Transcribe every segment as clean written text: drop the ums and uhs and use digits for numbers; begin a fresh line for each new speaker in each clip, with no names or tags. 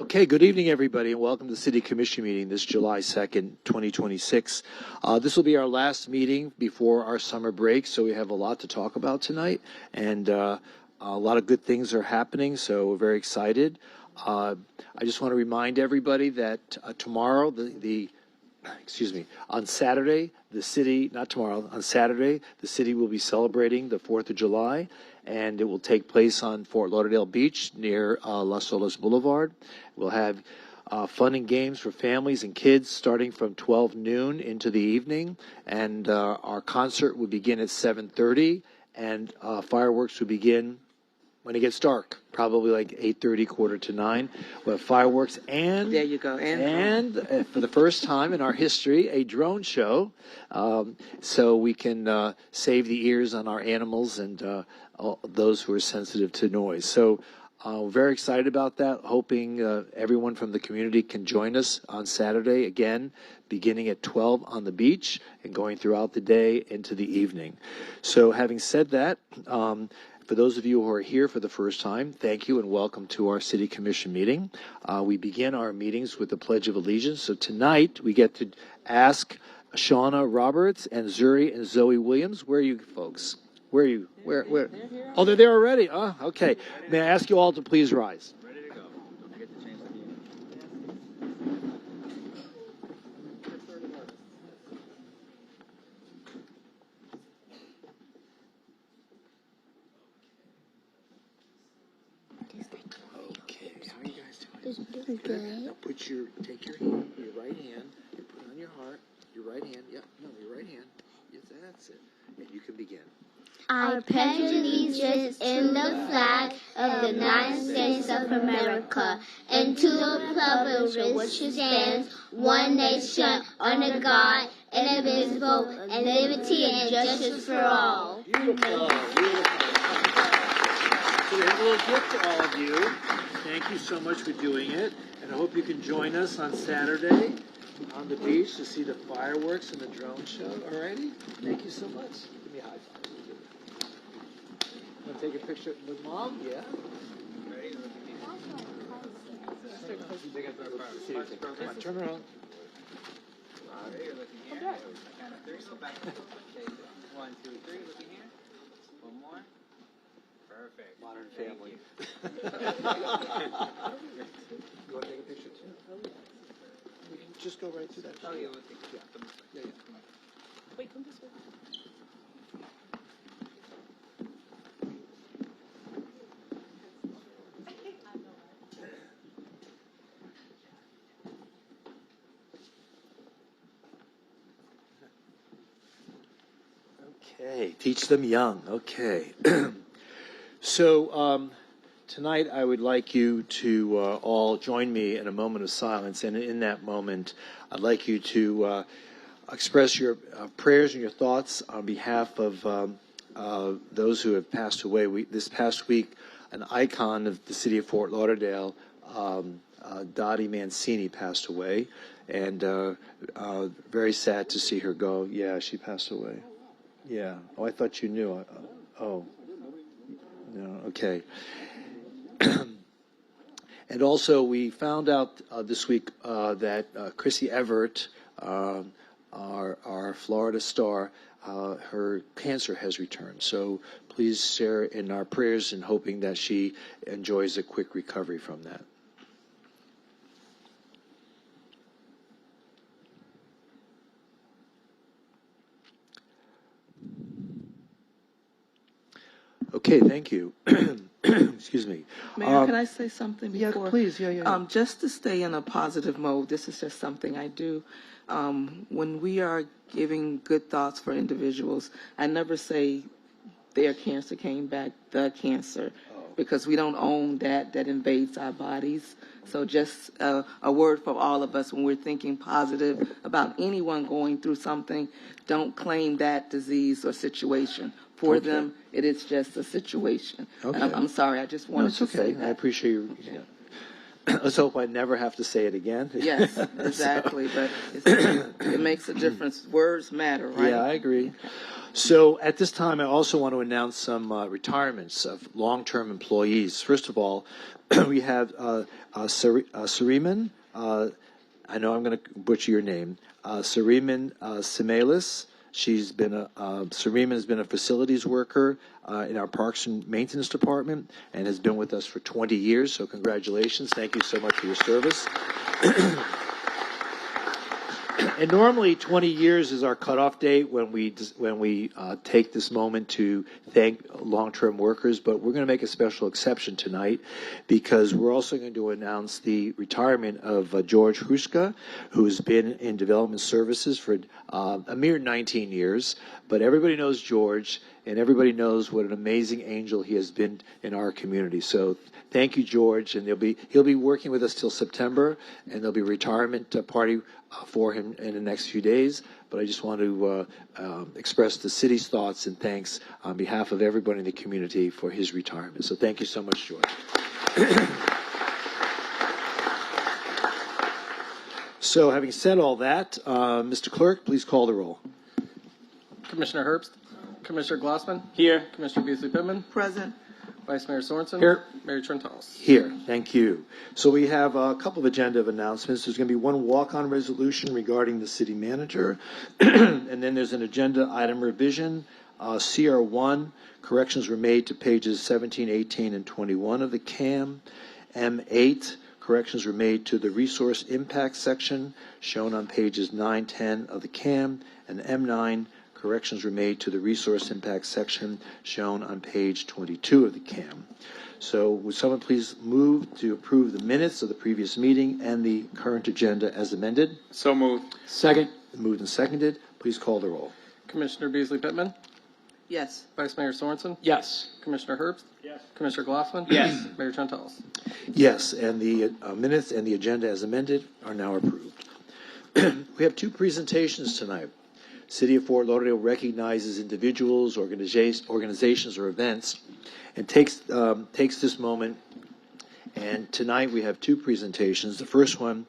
Okay, good evening, everybody, and welcome to the City Commission meeting this July 2nd, 2026. This will be our last meeting before our summer break, so we have a lot to talk about tonight, and a lot of good things are happening, so we're very excited. I just want to remind everybody that tomorrow, on Saturday, on Saturday, the city will be celebrating the 4th of July, and it will take place on Fort Lauderdale Beach near Las Olas Boulevard. We'll have fun and games for families and kids starting from 12 noon into the evening, and our concert will begin at 7:30, and fireworks will begin when it gets dark, probably like 8:30, 8:45. We'll have fireworks and
there you go,
and for the first time in our history, a drone show, so we can save the ears on our animals and those who are sensitive to noise. So we're very excited about that, hoping everyone from the community can join us on Saturday, again, beginning at 12 on the beach and going throughout the day into the evening. So having said that, for those of you who are here for the first time, thank you and welcome to our City Commission meeting. We begin our meetings with the Pledge of Allegiance. So tonight we get to ask Shauna Roberts and Zuri and Zoe Williams. Where are you folks? Where are you? Where? Oh, they're there already? Oh, okay. May I ask you all to please rise?
Ready to go. Don't forget to change the view.
Okay, how are you guys doing? Good. Now take your hand, your right hand, and put it on your heart. Your right hand, your right hand. Yes, that's it. And you can begin.
I pledge allegiance in the flag of the United States of America and to the republic for which it stands, one nation, under God, indivisible, and liberty and justice for all.
Beautiful. So we have a little gift to all of you. Thank you so much for doing it, and I hope you can join us on Saturday on the beach to see the fireworks and the drone show. Alrighty? Thank you so much. Give me a high five. Want to take a picture with Mom? Yeah.
Ready?
Come on, turn around.
Come back. Go back. 1, 2, 3. Looking here. One more. Perfect.
Modern family. You want to take a picture too? We can just go right through that.
Oh, yeah, we'll take it.
Yeah.
Wait, come this way.
Okay, teach them young. Okay. So tonight I would like you to all join me in a moment of silence. And in that moment, I'd like you to express your prayers and your thoughts on behalf of those who have passed away. This past week, an icon of the city of Fort Lauderdale, Dottie Mancini, passed away. And very sad to see her go. Yeah, she passed away. Yeah. Oh, I thought you knew. Oh. No. Okay. And also, we found out this week that Chrissy Everett, our Florida star, her cancer has returned. So please share in our prayers and hoping that she enjoys a quick recovery from that. Okay, thank you. Excuse me.
Mayor, can I say something before?
Yeah, please. Yeah.
Just to stay in a positive mode, this is just something I do. When we are giving good thoughts for individuals, I never say their cancer came back, the cancer, because we don't own that invades our bodies. So just a word for all of us when we're thinking positive about anyone going through something, don't claim that disease or situation. For them, it is just a situation.
Okay.
And I'm sorry, I just wanted to say that.
I appreciate you. Let's hope I never have to say it again.
Yes, exactly. But it makes a difference. Words matter, right?
Yeah, I agree. So at this time, I also want to announce some retirements of long-term employees. First of all, we have Sariman. I know I'm going to butcher your name. Sariman Simelis. Sariman has been a facilities worker in our Parks and Maintenance Department and has been with us for 20 years. So congratulations. Thank you so much for your service. And normally 20 years is our cutoff date when we take this moment to thank long-term workers, but we're going to make a special exception tonight because we're also going to announce the retirement of George Hruska, who's been in development services for a mere 19 years. But everybody knows George, and everybody knows what an amazing angel he has been in our community. So thank you, George, and he'll be working with us till September, and there'll be a retirement party for him in the next few days. But I just want to express the city's thoughts and thanks on behalf of everybody in the community for his retirement. So thank you so much, George. So having said all that, Mr. Clerk, please call the roll.
Commissioner Herbst. Commissioner Glassman.
Here.
Commissioner Beasley Pittman.
Present.
Vice Mayor Sorensen.
Here.
Mayor Trentalis.
Here. Thank you. So we have a couple of agenda announcements. There's going to be one walk-on resolution regarding the city manager, and then there's an agenda item revision. CR1, corrections were made to pages 17, 18, and 21 of the CAM. M8, corrections were made to the resource impact section shown on pages 9, 10 of the CAM, and M9, corrections were made to the resource impact section shown on page 22 of the CAM. So would someone please move to approve the minutes of the previous meeting and the current agenda as amended?
So moved.
Second. Moved and seconded. Please call the roll.
Commissioner Beasley Pittman.
Yes.
Vice Mayor Sorensen.
Yes.
Commissioner Herbst.
Yes.
Commissioner Glassman.
Yes.
Mayor Trentalis.
Yes, and the minutes and the agenda as amended are now approved. We have two presentations tonight. City of Fort Lauderdale recognizes individuals, organizations, or events, and takes this moment. And tonight we have two presentations. The first one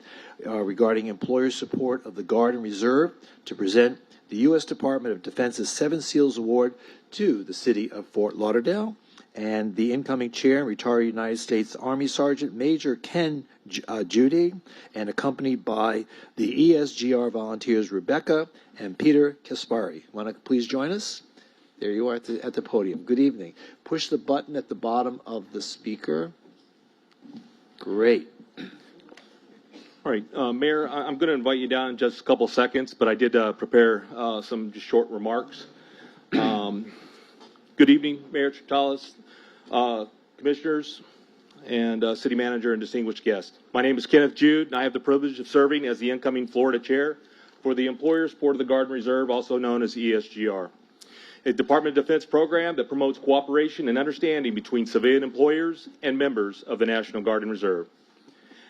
regarding employer support of the Guard and Reserve to present the U.S. Department of Defense's 7 SEALs Award to the City of Fort Lauderdale. And the incoming chair, retired United States Army Sergeant Major Ken Judy, and accompanied by the ESGR volunteers Rebecca and Peter Kaspari. Want to please join us? There you are at the podium. Good evening. Push the button at the bottom of the speaker. Great.
All right, Mayor, I'm going to invite you down in just a couple seconds, but I did prepare some just short remarks. Good evening, Mayor Trentalis, commissioners, and city manager and distinguished guests. My name is Kenneth Jude, and I have the privilege of serving as the incoming Florida chair for the Employer Support of the Guard and Reserve, also known as ESGR, a Department of Defense program that promotes cooperation and understanding between civilian employers and members of the National Guard and Reserve.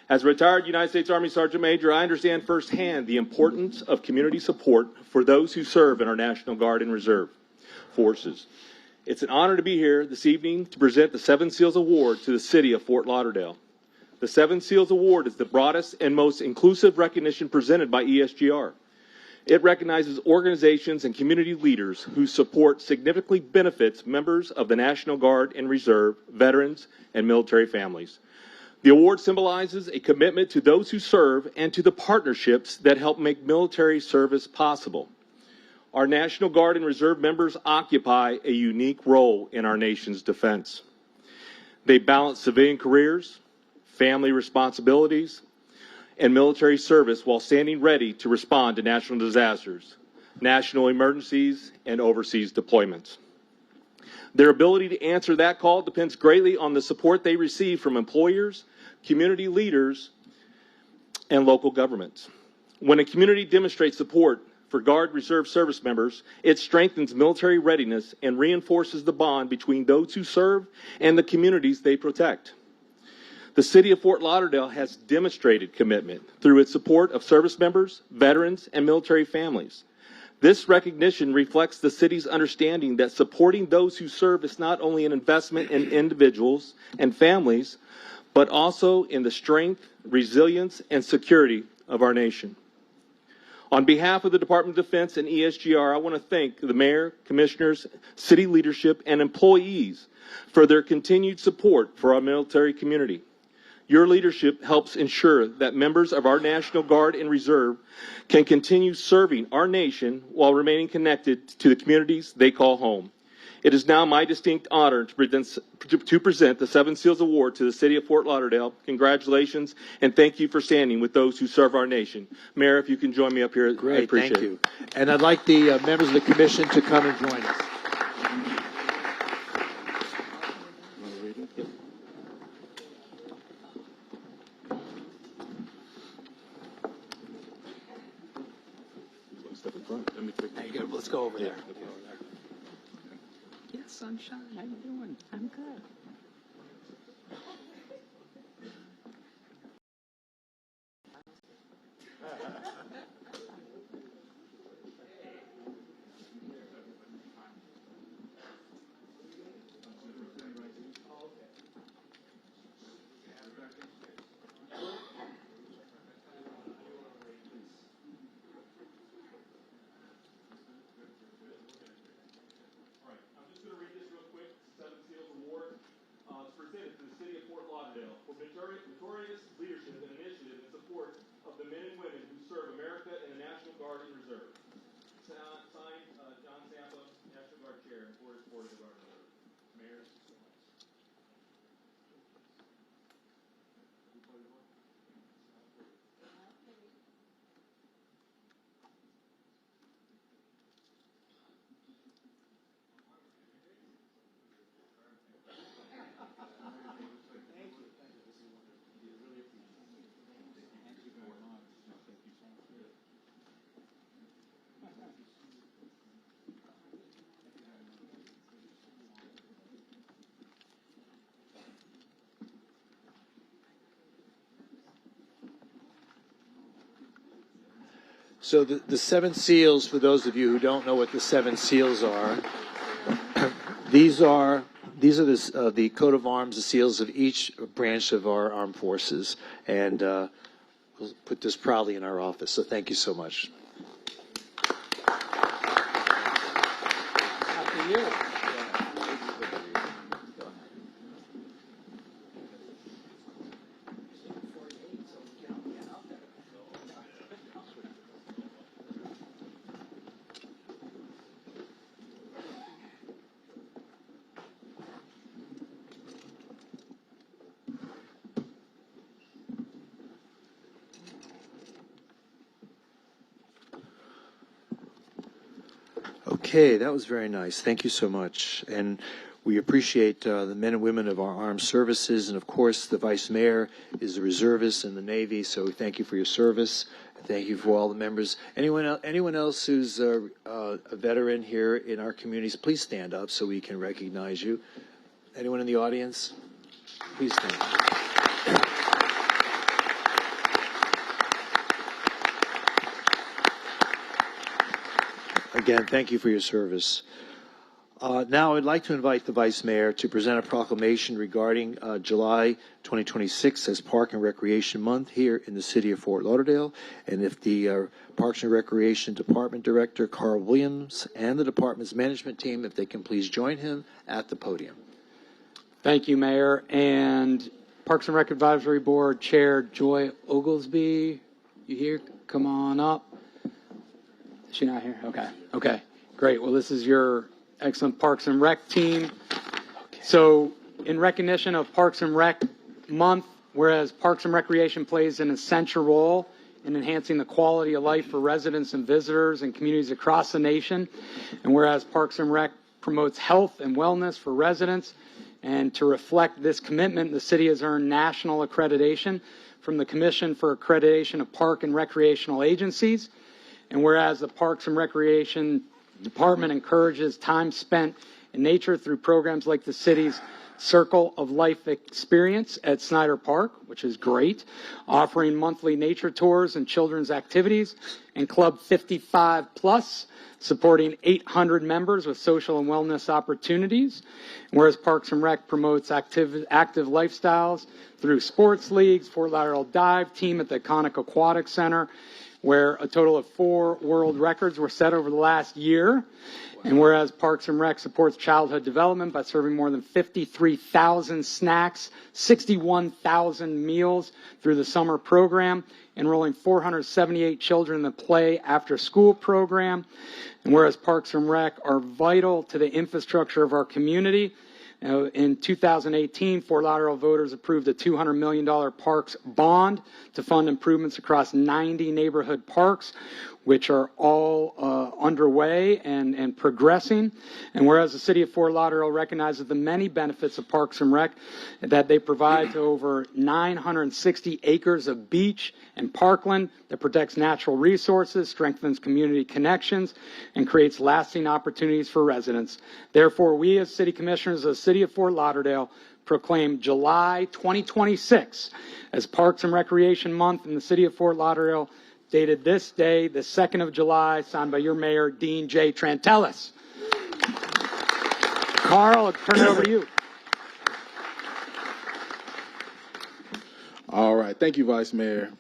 As a retired United States Army Sergeant Major, I understand firsthand the importance of community support for those who serve in our National Guard and Reserve forces. It's an honor to be here this evening to present the 7 SEALs Award to the City of Fort Lauderdale. The 7 SEALs Award is the broadest and most inclusive recognition presented by ESGR. It recognizes organizations and community leaders whose support significantly benefits members of the National Guard and Reserve, veterans, and military families. The award symbolizes a commitment to those who serve and to the partnerships that help make military service possible. Our National Guard and Reserve members occupy a unique role in our nation's defense. They balance civilian careers, family responsibilities, and military service while standing ready to respond to national disasters, national emergencies, and overseas deployments. Their ability to answer that call depends greatly on the support they receive from employers, community leaders, and local governments. When a community demonstrates support for Guard Reserve service members, it strengthens military readiness and reinforces the bond between those who serve and the communities they protect. The City of Fort Lauderdale has demonstrated commitment through its support of service members, veterans, and military families. This recognition reflects the city's understanding that supporting those who serve is not only an investment in individuals and families, but also in the strength, resilience, and security of our nation. On behalf of the Department of Defense and ESGR, I want to thank the mayor, commissioners, city leadership, and employees for their continued support for our military community. Your leadership helps ensure that members of our National Guard and Reserve can continue serving our nation while remaining connected to the communities they call home. It is now my distinct honor to present the Seven Seals Award to the City of Fort Lauderdale. Congratulations, and thank you for standing with those who serve our nation. Mayor, if you can join me up here,
Great,
I appreciate
thank you. And I'd like the members of the commission to come and join us. There you go. Let's go over there.
Yes, sunshine. How you doing? I'm good.
Presented to the City of Fort Lauderdale for notorious leadership and initiative in support of the men and women who serve America in the National Guard and Reserve. Signed, John Sampa, National Guard Chair, and Forest Board of the Guard and Reserve. Mayor.
So the seven seals, for those of you who don't know what the seven seals are, these are the coat of arms, the seals of each branch of our armed forces, and we'll put this proudly in our office. So thank you so much.
After you.
Okay, that was very nice. Thank you so much. And we appreciate the men and women of our armed services. And of course, the Vice Mayor is a reservist in the Navy, so we thank you for your service. Thank you for all the members. Anyone else who's a veteran here in our communities, please stand up so we can recognize you. Anyone in the audience? Please stand up. Again, thank you for your service. Now I'd like to invite the Vice Mayor to present a proclamation regarding July 2026 as Park and Recreation Month here in the city of Fort Lauderdale. And if the Parks and Recreation Department Director, Carl Williams, and the department's management team, if they can please join him at the podium.
Thank you, Mayor. And Parks and Rec Advisory Board Chair Joy Oglesby, you here? Come on up. Is she not here? Okay. Great. Well, this is your excellent Parks and Rec team.
Okay.
So, in recognition of Parks and Rec Month, whereas Parks and Recreation plays an essential role in enhancing the quality of life for residents and visitors and communities across the nation, and whereas Parks and Rec promotes health and wellness for residents, and to reflect this commitment, the city has earned national accreditation from the Commission for Accreditation of Park and Recreational Agencies. And whereas the Parks and Recreation Department encourages time spent in nature through programs like the city's Circle of Life experience at Snyder Park, which is great, offering monthly nature tours and children's activities, and Club 55 Plus, supporting 800 members with social and wellness opportunities. Whereas Parks and Rec promotes active lifestyles through sports leagues, Fort Lauderdale Dive Team at the Iconic Aquatic Center, where a total of 4 world records were set over the last year. And whereas Parks and Rec supports childhood development by serving more than 53,000 snacks, 61,000 meals through the summer program, enrolling 478 children in the Play After School program. And whereas Parks and Rec are vital to the infrastructure of our community, in 2018, Fort Lauderdale voters approved a $200 million parks bond to fund improvements across 90 neighborhood parks, which are all underway and progressing. And whereas the city of Fort Lauderdale recognizes the many benefits of Parks and Rec, that they provide to over 960 acres of beach and parkland that protects natural resources, strengthens community connections, and creates lasting opportunities for residents. Therefore, we as city commissioners of the city of Fort Lauderdale proclaim July 2026 as Parks and Recreation Month in the city of Fort Lauderdale, dated this day, the 2nd of July, signed by your mayor, Dean J. Trantellis. Carl, I'll turn it over to you.
All right. Thank you, Vice Mayor.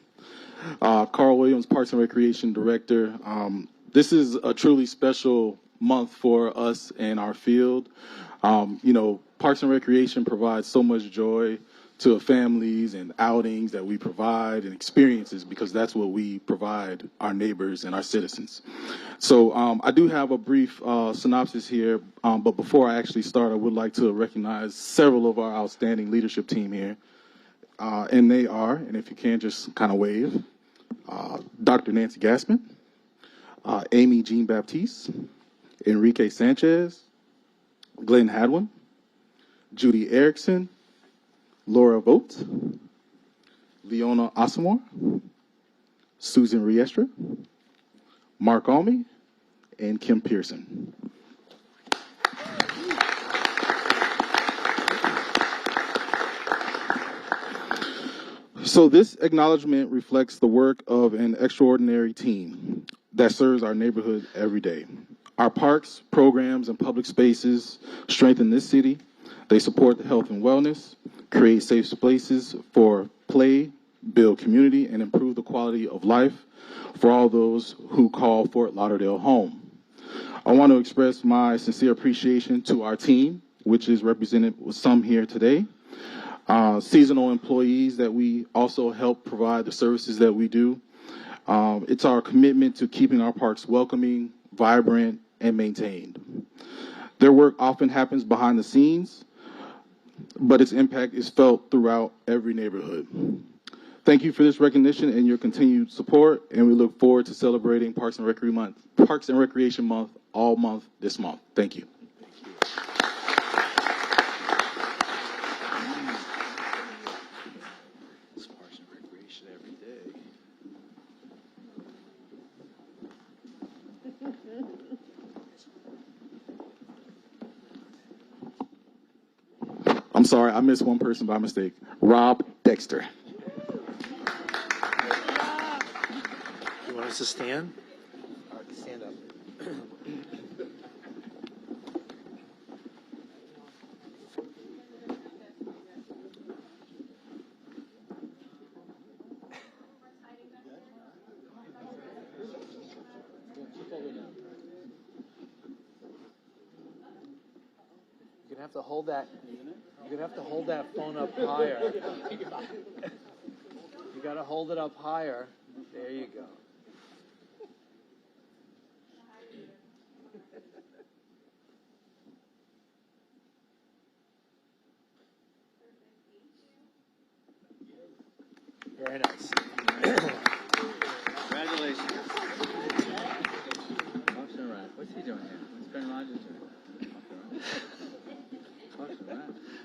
Carl Williams, Parks and Recreation Director. This is a truly special month for us and our field. Parks and Recreation provides so much joy to families and outings that we provide and experiences, because that's what we provide our neighbors and our citizens. So I do have a brief synopsis here, but before I actually start, I would like to recognize several of our outstanding leadership team here. And they are, and if you can just kind of wave, Dr. Nancy Gassman, Amy Jean Baptiste, Enrique Sanchez, Glenn Hadwin, Judy Erickson, Laura Vogt, Leona Asamoah, Susan Riestra, Mark Almy, and Kim Pearson. So this acknowledgement reflects the work of an extraordinary team that serves our neighborhood every day. Our parks, programs, and public spaces strengthen this city. They support the health and wellness, create safe spaces for play, build community, and improve the quality of life for all those who call Fort Lauderdale home. I want to express my sincere appreciation to our team, which is represented with some here today. Seasonal employees that we also help provide the services that we do. It's our commitment to keeping our parks welcoming, vibrant, and maintained. Their work often happens behind the scenes, but its impact is felt throughout every neighborhood. Thank you for this recognition and your continued support, and we look forward to celebrating Parks and Recreation Month all month this month. Thank you.
Parks and Recreation every day.
I'm sorry, I missed one person by mistake. Rob Dexter.
You want us to stand? All right, stand up. You're gonna have to hold that. You're gonna have to hold that phone up higher. You gotta hold it up higher. There you go. Very nice.
Congratulations. Parks and Rec. What's he doing here? What's Ben Rogers doing? Parks and Rec.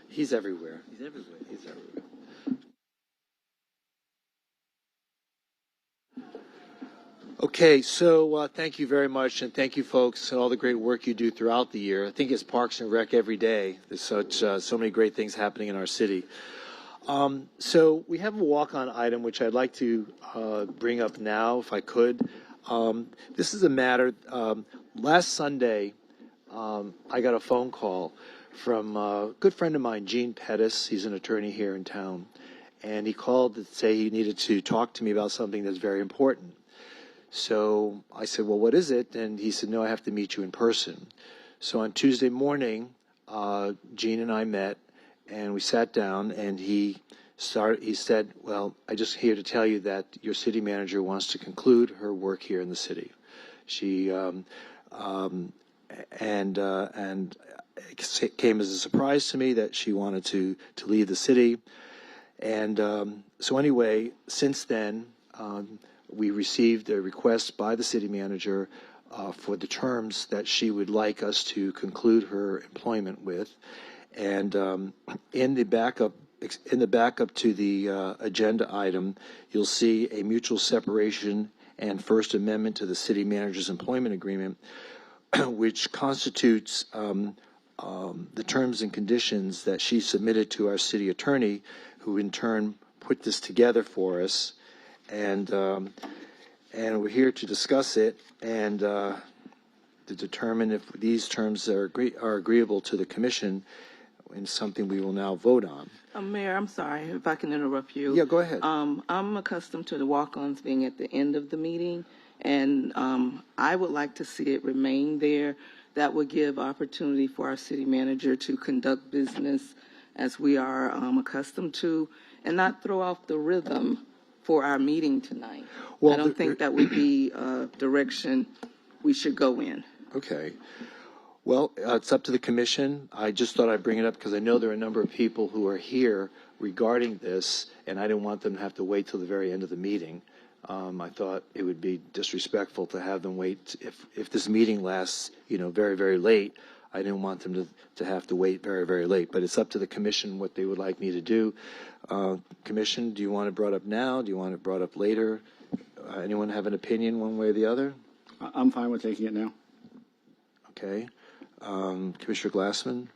He's everywhere.
He's everywhere.
He's everywhere. Okay, so thank you very much, and thank you, folks, and all the great work you do throughout the year. I think it's Parks and Rec every day. There's so many great things happening in our city. So we have a walk-on item, which I'd like to bring up now, if I could. This is a matter. Last Sunday, I got a phone call from a good friend of mine, Gene Pettis. He's an attorney here in town. And he called to say he needed to talk to me about something that's very important. So I said, well, what is it? And he said, no, I have to meet you in person. So on Tuesday morning, Gene and I met, and we sat down, and he said, well, I just here to tell you that your city manager wants to conclude her work here in the city. She and it came as a surprise to me that she wanted to leave the city. And so anyway, since then, we received a request by the city manager for the terms that she would like us to conclude her employment with. And in the backup to the agenda item, you'll see a mutual separation and First Amendment to the city manager's employment agreement, which constitutes the terms and conditions that she submitted to our city attorney, who in turn put this together for us. And we're here to discuss it and to determine if these terms are agreeable to the commission, and something we will now vote on.
Mayor, I'm sorry if I can interrupt you.
Yeah, go ahead.
I'm accustomed to the walk-ons being at the end of the meeting, and I would like to see it remain there. That would give opportunity for our city manager to conduct business as we are accustomed to, and not throw off the rhythm for our meeting tonight.
Well,
I don't think that would be a direction we should go in.
Okay. Well, it's up to the commission. I just thought I'd bring it up because I know there are a number of people who are here regarding this, and I didn't want them to have to wait till the very end of the meeting. I thought it would be disrespectful to have them wait. If this meeting lasts, very, very late, I didn't want them to have to wait very, very late. But it's up to the commission what they would like me to do. Commission, do you want it brought up now? Do you want it brought up later? Anyone have an opinion one way or the other?
I'm fine with taking it now.
Okay. Commissioner Glassman?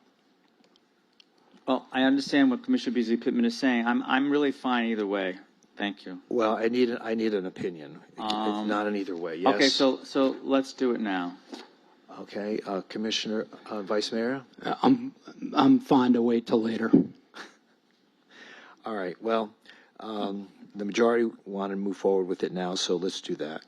Well, I understand what Commissioner Beasley Pittman is saying. I'm really fine either way. Thank you.
Well, I need an opinion. It's not an either way. Yes.
Okay, so let's do it now.
Okay, Commissioner, Vice Mayor?
I'm fine to wait till later.
All right, well, the majority want to move forward with it now, so let's do that.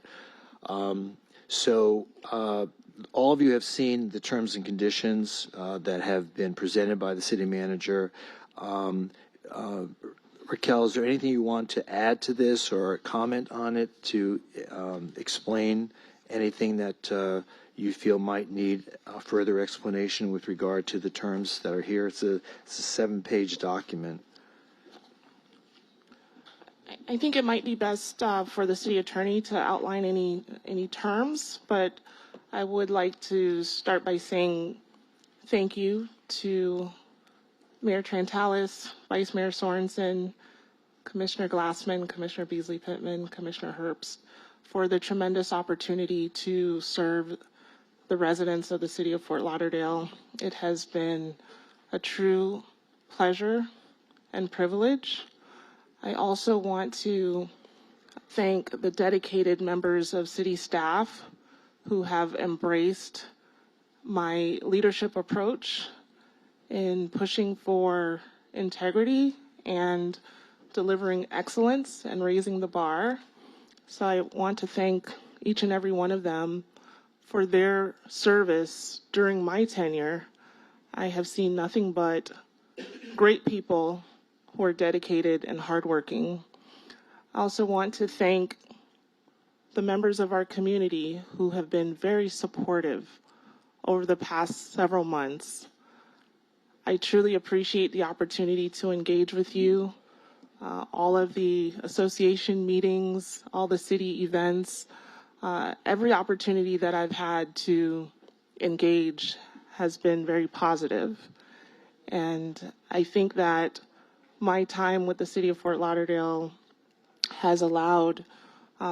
All of you have seen the terms and conditions that have been presented by the city manager. Raquel, is there anything you want to add to this or comment on it to explain anything that you feel might need further explanation with regard to the terms that are here? It's a 7-page document.
I think it might be best for the city attorney to outline any terms, but I would like to start by saying thank you to Mayor Trantalis, Vice Mayor Sorensen, Commissioner Glassman, Commissioner Beasley Pittman, Commissioner Herbst for the tremendous opportunity to serve the residents of the city of Fort Lauderdale. It has been a true pleasure and privilege. I also want to thank the dedicated members of city staff who have embraced my leadership approach in pushing for integrity and delivering excellence and raising the bar. So I want to thank each and every one of them for their service during my tenure. I have seen nothing but great people who are dedicated and hardworking. I also want to thank the members of our community who have been very supportive over the past several months. I truly appreciate the opportunity to engage with you, all of the association meetings, all the city events, every opportunity that I've had to engage has been very positive. And I think that my time with the city of Fort Lauderdale has allowed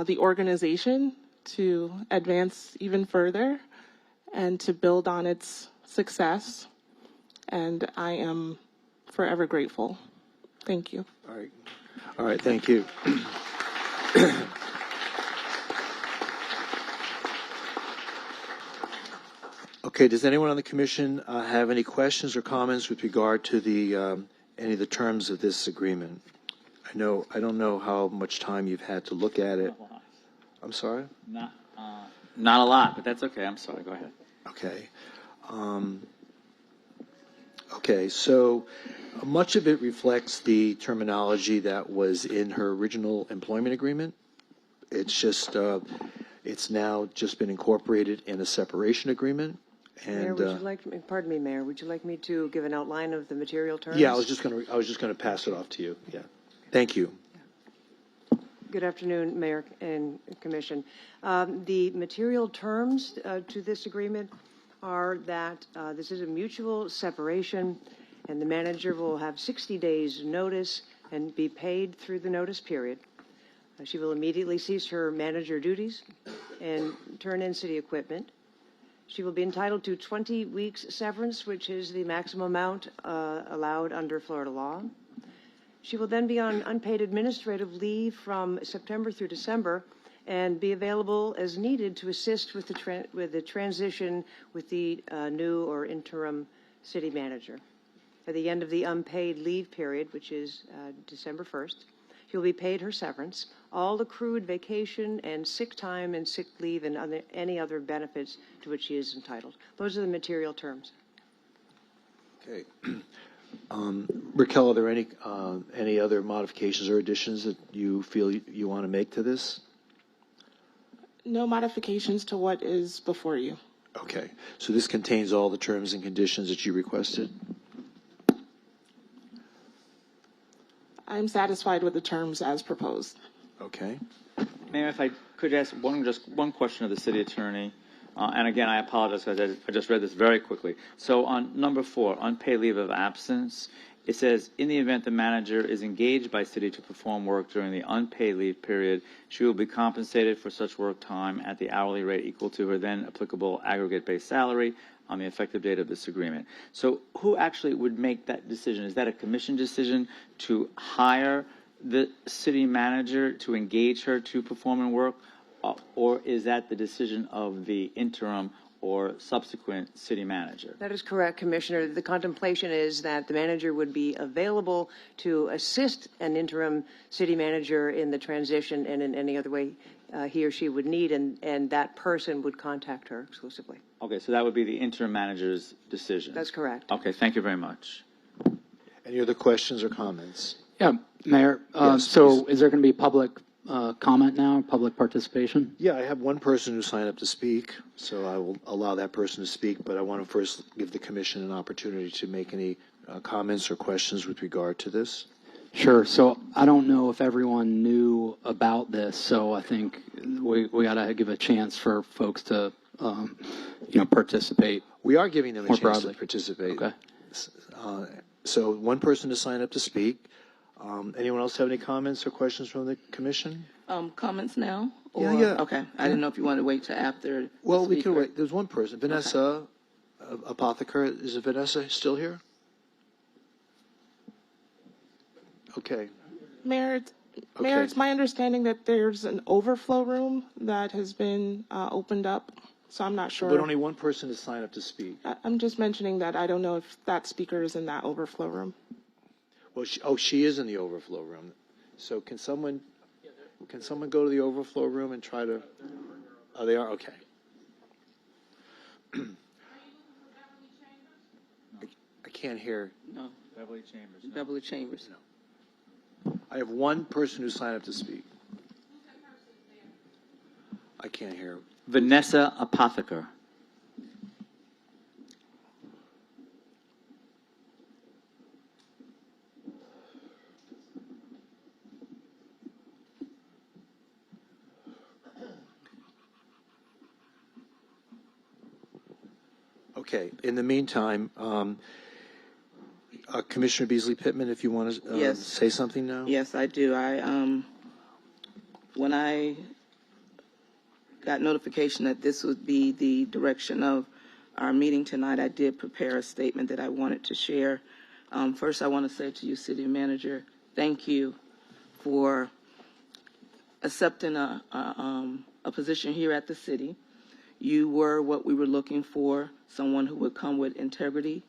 the organization to advance even further and to build on its success. And I am forever grateful. Thank you.
All right. All right, thank you. Okay, does anyone on the commission have any questions or comments with regard to the any of the terms of this agreement? I don't know how much time you've had to look at it. I'm sorry?
Not a lot, but that's okay. I'm sorry. Go ahead.
Okay. Okay, so much of it reflects the terminology that was in her original employment agreement. It's just, it's now just been incorporated in a separation agreement.
Mayor,
And
would you like me, pardon me, Mayor, would you like me to give an outline of the material terms?
yeah, I was just gonna pass it off to you. Yeah, thank you.
Good afternoon, Mayor and Commission. The material terms to this agreement are that this is a mutual separation, and the manager will have 60 days' notice and be paid through the notice period. She will immediately cease her manager duties and turn in city equipment. She will be entitled to 20 weeks severance, which is the maximum amount allowed under Florida law. She will then be on unpaid administrative leave from September through December and be available as needed to assist with the transition with the new or interim city manager. At the end of the unpaid leave period, which is December 1st, she'll be paid her severance, all accrued vacation and sick time and sick leave and any other benefits to which she is entitled. Those are the material terms.
Okay. Raquel, are there any other modifications or additions that you feel you want to make to this?
No modifications to what is before you.
Okay, so this contains all the terms and conditions that you requested?
I'm satisfied with the terms as proposed.
Okay.
Mayor, if I could ask one question of the city attorney, and again, I apologize because I just read this very quickly. So on number 4, unpaid leave of absence, it says, in the event the manager is engaged by city to perform work during the unpaid leave period, she will be compensated for such work time at the hourly rate equal to her then applicable aggregate base salary on the effective date of this agreement. So who actually would make that decision? Is that a commission decision to hire the city manager to engage her to perform and work, or is that the decision of the interim or subsequent city manager?
That is correct, Commissioner. The contemplation is that the manager would be available to assist an interim city manager in the transition and in any other way he or she would need, and that person would contact her exclusively.
Okay, so that would be the interim manager's decision.
That's correct.
Okay, thank you very much.
Any other questions or comments?
Yeah, Mayor.
Yes,
so
please.
is there going to be public comment now, public participation?
Yeah, I have one person who signed up to speak, so I will allow that person to speak, but I want to first give the commission an opportunity to make any comments or questions with regard to this.
Sure. So I don't know if everyone knew about this, so I think we got to give a chance for folks to, participate.
We are giving them a
More
chance
broadly.
to participate.
Okay.
So one person has signed up to speak. Anyone else have any comments or questions from the commission?
Comments now?
Yeah, yeah.
Okay, I didn't know if you wanted to wait till after. the
Well, we
speaker.
can wait. There's one person, Vanessa Apotheker. Is it Vanessa still here? Okay.
Mayor,
Okay.
it's my understanding that there's an overflow room that has been opened up, so I'm not sure.
But only one person has signed up to speak.
I'm just mentioning that I don't know if that speaker is in that overflow room.
Well, she is in the overflow room. So can someone go to the overflow room and try to? Oh, they are? Okay. I can't hear.
No,
Beverly Chambers.
Beverly Chambers.
I have one person who signed up to speak. I can't hear.
Vanessa Apotheker.
Okay. In the meantime, Commissioner Beasley Pittman, if you want to
Yes.
say something now.
Yes, I do. When I got notification that this would be the direction of our meeting tonight, I did prepare a statement that I wanted to share. First, I want to say to you, City Manager, thank you for accepting a position here at the city. You were what we were looking for, someone who would come with integrity,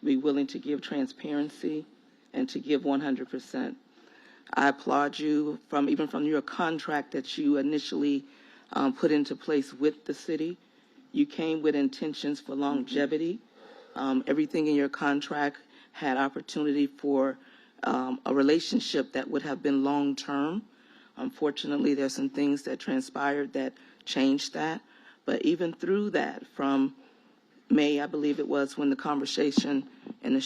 be willing to give transparency, and to give 100%. I applaud you even from your contract that you initially put into place with the city. You came with intentions for longevity. Everything in your contract had opportunity for a relationship that would have been long-term. Unfortunately, there's some things that transpired that changed that. But even through that, from May, I believe it was, when the conversation, in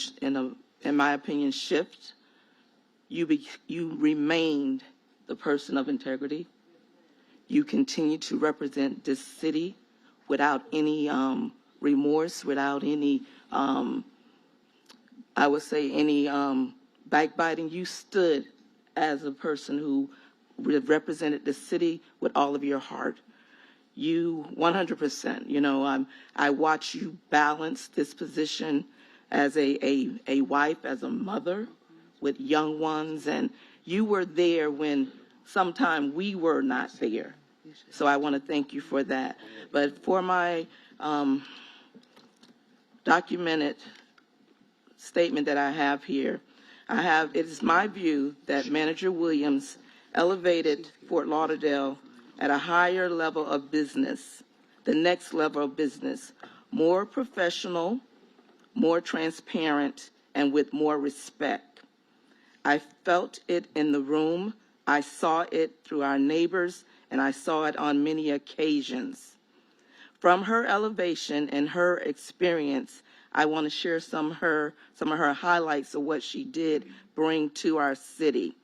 my opinion, shifted, you remained the person of integrity. You continue to represent this city without any remorse, without any, I would say, any backbiting. You stood as a person who represented the city with all of your heart. You 100%. I watch you balance this position as a wife, as a mother with young ones, and you were there when sometime we were not there. So I want to thank you for that. But for my documented statement that I have here, it is my view that Manager Williams elevated Fort Lauderdale at a higher level of business, the next level of business, more professional, more transparent, and with more respect. I felt it in the room. I saw it through our neighbors, and I saw it on many occasions. From her elevation and her experience, I want to share some of her highlights of what she did bring to our city.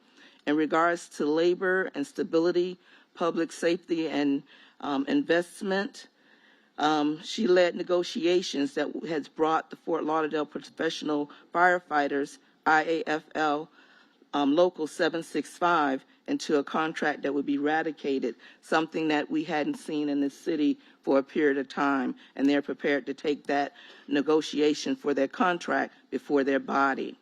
In regards to labor and stability, public safety, and investment, she led negotiations that has brought the Fort Lauderdale Professional Firefighters, IAFL, Local 765, into a contract that would be eradicated, something that we hadn't seen in this city for a period of time, and they're prepared to take that negotiation for their contract before their body.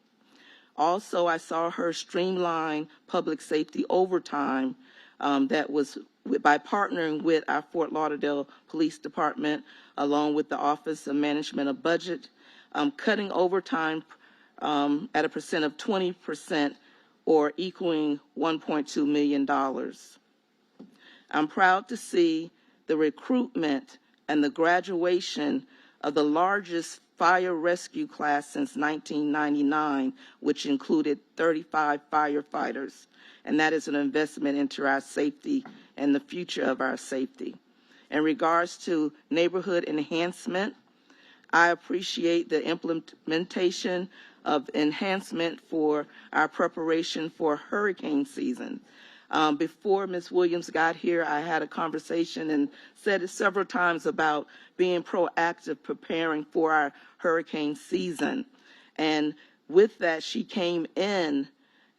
Also, I saw her streamline public safety overtime that was by partnering with our Fort Lauderdale Police Department, along with the Office of Management of Budget, cutting overtime at a percent of 20%, or equaling $1.2 million. I'm proud to see the recruitment and the graduation of the largest fire rescue class since 1999, which included 35 firefighters. And that is an investment into our safety and the future of our safety. In regards to neighborhood enhancement, I appreciate the implementation of enhancement for our preparation for hurricane season. Before Ms. Williams got here, I had a conversation and said it several times about being proactive, preparing for our hurricane season. And with that, she came in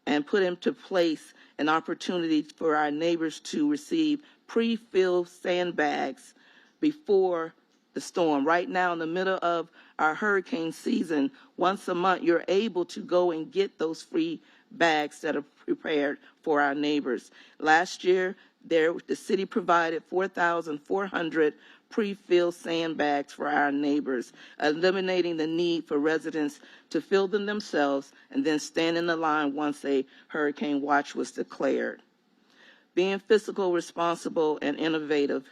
and put into place an opportunity for our neighbors to receive pre-filled sandbags before the storm. Right now, in the middle of our hurricane season, once a month, you're able to go and get those free bags that are prepared for our neighbors. Last year, the city provided 4,400 pre-filled sandbags for our neighbors, eliminating the need for residents to fill them themselves and then stand in the line once a hurricane watch was declared. Being fiscal responsible and innovative,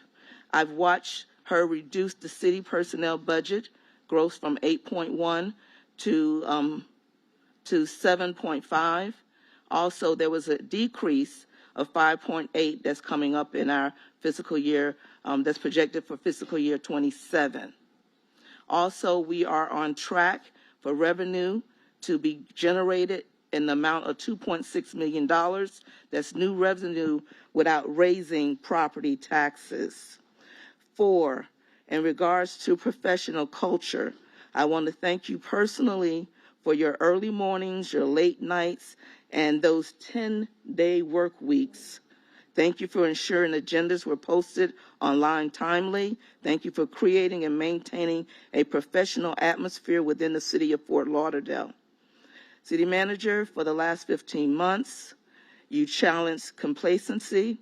I've watched her reduce the city personnel budget, growth from 8.1 to 7.5. Also, there was a decrease of 5.8 that's coming up in our fiscal year, that's projected for fiscal year 27. Also, we are on track for revenue to be generated in the amount of $2.6 million. That's new revenue without raising property taxes. 4, in regards to professional culture, I want to thank you personally for your early mornings, your late nights, and those 10-day work weeks. Thank you for ensuring agendas were posted online timely. Thank you for creating and maintaining a professional atmosphere within the city of Fort Lauderdale. City Manager, for the last 15 months, you challenged complacency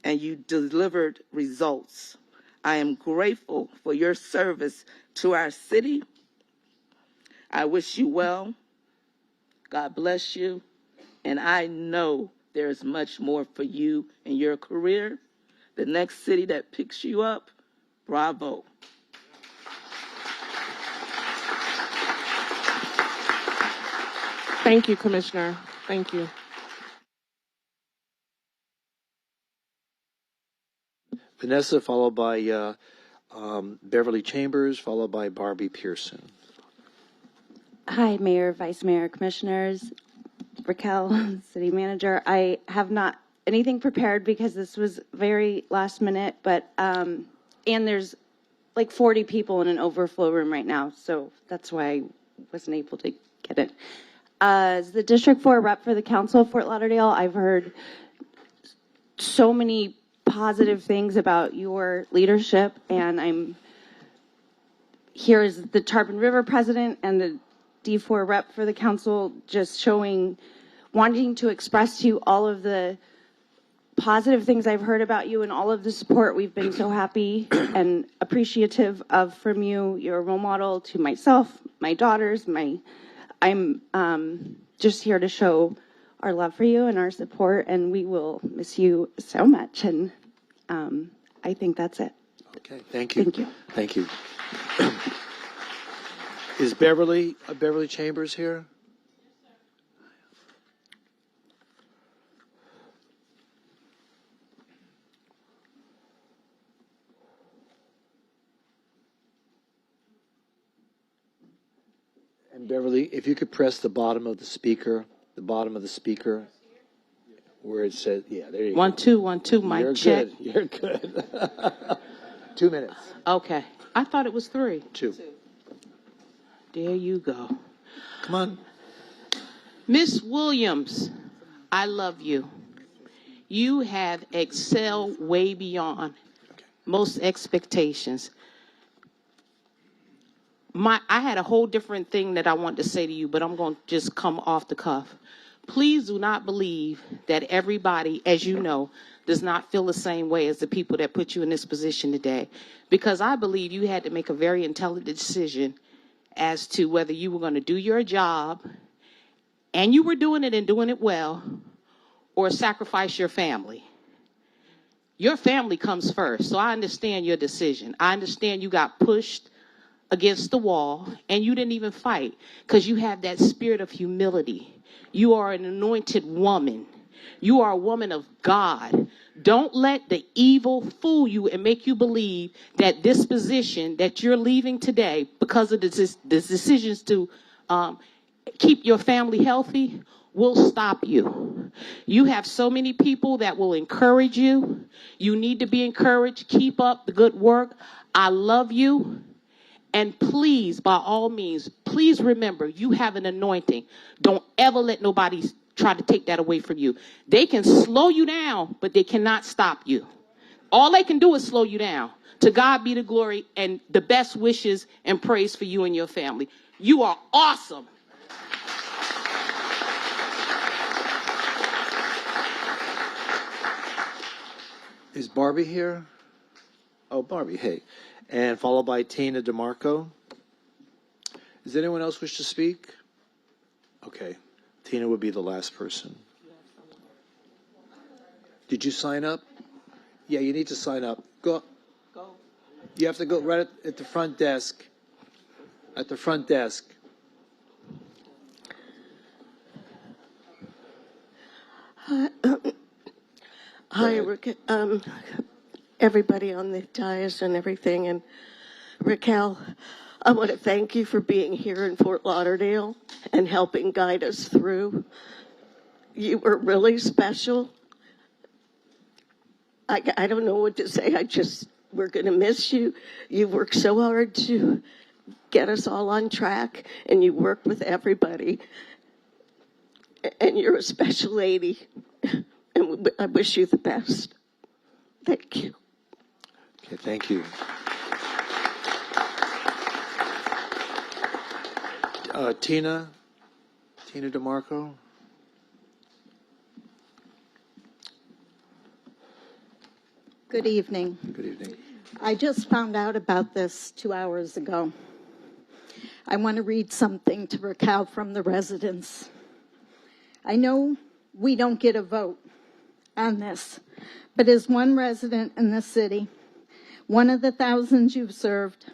and you delivered results. I am grateful for your service to our city. I wish you well. God bless you. And I know there's much more for you in your career. The next city that picks you up, bravo.
Thank you, Commissioner. Thank you.
Vanessa, followed by Beverly Chambers, followed by Barbie Pearson.
Hi, Mayor, Vice Mayor, Commissioners, Raquel, City Manager. I have not anything prepared because this was very last minute, but, and there's like 40 people in an overflow room right now, so that's why I wasn't able to get it. As the District 4 rep for the Council of Fort Lauderdale, I've heard so many positive things about your leadership, and I'm here as the Tarpon River president and the D4 rep for the council, just wanting to express to you all of the positive things I've heard about you and all of the support we've been so happy and appreciative of from you. You're a role model to myself, my daughters, I'm just here to show our love for you and our support, and we will miss you so much. And I think that's it.
Okay, thank you.
Thank you.
Thank you. Is Beverly Chambers here? And Beverly, if you could press the bottom of the speaker, where it says, yeah, there you go.
1, 2, 1, 2, mic
You're
check.
good. You're good. 2 minutes.
Okay. I thought it was 3.
2.
There you go.
Come on.
Miss Williams, I love you. You have excelled way beyond most expectations. I had a whole different thing that I wanted to say to you, but I'm going to just come off the cuff. Please do not believe that everybody, as you know, does not feel the same way as the people that put you in this position today. Because I believe you had to make a very intelligent decision as to whether you were going to do your job, and you were doing it and doing it well, or sacrifice your family. Your family comes first, so I understand your decision. I understand you got pushed against the wall, and you didn't even fight because you have that spirit of humility. You are an anointed woman. You are a woman of God. Don't let the evil fool you and make you believe that this position that you're leaving today because of the decisions to keep your family healthy will stop you. You have so many people that will encourage you. You need to be encouraged. Keep up the good work. I love you. And please, by all means, please remember, you have an anointing. Don't ever let nobody try to take that away from you. They can slow you down, but they cannot stop you. All they can do is slow you down. To God be the glory and the best wishes and praise for you and your family. You are awesome.
Is Barbie here? Oh, Barbie, hey. And followed by Tina DeMarco. Does anyone else wish to speak? Okay. Tina would be the last person. Did you sign up? Yeah, you need to sign up. Go. You have to go right at the front desk. At the front desk.
Hi, everybody on the dais and everything. And Raquel, I want to thank you for being here in Fort Lauderdale and helping guide us through. You were really special. I don't know what to say. We're going to miss you. You worked so hard to get us all on track, and you worked with everybody. And you're a special lady. And I wish you the best. Thank you.
Okay, thank you. Tina DeMarco.
Good evening.
Good evening.
I just found out about this 2 hours ago. I want to read something to Raquel from the residents. I know we don't get a vote on this, but as one resident in the city, one of the thousands you've served,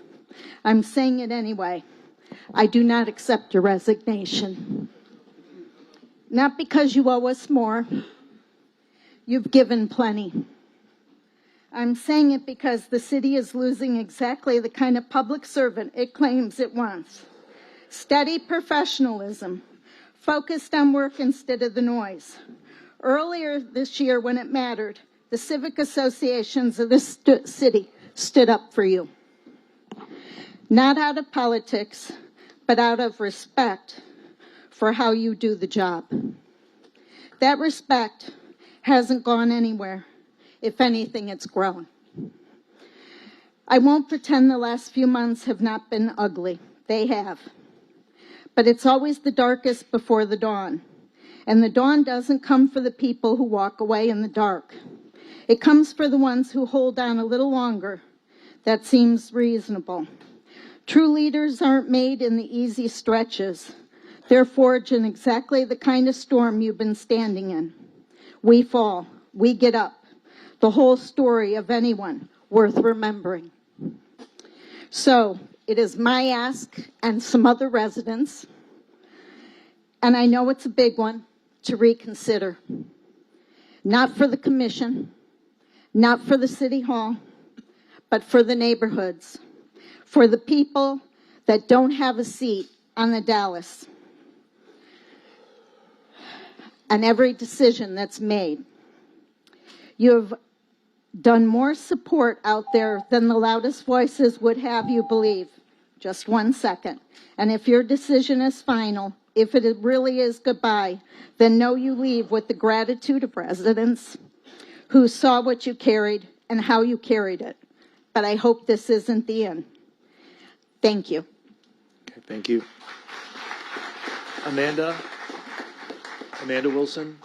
I'm saying it anyway. I do not accept your resignation. Not because you owe us more. You've given plenty. I'm saying it because the city is losing exactly the kind of public servant it claims it wants. Steady professionalism, focused on work instead of the noise. Earlier this year, when it mattered, the civic associations of this city stood up for you. Not out of politics, but out of respect for how you do the job. That respect hasn't gone anywhere. If anything, it's grown. I won't pretend the last few months have not been ugly. They have. But it's always the darkest before the dawn. And the dawn doesn't come for the people who walk away in the dark. It comes for the ones who hold on a little longer. That seems reasonable. True leaders aren't made in the easy stretches. They're forged in exactly the kind of storm you've been standing in. We fall. We get up. The whole story of anyone worth remembering. So it is my ask and some other residents, and I know it's a big one, to reconsider. Not for the commission, not for the city hall, but for the neighborhoods, for the people that don't have a seat on the Dallas, and every decision that's made. You have done more support out there than the loudest voices would have you believe. Just 1 second. And if your decision is final, if it really is goodbye, then know you leave with the gratitude of residents who saw what you carried and how you carried it. But I hope this isn't the end. Thank you.
Okay, thank you. Amanda Wilson.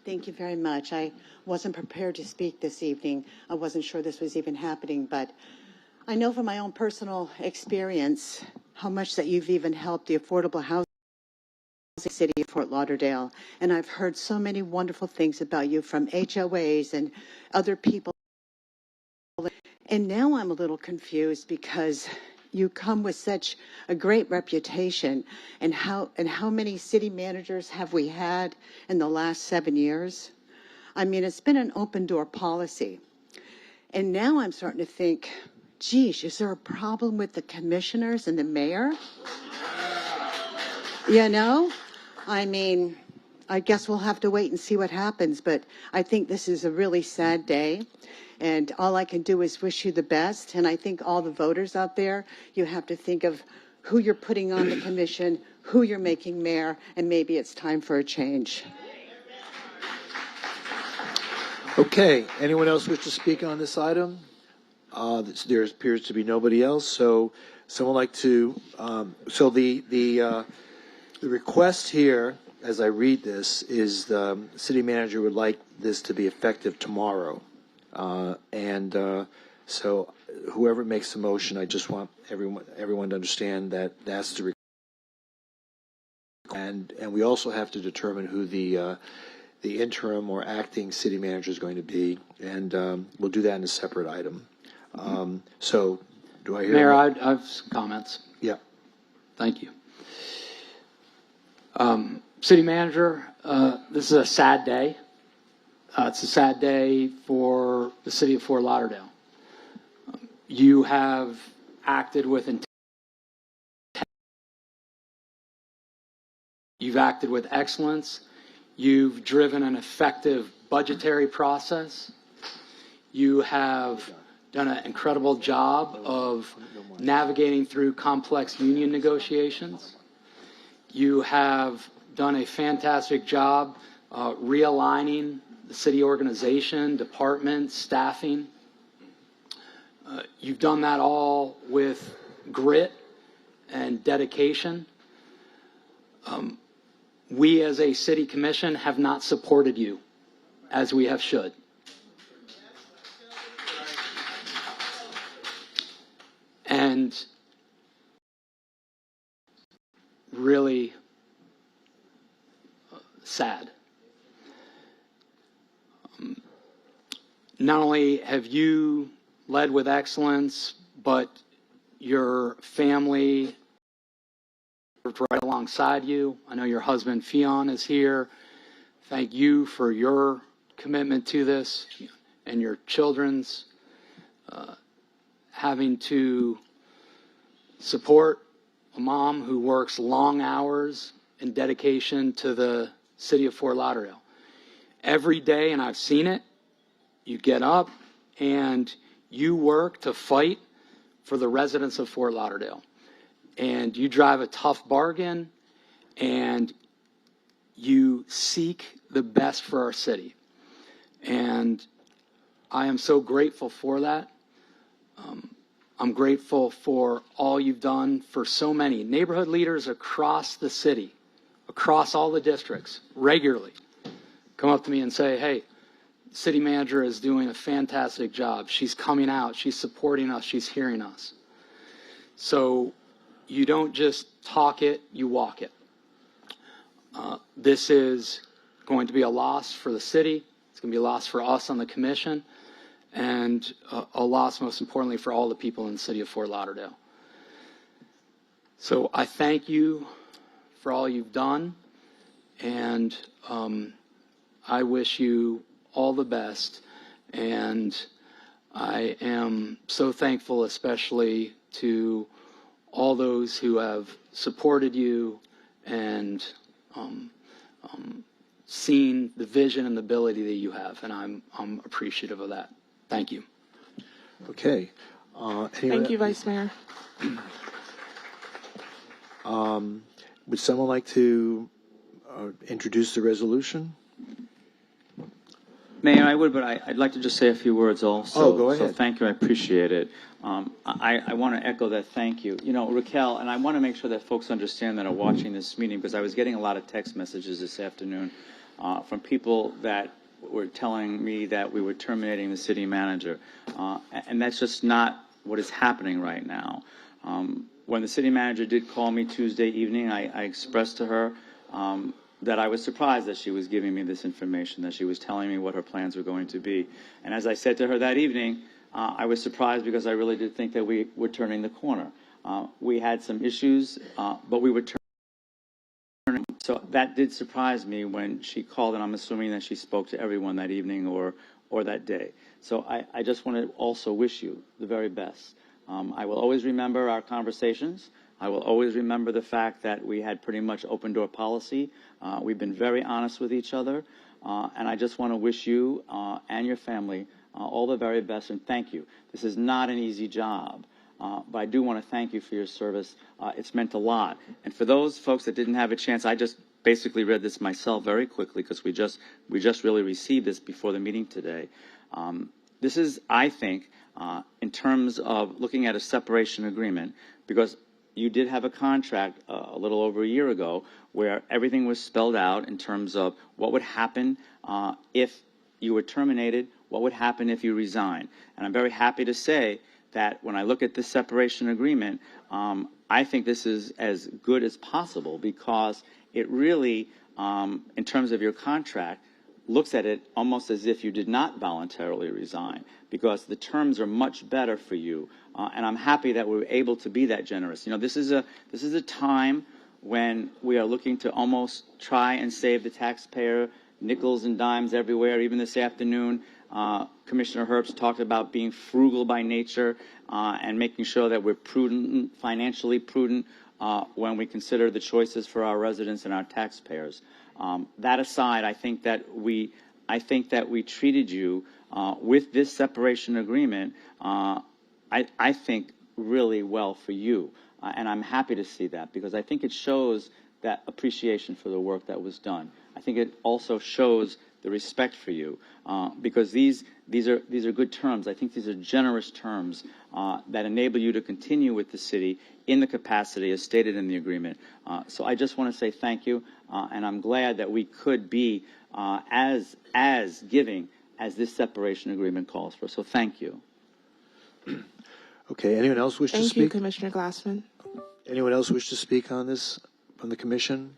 Thank you very much. I wasn't prepared to speak this evening. I wasn't sure this was even happening, but I know from my own personal experience how much that you've even helped the affordable housing city of Fort Lauderdale. And I've heard so many wonderful things about you from HOAs and other people. And now I'm a little confused because you come with such a great reputation, and how many city managers have we had in the last 7 years? I mean, it's been an open door policy. And now I'm starting to think, geez, is there a problem with the commissioners and the mayor? You know, I mean, I guess we'll have to wait and see what happens, but I think this is a really sad day. And all I can do is wish you the best. And I think all the voters out there, you have to think of who you're putting on the commission, who you're making mayor, and maybe it's time for a change.
Okay, anyone else wish to speak on this item? There appears to be nobody else. So someone like to, so the request here, as I read this, is the city manager would like this to be effective tomorrow. So whoever makes the motion, I just want everyone to understand that that's the request. And we also have to determine who the interim or acting city manager is going to be, and we'll do that in a separate item. So do I hear?
Mayor, I have some comments.
Yeah.
Thank you. City manager, this is a sad day. It's a sad day for the city of Fort Lauderdale. You have acted with intent. You've acted with excellence. You've driven an effective budgetary process. You have done an incredible job of navigating through complex union negotiations. You have done a fantastic job realigning the city organization, department, staffing. You've done that all with grit and dedication. we as a city commission have not supported you as we have should. And really sad. Not only have you led with excellence, but your family worked right alongside you. I know your husband, Fionn, is here. Thank you for your commitment to this and your children's having to support a mom who works long hours in dedication to the city of Fort Lauderdale. Every day, and I've seen it, you get up and you work to fight for the residents of Fort Lauderdale. And you drive a tough bargain and you seek the best for our city. And I am so grateful for that. I'm grateful for all you've done for so many neighborhood leaders across the city, across all the districts, regularly come up to me and say, hey, city manager is doing a fantastic job. She's coming out. She's supporting us. She's hearing us. So you don't just talk it, you walk it. This is going to be a loss for the city. It's going to be a loss for us on the commission, and a loss, most importantly, for all the people in the city of Fort Lauderdale. So I thank you for all you've done, and I wish you all the best. And I am so thankful, especially to all those who have supported you and seen the vision and the ability that you have, and I'm appreciative of that. Thank you.
Okay.
Thank you, Vice Mayor.
Would someone like to introduce the resolution?
Mayor, I would, but I'd like to just say a few words also.
Oh, go ahead.
So thank you, I appreciate it. I want to echo that thank you. You know, Raquel, and I want to make sure that folks understand that are watching this meeting, because I was getting a lot of text messages this afternoon from people that were telling me that we were terminating the city manager. And that's just not what is happening right now. When the city manager did call me Tuesday evening, I expressed to her that I was surprised that she was giving me this information, that she was telling me what her plans were going to be. And as I said to her that evening, I was surprised because I really did think that we were turning the corner. We had some issues, but we were turning. So that did surprise me when she called, and I'm assuming that she spoke to everyone that evening or that day. So I just want to also wish you the very best. I will always remember our conversations. I will always remember the fact that we had pretty much open door policy. We've been very honest with each other. And I just want to wish you and your family all the very best, and thank you. This is not an easy job, but I do want to thank you for your service. It's meant a lot. And for those folks that didn't have a chance, I just basically read this myself very quickly because we just really received this before the meeting today. This is, I think, in terms of looking at a separation agreement, because you did have a contract a little over a year ago where everything was spelled out in terms of what would happen if you were terminated, what would happen if you resign. And I'm very happy to say that when I look at this separation agreement, I think this is as good as possible, because it really, in terms of your contract, looks at it almost as if you did not voluntarily resign, because the terms are much better for you. And I'm happy that we were able to be that generous. You know, this is a time when we are looking to almost try and save the taxpayer nickels and dimes everywhere. Even this afternoon, Commissioner Herbst talked about being frugal by nature and making sure that we're prudent, financially prudent, when we consider the choices for our residents and our taxpayers. That aside, I think that we treated you with this separation agreement, I think, really well for you. And I'm happy to see that, because I think it shows that appreciation for the work that was done. I think it also shows the respect for you, because these are good terms. I think these are generous terms that enable you to continue with the city in the capacity as stated in the agreement. So I just want to say thank you, and I'm glad that we could be as giving as this separation agreement calls for. So thank you.
Okay, anyone else wish to
Thank you,
speak?
Commissioner Glassman.
Anyone else wish to speak on this from the commission?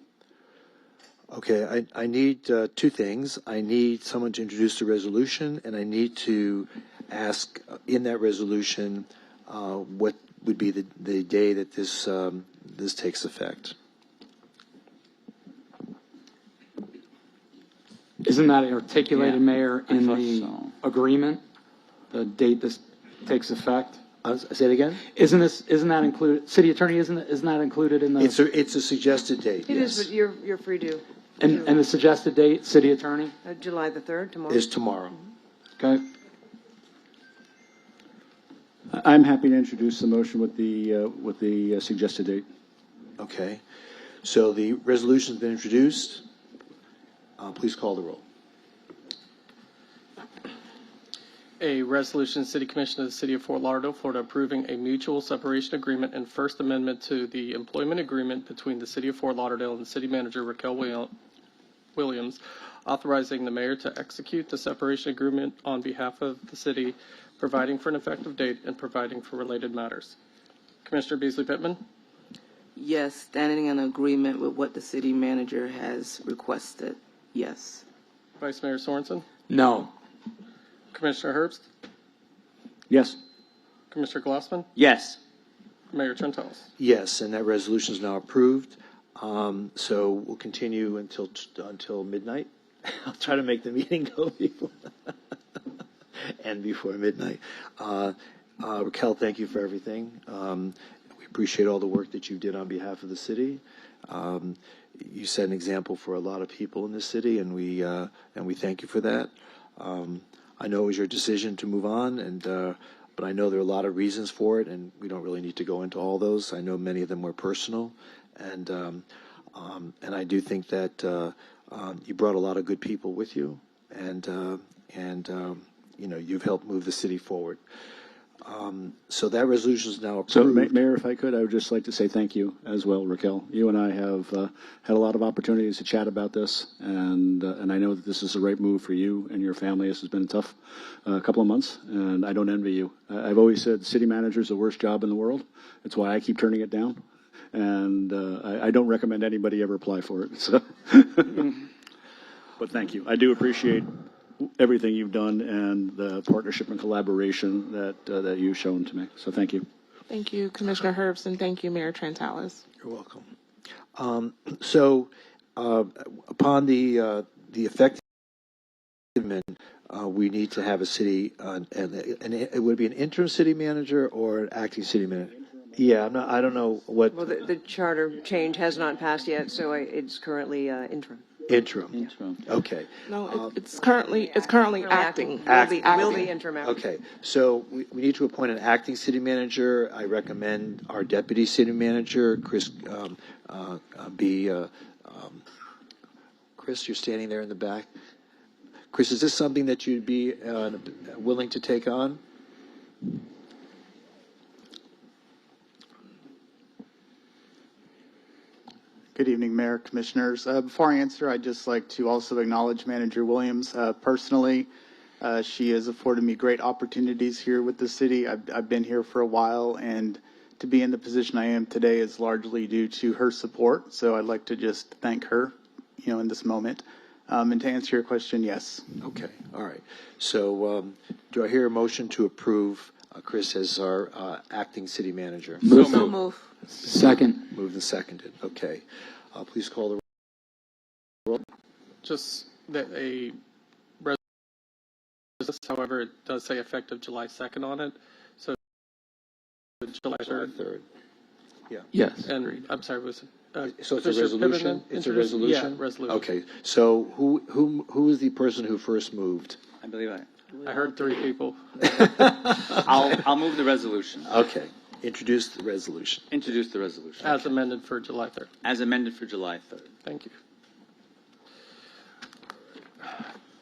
Okay, I need two things. I need someone to introduce the resolution, and I need to ask in that resolution what would be the day that this this takes effect.
Isn't that articulated,
Yeah,
Mayor,
I
in
thought
the
so.
agreement, the date this takes effect?
Say it again.
Isn't that included, City Attorney, isn't that included in the?
It's a suggested date.
It
yes.
is, but you're free to.
And the suggested date, City Attorney?
July the 3rd, tomorrow?
Is tomorrow.
Okay.
I'm happy to introduce the motion with the suggested date.
Okay. So the resolution's been introduced. Please call the roll.
A resolution, City Commission of the City of Fort Lauderdale, Florida, approving a mutual separation agreement and First Amendment to the employment agreement between the City of Fort Lauderdale and City Manager Raquel Williams, authorizing the mayor to execute the separation agreement on behalf of the city, providing for an effective date and providing for related matters. Commissioner Beasley Pittman?
Yes, standing in agreement with what the city manager has requested. Yes.
Vice Mayor Sorensen?
No.
Commissioner Herbst?
Yes.
Commissioner Glassman?
Yes.
Mayor Trentalis?
Yes, and that resolution is now approved. So we'll continue until midnight. I'll try to make the meeting go before and before midnight. Raquel, thank you for everything. We appreciate all the work that you did on behalf of the city. You set an example for a lot of people in this city, and we thank you for that. I know it was your decision to move on, but I know there are a lot of reasons for it, and we don't really need to go into all those. I know many of them were personal, and I do think that you brought a lot of good people with you, and you've helped move the city forward. So that resolution is now approved.
So, Mayor, if I could, I would just like to say thank you as well, Raquel. You and I have had a lot of opportunities to chat about this, and I know that this is the right move for you and your family. This has been a tough couple of months, and I don't envy you. I've always said city manager is the worst job in the world. That's why I keep turning it down, and I don't recommend anybody ever apply for it. So, but thank you. I do appreciate everything you've done and the partnership and collaboration that you've shown to me. So thank you.
Thank you, Commissioner Herbst, and thank you, Mayor Trentalis.
You're welcome. So upon the effective amendment, we need to have a city, and it would be an interim city manager or an acting city manager. Yeah, I don't know what.
Well, the charter change has not passed yet, so it's currently interim.
Interim. Okay.
No, it's currently acting.
Will be interim.
Okay. So we need to appoint an acting city manager. I recommend our deputy city manager, Chris, Chris, you're standing there in the back. Chris, is this something that you'd be willing to take on?
Good evening, Mayor, Commissioners. Before I answer, I'd just like to also acknowledge Manager Williams. Personally, she has afforded me great opportunities here with the city. I've been here for a while, and to be in the position I am today is largely due to her support. So I'd like to just thank her, in this moment. And to answer your question, yes.
Okay. All right. So do I hear a motion to approve Chris as our acting city manager?
So move.
Second.
Moved and seconded. Okay. Please call the roll.
Just that a resolution, however, it does say effective July 2nd on it. So July 3rd.
Yeah.
Yes.
And I'm sorry, was it?
So it's a resolution? It's a resolution?
Yeah, resolution.
Okay. So who is the person who first moved?
I believe
I heard 3 people.
I'll move the resolution.
Okay. Introduce the resolution.
Introduce the resolution.
As amended for July 3rd.
As amended for July 3rd.
Thank you.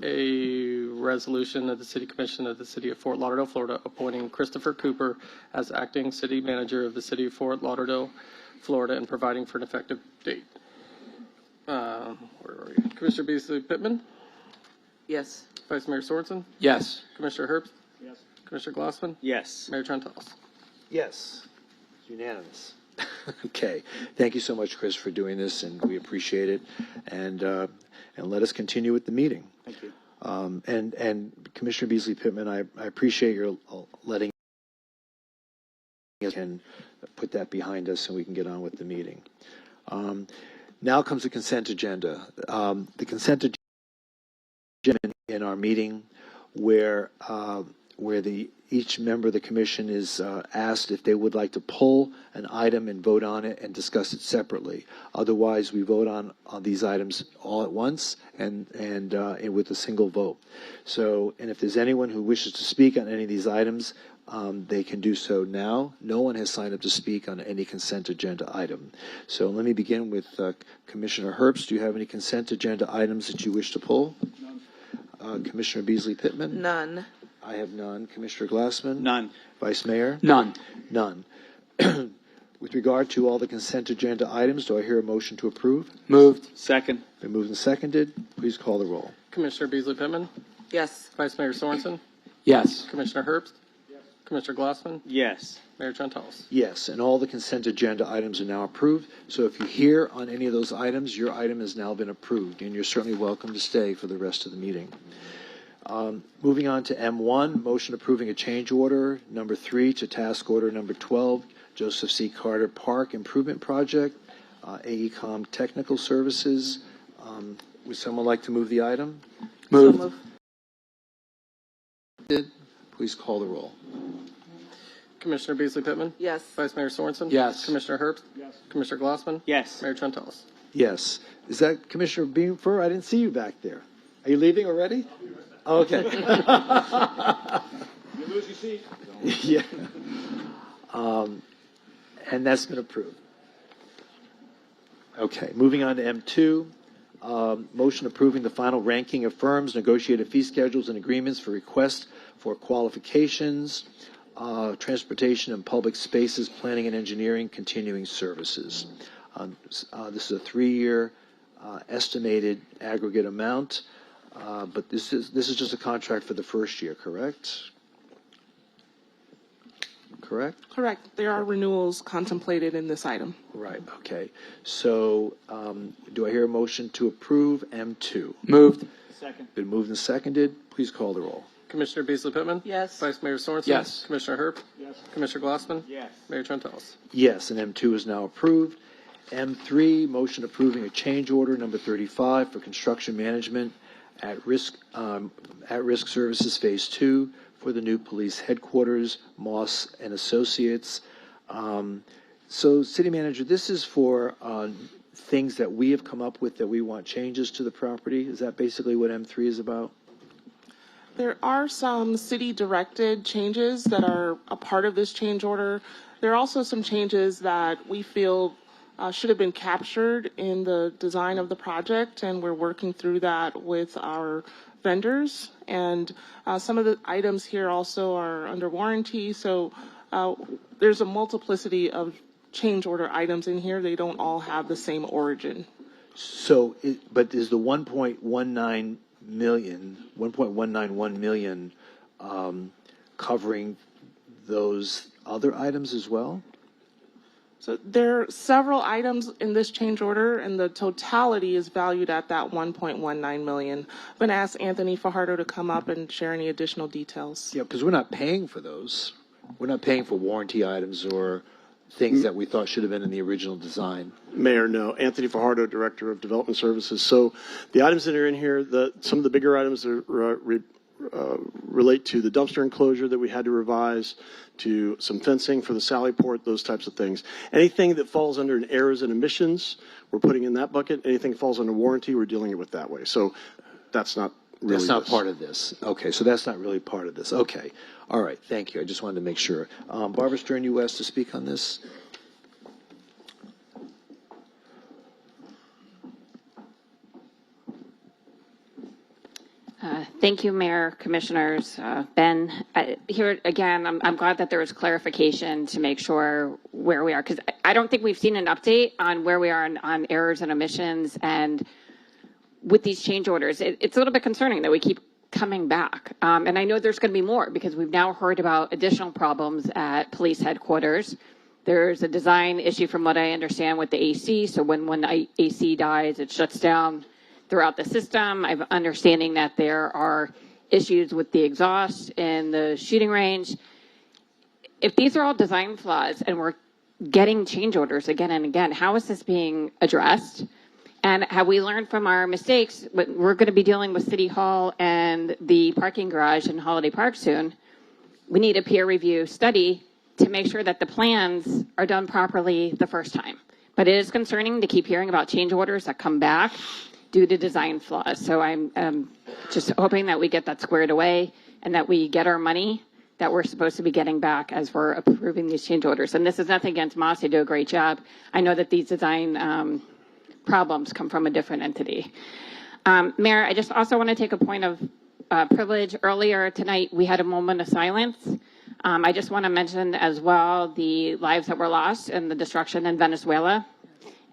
a resolution of the City Commission of the City of Fort Lauderdale, Florida, appointing Christopher Cooper as acting city manager of the City of Fort Lauderdale, Florida, and providing for an effective date. Where are we? Commissioner Beasley Pittman?
Yes.
Vice Mayor Sorensen?
Yes.
Commissioner Herbst? Yes. Commissioner Glassman?
Yes.
Mayor Trentalis?
Yes. It's unanimous. Okay. Thank you so much, Chris, for doing this, and we appreciate it. And let us continue with the meeting.
Thank you.
And Commissioner Beasley Pittman, I appreciate your letting us can put that behind us and we can get on with the meeting. Now comes the consent agenda. The consent agenda in our meeting where each member of the commission is asked if they would like to pull an item and vote on it and discuss it separately. Otherwise, we vote on these items all at once and with a single vote. So, and if there's anyone who wishes to speak on any of these items, they can do so now. No one has signed up to speak on any consent agenda item. So let me begin with Commissioner Herbst. Do you have any consent agenda items that you wish to pull? None. Commissioner Beasley Pittman?
None.
I have none. Commissioner Glassman?
None.
Vice Mayor?
None.
None. With regard to all the consent agenda items, do I hear a motion to approve?
Moved.
Second.
Been moved and seconded. Please call the roll.
Commissioner Beasley Pittman?
Yes.
Vice Mayor Sorensen?
Yes.
Commissioner Herbst? Yes. Commissioner Glassman?
Yes.
Mayor Trentalis?
Yes, and all the consent agenda items are now approved. So if you're here on any of those items, your item has now been approved, and you're certainly welcome to stay for the rest of the meeting. Moving on to M1, motion approving a change order number 3 to task order number 12, Joseph C. Carter Park Improvement Project, AECOM Technical Services. Would someone like to move the item?
Moved.
So moved.
Please call the roll.
Commissioner Beasley Pittman?
Yes.
Vice Mayor Sorensen?
Yes.
Commissioner Herbst? Yes. Commissioner Glassman?
Yes.
Mayor Trentalis?
Yes. Is that Commissioner Beamer? I didn't see you back there. Are you leaving already? Okay.
You lose your seat.
Yeah. And that's been approved. Okay, moving on to M2, motion approving the final ranking of firms, negotiated fee schedules and agreements for requests for qualifications, transportation and public spaces, planning and engineering, continuing services. This is a 3-year estimated aggregate amount. But this is just a contract for the first year, correct? Correct?
Correct. There are renewals contemplated in this item.
Right, okay. So do I hear a motion to approve M2?
Moved.
Second.
Been moved and seconded. Please call the roll.
Commissioner Beasley Pittman?
Yes.
Vice Mayor Sorensen?
Yes.
Commissioner Herbst? Yes. Commissioner Glassman?
Yes.
Mayor Trentalis?
Yes, and M2 is now approved. M3, motion approving a change order number 35 for construction management at risk services phase 2 for the new police headquarters, Moss and Associates. So, City Manager, this is for things that we have come up with that we want changes to the property. Is that basically what M3 is about?
There are some city-directed changes that are a part of this change order. There are also some changes that we feel should have been captured in the design of the project, and we're working through that with our vendors. And some of the items here also are under warranty, so there's a multiplicity of change order items in here. They don't all have the same origin.
So, but is the 1.191 million covering those other items as well?
So there are several items in this change order, and the totality is valued at that 1.19 million. I'm going to ask Anthony Fajardo to come up and share any additional details.
Yeah, because we're not paying for those. We're not paying for warranty items or things that we thought should have been in the original design.
Mayor, no. Anthony Fajardo, Director of Development Services. So the items that are in here, some of the bigger items are relate to the dumpster enclosure that we had to revise, to some fencing for the Sally Port, those types of things. Anything that falls under an errors and omissions, we're putting in that bucket. Anything that falls under warranty, we're dealing with that way. So that's not really
That's not part of this. Okay, so that's not really part of this. Okay. All right, thank you. I just wanted to make sure. Barbara Stern, you asked to speak on this?
Thank you, Mayor, Commissioners. Ben, here again, I'm glad that there was clarification to make sure where we are, because I don't think we've seen an update on where we are on errors and omissions. And with these change orders, it's a little bit concerning that we keep coming back. And I know there's going to be more because we've now heard about additional problems at police headquarters. There's a design issue from what I understand with the AC. So when one AC dies, it shuts down throughout the system. I'm understanding that there are issues with the exhaust in the shooting range. If these are all design flaws and we're getting change orders again and again, how is this being addressed? And have we learned from our mistakes? We're going to be dealing with City Hall and the parking garage in Holiday Park soon. We need a peer review study to make sure that the plans are done properly the first time. But it is concerning to keep hearing about change orders that come back due to design flaws. So I'm just hoping that we get that squared away and that we get our money that we're supposed to be getting back as we're approving these change orders. And this is nothing against Moss. They do a great job. I know that these design problems come from a different entity. Mayor, I just also want to take a point of privilege. Earlier tonight, we had a moment of silence. I just want to mention as well the lives that were lost in the destruction in Venezuela.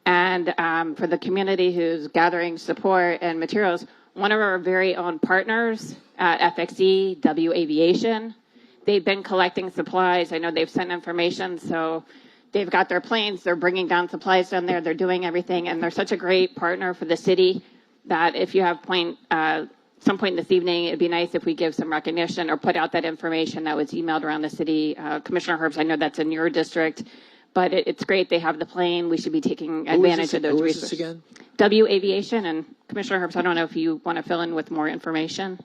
And for the community who's gathering support and materials, one of our very own partners at FXE, W Aviation, they've been collecting supplies. I know they've sent information, so they've got their planes. They're bringing down supplies down there. They're doing everything, and they're such a great partner for the city that if you have some point this evening, it'd be nice if we give some recognition or put out that information that was emailed around the city. Commissioner Herbst, I know that's in your district, but it's great they have the plane. We should be taking advantage of those resources.
Who is this again?
W Aviation, and Commissioner Herbst, I don't know if you want to fill in with more information.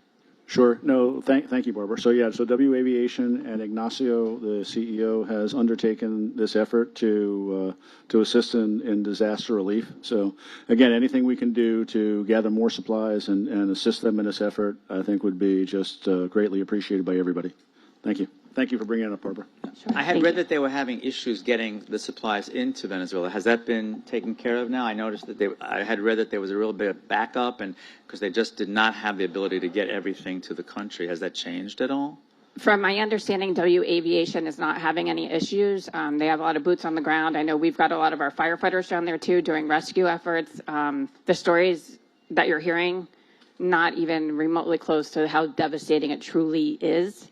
Sure. No, thank you, Barbara. So yeah, so W Aviation and Ignacio, the CEO, has undertaken this effort to assist in disaster relief. So again, anything we can do to gather more supplies and assist them in this effort, I think would be just greatly appreciated by everybody. Thank you. Thank you for bringing it up, Barbara.
Sure.
I had read that they were having issues getting the supplies into Venezuela. Has that been taken care of now? I noticed that I had read that there was a real bit of backup, and because they just did not have the ability to get everything to the country. Has that changed at all?
From my understanding, W Aviation is not having any issues. They have a lot of boots on the ground. I know we've got a lot of our firefighters down there too doing rescue efforts. The stories that you're hearing, not even remotely close to how devastating it truly is.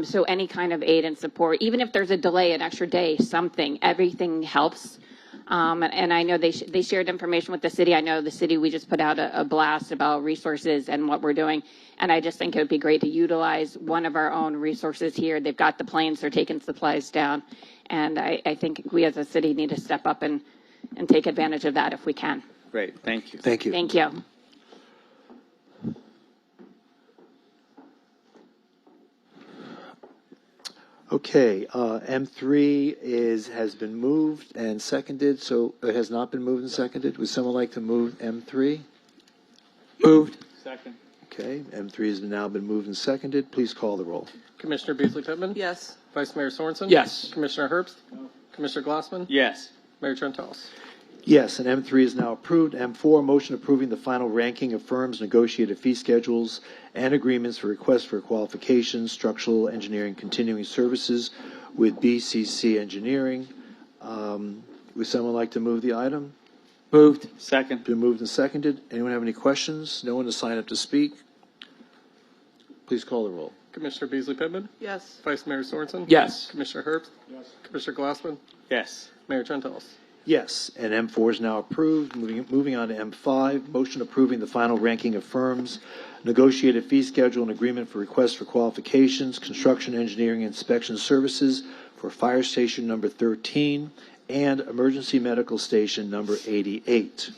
So any kind of aid and support, even if there's a delay, an extra day, something, everything helps. And I know they shared information with the city. I know the city, we just put out a blast about resources and what we're doing. And I just think it would be great to utilize one of our own resources here. They've got the planes, they're taking supplies down. And I think we as a city need to step up and take advantage of that if we can.
Great, thank you.
Thank you.
Thank you.
Okay, M3 has been moved and seconded, so it has not been moved and seconded. Would someone like to move M3?
Moved.
Second.
Okay, M3 has now been moved and seconded. Please call the roll.
Commissioner Beasley Pittman?
Yes.
Vice Mayor Sorensen?
Yes.
Commissioner Herbst? No. Commissioner Glassman?
Yes.
Mayor Trentalis?
Yes, and M3 is now approved. M4, motion approving the final ranking of firms, negotiated fee schedules, and agreements for requests for qualifications, structural engineering continuing services with BCC Engineering. Would someone like to move the item?
Moved. Second.
Been moved and seconded. Anyone have any questions? No one to sign up to speak? Please call the roll.
Commissioner Beasley Pittman?
Yes.
Vice Mayor Sorensen?
Yes.
Commissioner Herbst? Yes. Commissioner Glassman?
Yes.
Mayor Trentalis?
Yes, and M4 is now approved. Moving on to M5, motion approving the final ranking of firms, negotiated fee schedule and agreement for requests for qualifications, construction engineering inspection services for fire station number 13 and emergency medical station number 88.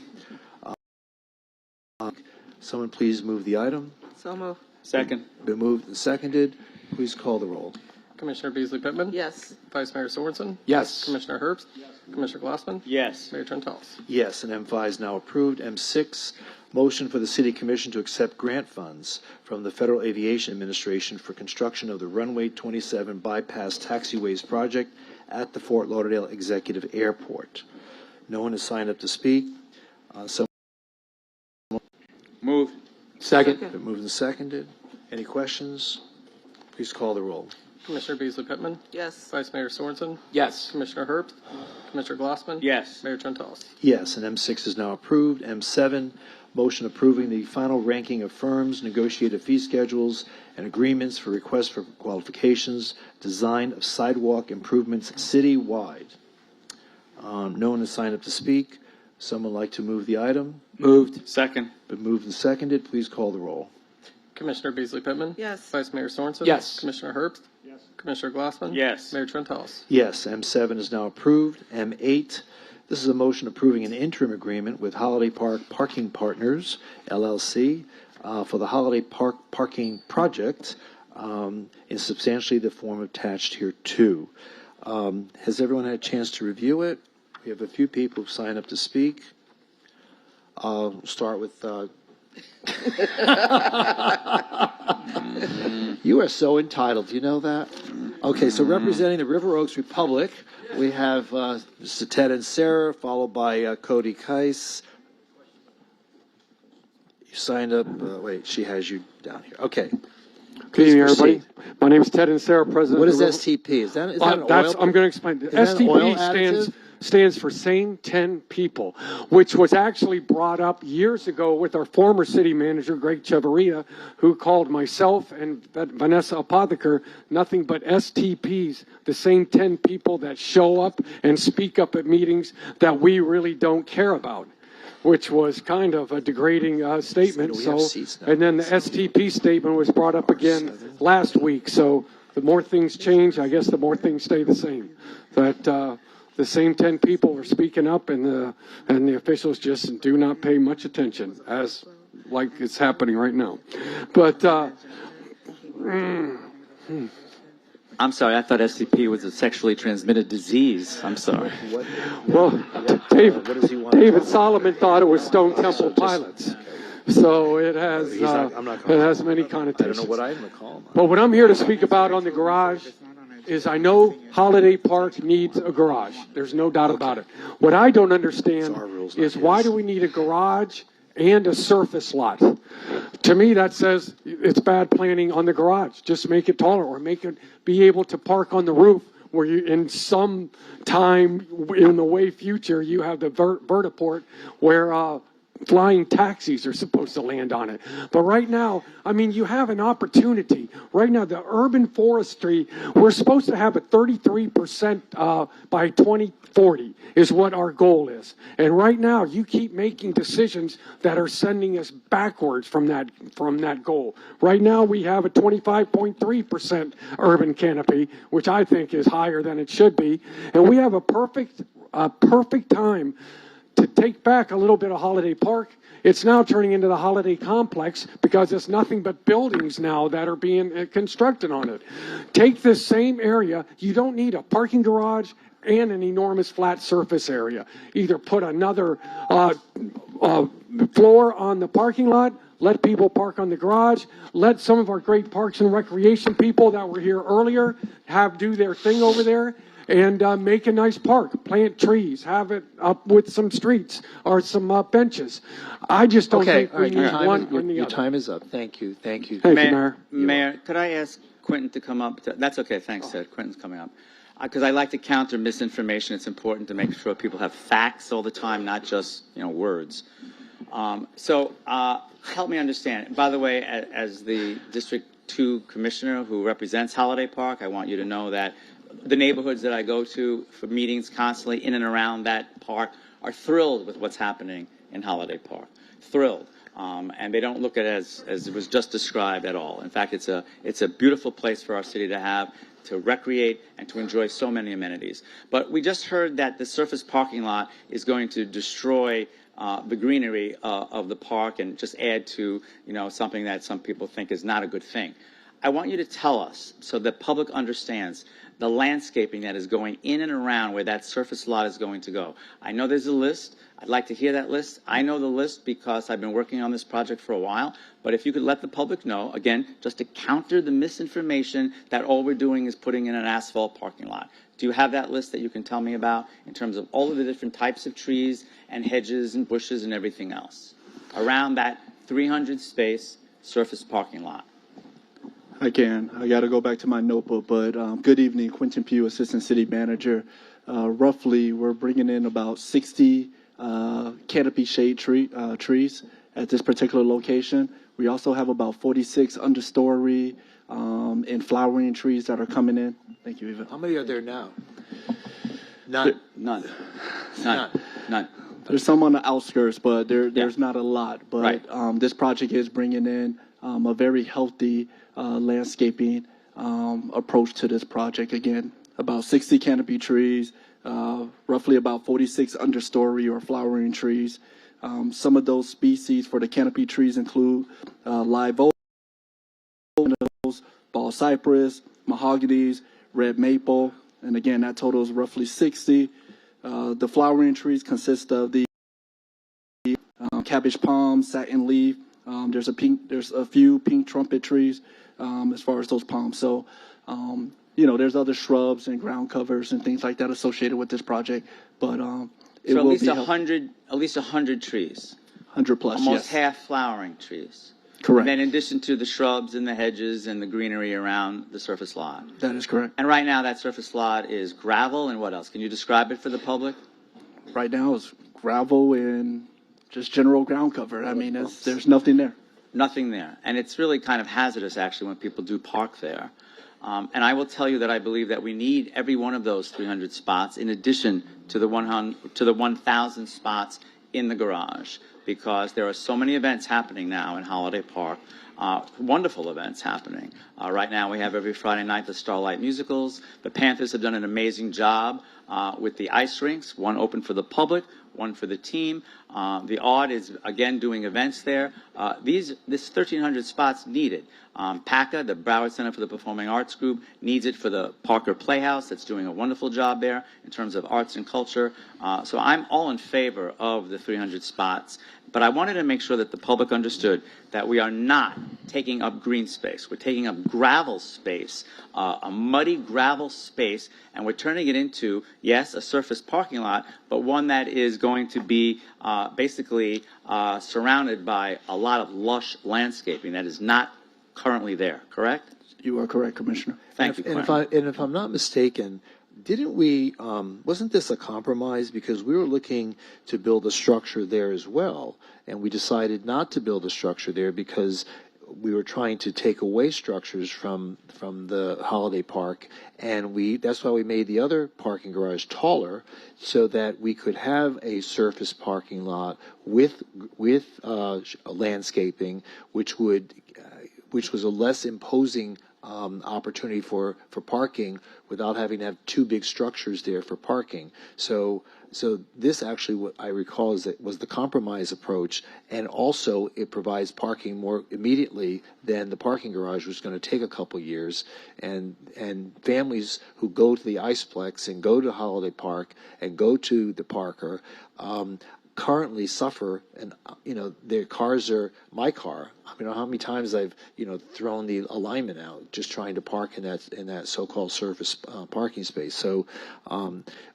Someone please move the item.
So moved.
Second.
Been moved and seconded. Please call the roll.
Commissioner Beasley Pittman?
Yes.
Vice Mayor Sorensen?
Yes.
Commissioner Herbst? Yes. Commissioner Glassman?
Yes.
Mayor Trentalis?
Yes, and M5 is now approved. M6, motion for the City Commission to accept grant funds from the Federal Aviation Administration for construction of the Runway 27 Bypass Taxiways project at the Fort Lauderdale Executive Airport. No one has signed up to speak.
Moved.
Second.
Been moved and seconded. Any questions? Please call the roll.
Commissioner Beasley Pittman?
Yes.
Vice Mayor Sorensen?
Yes.
Commissioner Herbst? Commissioner Glassman?
Yes.
Mayor Trentalis?
Yes, and M6 is now approved. M7, motion approving the final ranking of firms, negotiated fee schedules, and agreements for requests for qualifications, design of sidewalk improvements citywide. No one has signed up to speak. Someone like to move the item?
Moved.
Second.
Been moved and seconded. Please call the roll.
Commissioner Beasley Pittman?
Yes.
Vice Mayor Sorensen?
Yes.
Commissioner Herbst? Yes. Commissioner Glassman?
Yes.
Mayor Trentalis?
Yes, M7 is now approved. M8, this is a motion approving an interim agreement with Holiday Park Parking Partners, LLC, for the Holiday Park Parking Project in substantially the form attached here too. Has everyone had a chance to review it? We have a few people who've signed up to speak. I'll start with... You are so entitled. Do you know that? Okay, so representing the River Oaks Republic, we have Mr. Ted and Sarah, followed by Cody Keiss. You signed up. Wait, she has you down here. Okay.
Good evening, everybody.
proceed.
My name is Ted and Sarah, President.
What
of
is
the River-
STP? Is that an
that's,
oil?
I'm going to explain.
Is that an oil
STP
additive?
stands for Same 10 People, which was actually brought up years ago with our former city manager, Greg Chevarria, who called myself and Vanessa Apotheker nothing but STPs, the same 10 people that show up and speak up at meetings that we really don't care about, which was kind of a degrading statement.
We have
So,
seats now.
and then the STP statement was brought up again last week. So the more things change, I guess the more things stay the same. That the same 10 people are speaking up, and the officials just do not pay much attention, as like it's happening right now. But
I'm sorry, I thought STP was a sexually transmitted disease. I'm sorry.
well, David Solomon thought it was Stone Temple Pilots. So it has it has many connotations.
I don't know what I'm going to call them.
But what I'm here to speak about on the garage is I know Holiday Park needs a garage. There's no doubt about it. What I don't understand is why do we need a garage and a surface lot? To me, that says it's bad planning on the garage. Just make it taller or make it be able to park on the roof where you, in some time in the way future, you have the vertiport where flying taxis are supposed to land on it. But right now, I mean, you have an opportunity. Right now, the urban forestry, we're supposed to have a 33% by 2040 is what our goal is. And right now, you keep making decisions that are sending us backwards from that goal. Right now, we have a 25.3% urban canopy, which I think is higher than it should be. And we have a perfect time to take back a little bit of Holiday Park. It's now turning into the Holiday Complex because it's nothing but buildings now that are being constructed on it. Take this same area. You don't need a parking garage and an enormous flat surface area. Either put another floor on the parking lot, let people park on the garage, let some of our great parks and recreation people that were here earlier do their thing over there, and make a nice park, plant trees, have it up with some streets or some benches. I just don't think we need one or the other.
Your time is up. Thank you.
Thank you, Mayor.
Mayor, could I ask Quentin to come up? That's okay. Thanks, Ted. Quentin's coming up. Because I like to counter misinformation. It's important to make sure people have facts all the time, not just words. So help me understand. By the way, as the District 2 Commissioner who represents Holiday Park, I want you to know that the neighborhoods that I go to for meetings constantly in and around that park are thrilled with what's happening in Holiday Park. Thrilled. And they don't look at it as it was just described at all. In fact, it's a beautiful place for our city to have, to recreate and to enjoy so many amenities. But we just heard that the surface parking lot is going to destroy the greenery of the park and just add to something that some people think is not a good thing. I want you to tell us, so the public understands, the landscaping that is going in and around where that surface lot is going to go. I know there's a list. I'd like to hear that list. I know the list because I've been working on this project for a while. But if you could let the public know, again, just to counter the misinformation that all we're doing is putting in an asphalt parking lot. Do you have that list that you can tell me about in terms of all of the different types of trees and hedges and bushes and everything else around that 300-space surface parking lot?
I can. I got to go back to my notebook, but good evening, Quentin Pugh, Assistant City Manager. Roughly, we're bringing in about 60 canopy shade trees at this particular location. We also have about 46 understory and flowering trees that are coming in. Thank you, Eva.
How many are there now? None.
None.
There's some on the outskirts, but there's not a lot. But
Right.
this project is bringing in a very healthy landscaping approach to this project. Again, about 60 canopy trees, roughly about 46 understory or flowering trees. Some of those species for the canopy trees include live oak, ball cypress, mahoganies, red maple, and again, that totals roughly 60. The flowering trees consist of the cabbage palm, satin leaf. There's a few pink trumpet trees as far as those palms. So, there's other shrubs and ground covers and things like that associated with this project. But it
So at
will
least
be
100 trees.
100 plus,
Almost
yes.
half flowering trees.
Correct.
And then in addition to the shrubs and the hedges and the greenery around the surface lot.
That is correct.
And right now that surface lot is gravel and what else? Can you describe it for the public?
Right now it's gravel and just general ground cover. I mean, there's nothing there.
Nothing there. And it's really kind of hazardous, actually, when people do park there. And I will tell you that I believe that we need every one of those 300 spots in addition to the 1,000 spots in the garage, because there are so many events happening now in Holiday Park, wonderful events happening. Right now we have every Friday night the Starlight Musicals. The Panthers have done an amazing job with the ice rinks, one open for the public, one for the team. The Odd is, again, doing events there. This 1,300 spots needed. PACA, the Broward Center for the Performing Arts Group, needs it for the Parker Playhouse. That's doing a wonderful job there in terms of arts and culture. So I'm all in favor of the 300 spots. But I wanted to make sure that the public understood that we are not taking up green space. We're taking up gravel space, a muddy gravel space, and we're turning it into, yes, a surface parking lot, but one that is going to be basically surrounded by a lot of lush landscaping that is not currently there, correct?
You are correct, Commissioner.
Thank you,
And if I'm not mistaken, didn't we, wasn't this a compromise? Because we were looking to build a structure there as well, and we decided not to build a structure there because we were trying to take away structures from the holiday park, and that's why we made the other parking garage taller, so that we could have a surface parking lot with landscaping, which was a less imposing opportunity for parking without having to have two big structures there for parking. So this actually, what I recall, was the compromise approach, and also it provides parking more immediately than the parking garage, which is going to take a couple years. And families who go to the Iceplex and go to Holiday Park and go to the Parker currently suffer, and their cars are my car. I mean, how many times I've thrown the alignment out just trying to park in that so-called surface parking space. So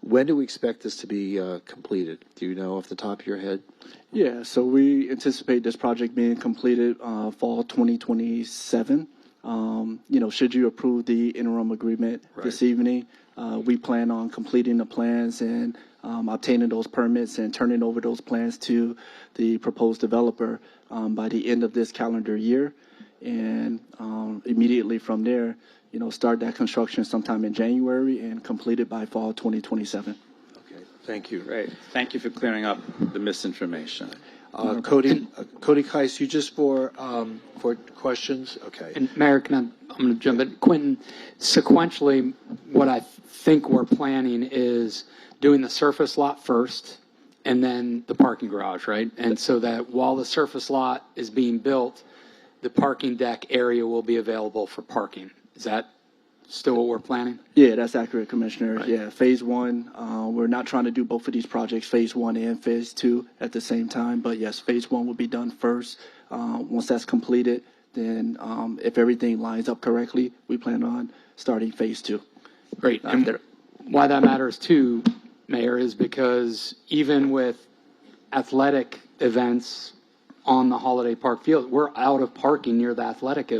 when do we expect this to be completed? Do you know off the top of your head?
Yeah, so we anticipate this project being completed fall 2027. Should you approve the interim agreement this evening, we plan on completing the plans and obtaining those permits and turning over those plans to the proposed developer by the end of this calendar year. And immediately from there, start that construction sometime in January and complete it by fall 2027.
Okay, thank you.
Great. Thank you for clearing up the misinformation.
Cody Kais, you just for questions? Okay.
And Mayor, I'm going to jump in. Quentin, sequentially, what I think we're planning is doing the surface lot first and then the parking garage, right? And so that while the surface lot is being built, the parking deck area will be available for parking. Is that still what we're planning?
Yeah, that's accurate, Commissioner. Right. Yeah, phase one, we're not trying to do both of these projects, phase one and phase two at the same time. But yes, phase one will be done first. Once that's completed, then if everything lines up correctly, we plan on starting phase two.
Great. And why that matters too, Mayor, is because even with athletic events on the Holiday Park field. We're out of parking near the athletic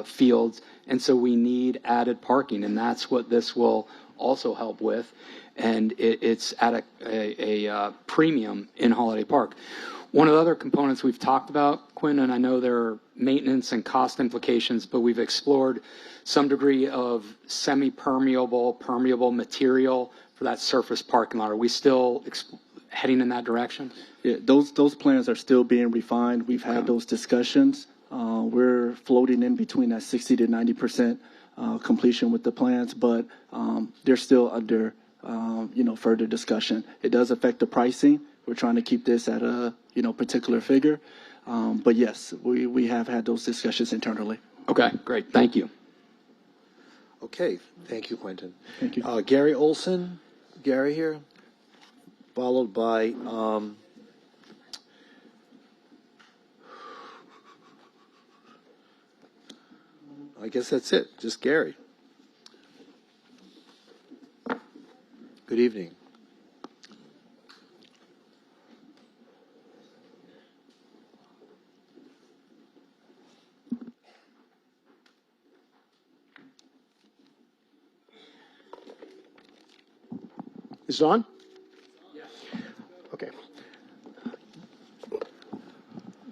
fields, and so we need added parking, and that's what this will also help with. And it's at a premium in Holiday Park. One of the other components we've talked about, Quinn, and I know there are maintenance and cost implications, but we've explored some degree of semi-permeable, permeable material for that surface parking lot. Are we still heading in that direction?
Yeah, those plans are still being refined. We've had those discussions. We're floating in between that 60 to 90% completion with the plans, but they're still under further discussion. It does affect the pricing. We're trying to keep this at a particular figure, but yes, we have had those discussions internally.
Okay, great. Thank you.
Okay, thank you, Quentin.
Thank you.
Gary Olson, Gary here, followed by I guess that's it, just Gary. Good evening.
Is it on? Yes. Okay.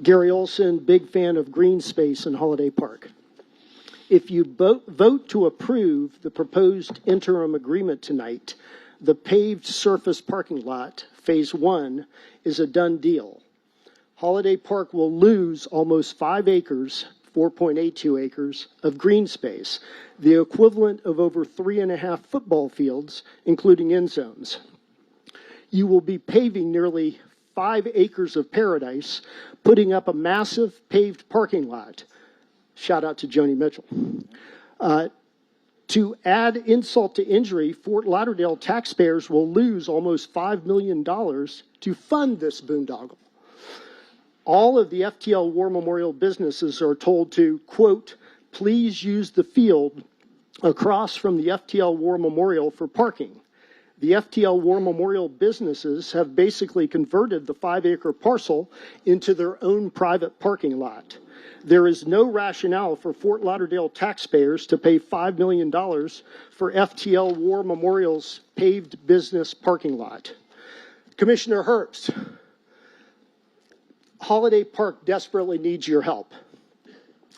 Gary Olson, big fan of green space in Holiday Park. If you vote to approve the proposed interim agreement tonight, the paved surface parking lot, Phase 1, is a done deal. Holiday Park will lose almost 5 acres, 4.82 acres, of green space, the equivalent of over 3.5 football fields, including end zones. You will be paving nearly 5 acres of paradise, putting up a massive paved parking lot. Shout out to Joni Mitchell. To add insult to injury, Fort Lauderdale taxpayers will lose almost $5 million to fund this boondoggle. All of the FTL War Memorial businesses are told to, quote, please use the field across from the FTL War Memorial for parking. The FTL War Memorial businesses have basically converted the 5-acre parcel into their own private parking lot. There is no rationale for Fort Lauderdale taxpayers to pay $5 million for FTL War Memorial's paved business parking lot. Commissioner Herbst, Holiday Park desperately needs your help.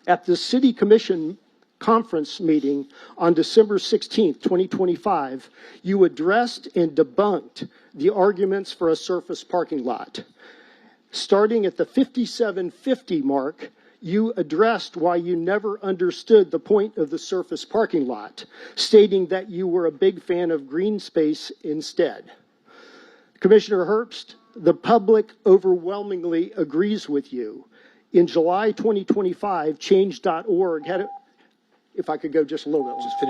At the City Commission conference meeting on December 16th, 2025, you addressed and debunked the arguments for a surface parking lot. Starting at the 5750 mark, you addressed why you never understood the point of the surface parking lot, stating that you were a big fan of green space instead. Commissioner Herbst, the public overwhelmingly agrees with you. In July 2025, Change.org had if I could go just a little bit.
Just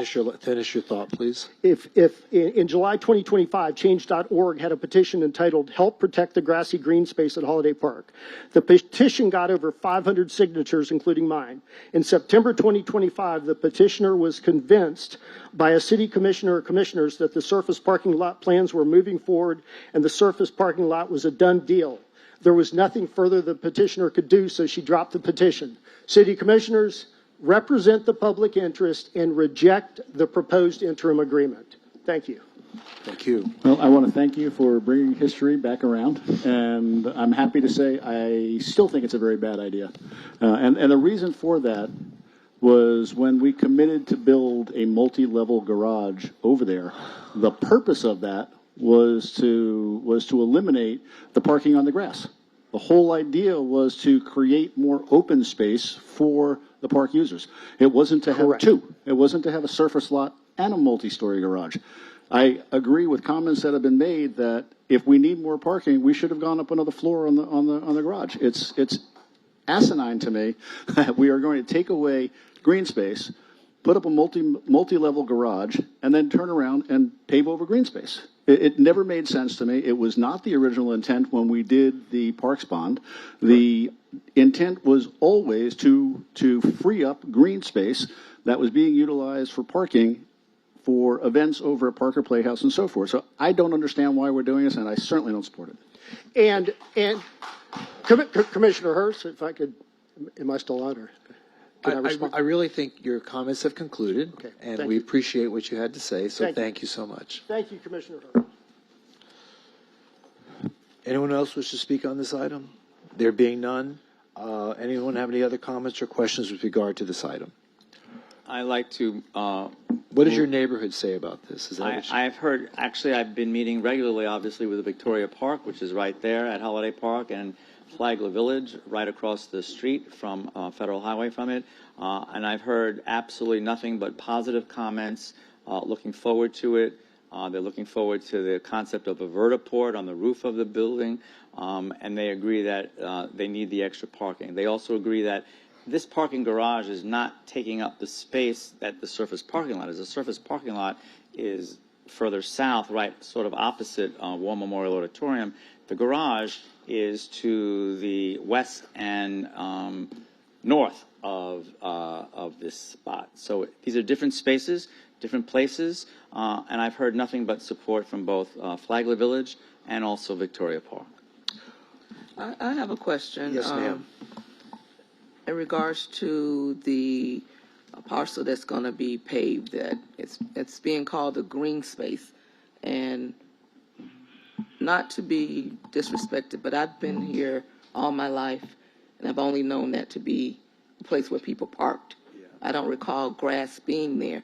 finish your thought, please.
If in July 2025, Change.org had a petition entitled "Help Protect the Grassy Green Space at Holiday Park." The petition got over 500 signatures, including mine. In September 2025, the petitioner was convinced by a city commissioner or commissioners that the surface parking lot plans were moving forward and the surface parking lot was a done deal. There was nothing further the petitioner could do, so she dropped the petition. City commissioners, represent the public interest and reject the proposed interim agreement. Thank you.
Thank you.
Well, I want to thank you for bringing history back around, and I'm happy to say I still think it's a very bad idea. And the reason for that was when we committed to build a multi-level garage over there, the purpose of that was to eliminate the parking on the grass. The whole idea was to create more open space for the park users. It wasn't to have two. It wasn't to have a surface lot and a multi-story garage. I agree with comments that have been made that if we need more parking, we should have gone up another floor on the garage. It's asinine to me that we are going to take away green space, put up a multi-level garage, and then turn around and pave over green space. It never made sense to me. It was not the original intent when we did the parks bond. The intent was always to free up green space that was being utilized for parking for events over at Parker Playhouse and so forth. So I don't understand why we're doing this, and I certainly don't support it.
And Commissioner Hurst, if I could, am I still on, or can I respond?
I really think your comments have concluded, and
thank
we
you.
appreciate what you had to say, so
Thank you.
thank you so much.
Thank you, Commissioner Hurst.
Anyone else wish to speak on this item? There being none, anyone have any other comments or questions with regard to this item?
I like to.
What does your neighborhood say about this? Is that what you...
I've heard, actually, I've been meeting regularly, obviously, with the Victoria Park, which is right there at Holiday Park, and Flagler Village, right across the street from Federal Highway from it. And I've heard absolutely nothing but positive comments, looking forward to it. They're looking forward to the concept of a vertiport on the roof of the building, and they agree that they need the extra parking. They also agree that this parking garage is not taking up the space that the surface parking lot is. The surface parking lot is further south, right, sort of opposite War Memorial Auditorium. The garage is to the west and north of this spot. So these are different spaces, different places, and I've heard nothing but support from both Flagler Village and also Victoria Park.
I have a question.
Yes, ma'am.
In regards to the parcel that's going to be paved, that it's being called the green space, and not to be disrespected, but I've been here all my life, and I've only known that to be a place where people parked. I don't recall grass being there.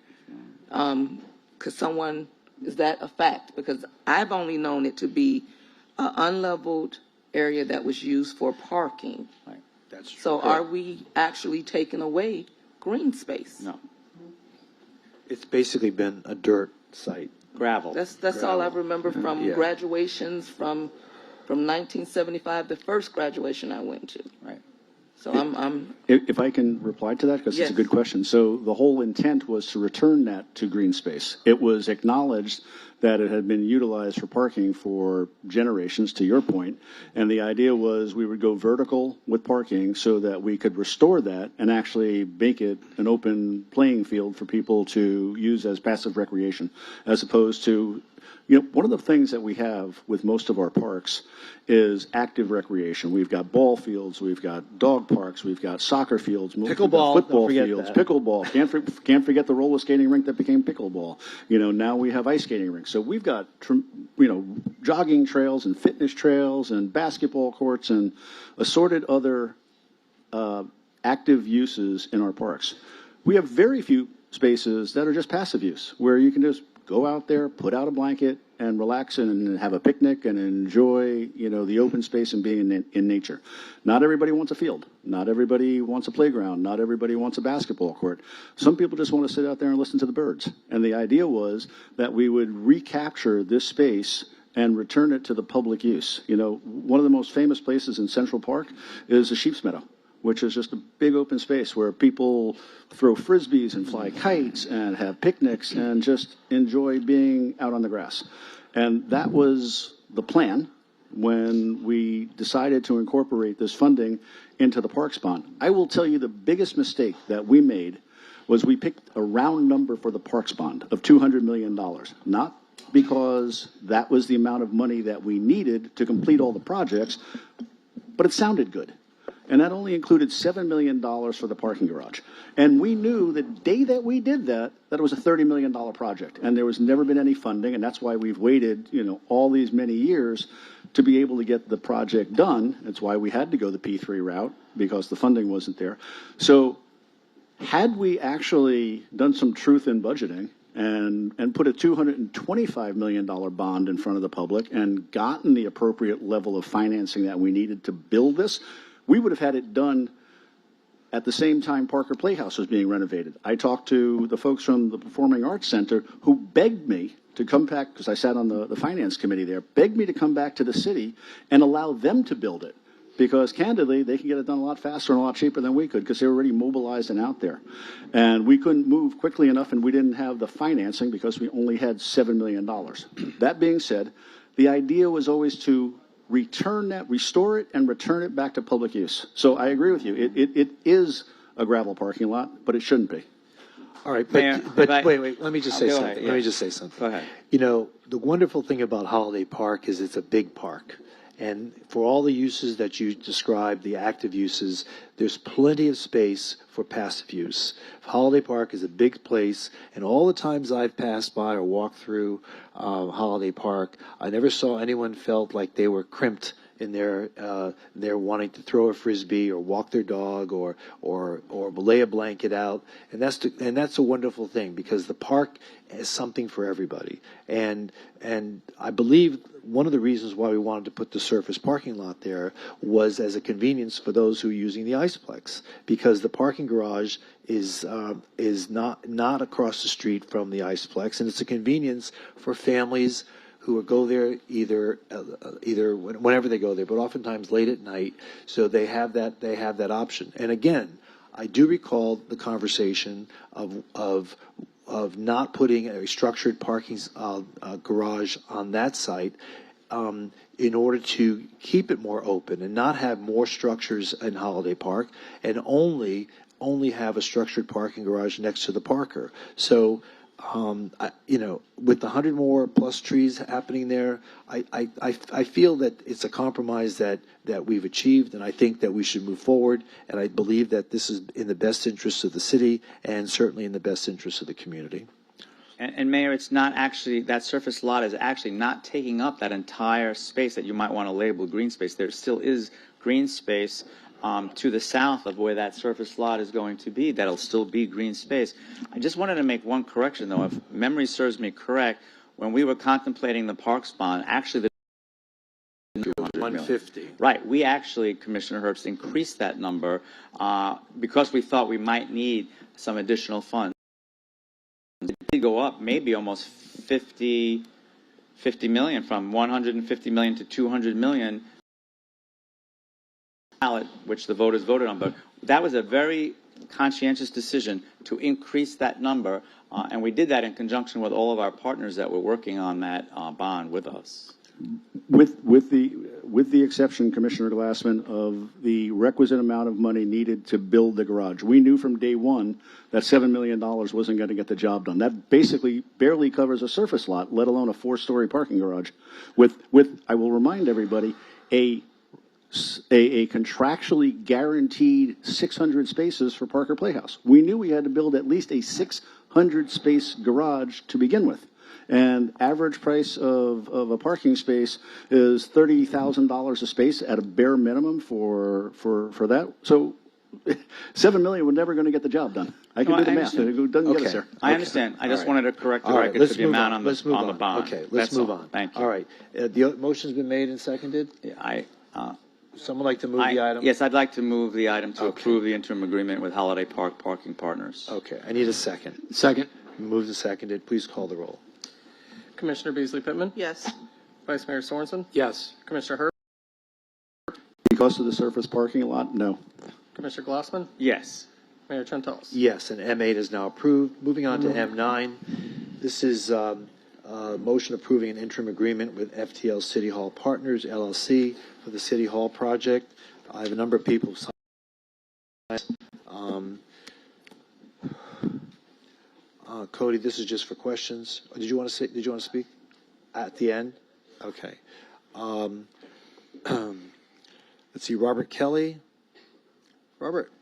Is that a fact? Because I've only known it to be an unleveled area that was used for parking.
Right. That's true.
So are we actually taking away green space?
No.
It's basically been a dirt site.
Gravel.
That's all I remember from graduations from 1975, the first graduation I went to.
Right.
So I'm
If I can reply to that, because it's a good question. So the whole intent was to return that to green space. It was acknowledged that it had been utilized for parking for generations, to your point, and the idea was we would go vertical with parking so that we could restore that and actually make it an open playing field for people to use as passive recreation, as opposed to, one of the things that we have with most of our parks is active recreation. We've got ball fields, we've got dog parks, we've got soccer fields,
Pickleball,
football
don't forget
fields,
that.
pickleball. Can't forget the roller skating rink that became pickleball. Now we have ice skating rinks. So we've got, jogging trails and fitness trails and basketball courts and assorted other active uses in our parks. We have very few spaces that are just passive use, where you can just go out there, put out a blanket, and relax and have a picnic and enjoy, the open space and being in nature. Not everybody wants a field. Not everybody wants a playground. Not everybody wants a basketball court. Some people just want to sit out there and listen to the birds. And the idea was that we would recapture this space and return it to the public use. One of the most famous places in Central Park is the Sheep's Meadow, which is just a big open space where people throw frisbees and fly kites and have picnics and just enjoy being out on the grass. And that was the plan when we decided to incorporate this funding into the Parks Bond. I will tell you the biggest mistake that we made was we picked a round number for the Parks Bond of $200 million, not because that was the amount of money that we needed to complete all the projects, but it sounded good. And that only included $7 million for the parking garage. And we knew the day that we did that it was a $30 million project. And there was never been any funding, and that's why we've waited, all these many years to be able to get the project done. That's why we had to go the P3 route, because the funding wasn't there. So had we actually done some truth in budgeting and put a $225 million bond in front of the public and gotten the appropriate level of financing that we needed to build this, we would have had it done at the same time Parker Playhouse was being renovated. I talked to the folks from the Performing Arts Center who begged me to come back, because I sat on the finance committee there, begged me to come back to the city and allow them to build it. Because candidly, they could get it done a lot faster and a lot cheaper than we could, because they were already mobilized and out there. And we couldn't move quickly enough, and we didn't have the financing because we only had $7 million. That being said, the idea was always to restore it, and return it back to public use. So I agree with you. It is a gravel parking lot, but it shouldn't be.
All right,
Mayor,
wait. Let me just say
Go
something.
ahead,
Let me
yeah.
just say something.
Go ahead.
The wonderful thing about Holiday Park is it's a big park. And for all the uses that you described, the active uses, there's plenty of space for passive use. Holiday Park is a big place, and all the times I've passed by or walked through Holiday Park, I never saw anyone felt like they were crimped in their wanting to throw a frisbee or walk their dog or lay a blanket out, and that's a wonderful thing, because the park is something for everybody. And I believe one of the reasons why we wanted to put the surface parking lot there was as a convenience for those who are using the Iceplex, because the parking garage is not across the street from the Iceplex, and it's a convenience for families who go there either whenever they go there, but oftentimes late at night. So they have that option. And again, I do recall the conversation of not putting a structured parking garage on that site in order to keep it more open and not have more structures in Holiday Park, and only have a structured parking garage next to the Parker. So with the 100 more plus trees happening there, I feel that it's a compromise that we've achieved, and I think that we should move forward. And I believe that this is in the best interest of the city and certainly in the best interest of the community.
And Mayor, it's not actually, that surface lot is actually not taking up that entire space that you might want to label green space. There still is green space to the south of where that surface lot is going to be. That'll still be green space. I just wanted to make one correction, though. If memory serves me correct, when we were contemplating the parks bond, actually the
150.
Right. We actually, Commissioner Herbst, increased that number because we thought we might need some additional funds. It did go up maybe almost 50 million, from 150 million to 200 million. Ballot, which the voters voted on, but that was a very conscientious decision to increase that number, and we did that in conjunction with all of our partners that were working on that bond with us.
With the exception, Commissioner Glassman, of the requisite amount of money needed to build the garage. We knew from day one that $7 million wasn't going to get the job done. That basically barely covers a surface lot, let alone a 4-story parking garage. With I will remind everybody, a contractually guaranteed 600 spaces for Parker Playhouse. We knew we had to build at least a 600 space garage to begin with. And average price of a parking space is $30,000 a space at a bare minimum for that. So $7 million, we're never going to get the job done. I can do the math. It doesn't get us there.
I understand. I just wanted to correct the
All
record to the amount on the bond.
Okay, let's move on.
Thank you.
All right. The motion's been made and seconded? Someone like to move the item?
Yes, I'd like to move the item to approve the interim agreement with Holiday Park Parking Partners.
Okay, I need a second.
Second.
Moved and seconded. Please call the roll.
Commissioner Beasley Pittman?
Yes.
Vice Mayor Sorensen?
Yes.
Commissioner Hurd?
Because of the surface parking lot, no.
Commissioner Glassman?
Yes.
Mayor Trentalles?
Yes, and M8 is now approved. Moving on to M9. This is motion approving an interim agreement with FTL City Hall Partners, LLC, for the City Hall project. I have a number of people sign. Cody, this is just for questions. Did you want to speak at the end? Okay. Let's see, Robert Kelly. Robert.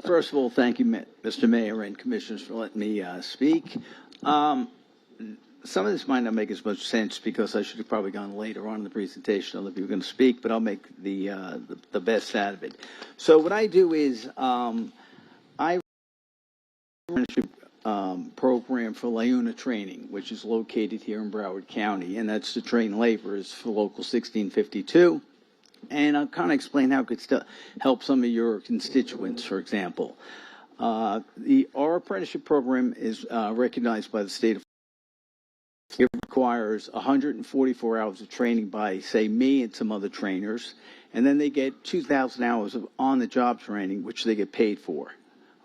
First of all, thank you, Mr. Mayor and Commissioners, for letting me speak. Some of this might not make as much sense because I should have probably gone later on in the presentation. Other people are going to speak, but I'll make the best out of it. So what I do is I run a program for LIUNA training, which is located here in Broward County, and that's to train laborers for Local 1652. And I'll kind of explain how it could help some of your constituents, for example. Our apprenticeship program is recognized by the state of Florida. It requires 144 hours of training by, say, me and some other trainers, and then they get 2,000 hours of on-the-job training, which they get paid for.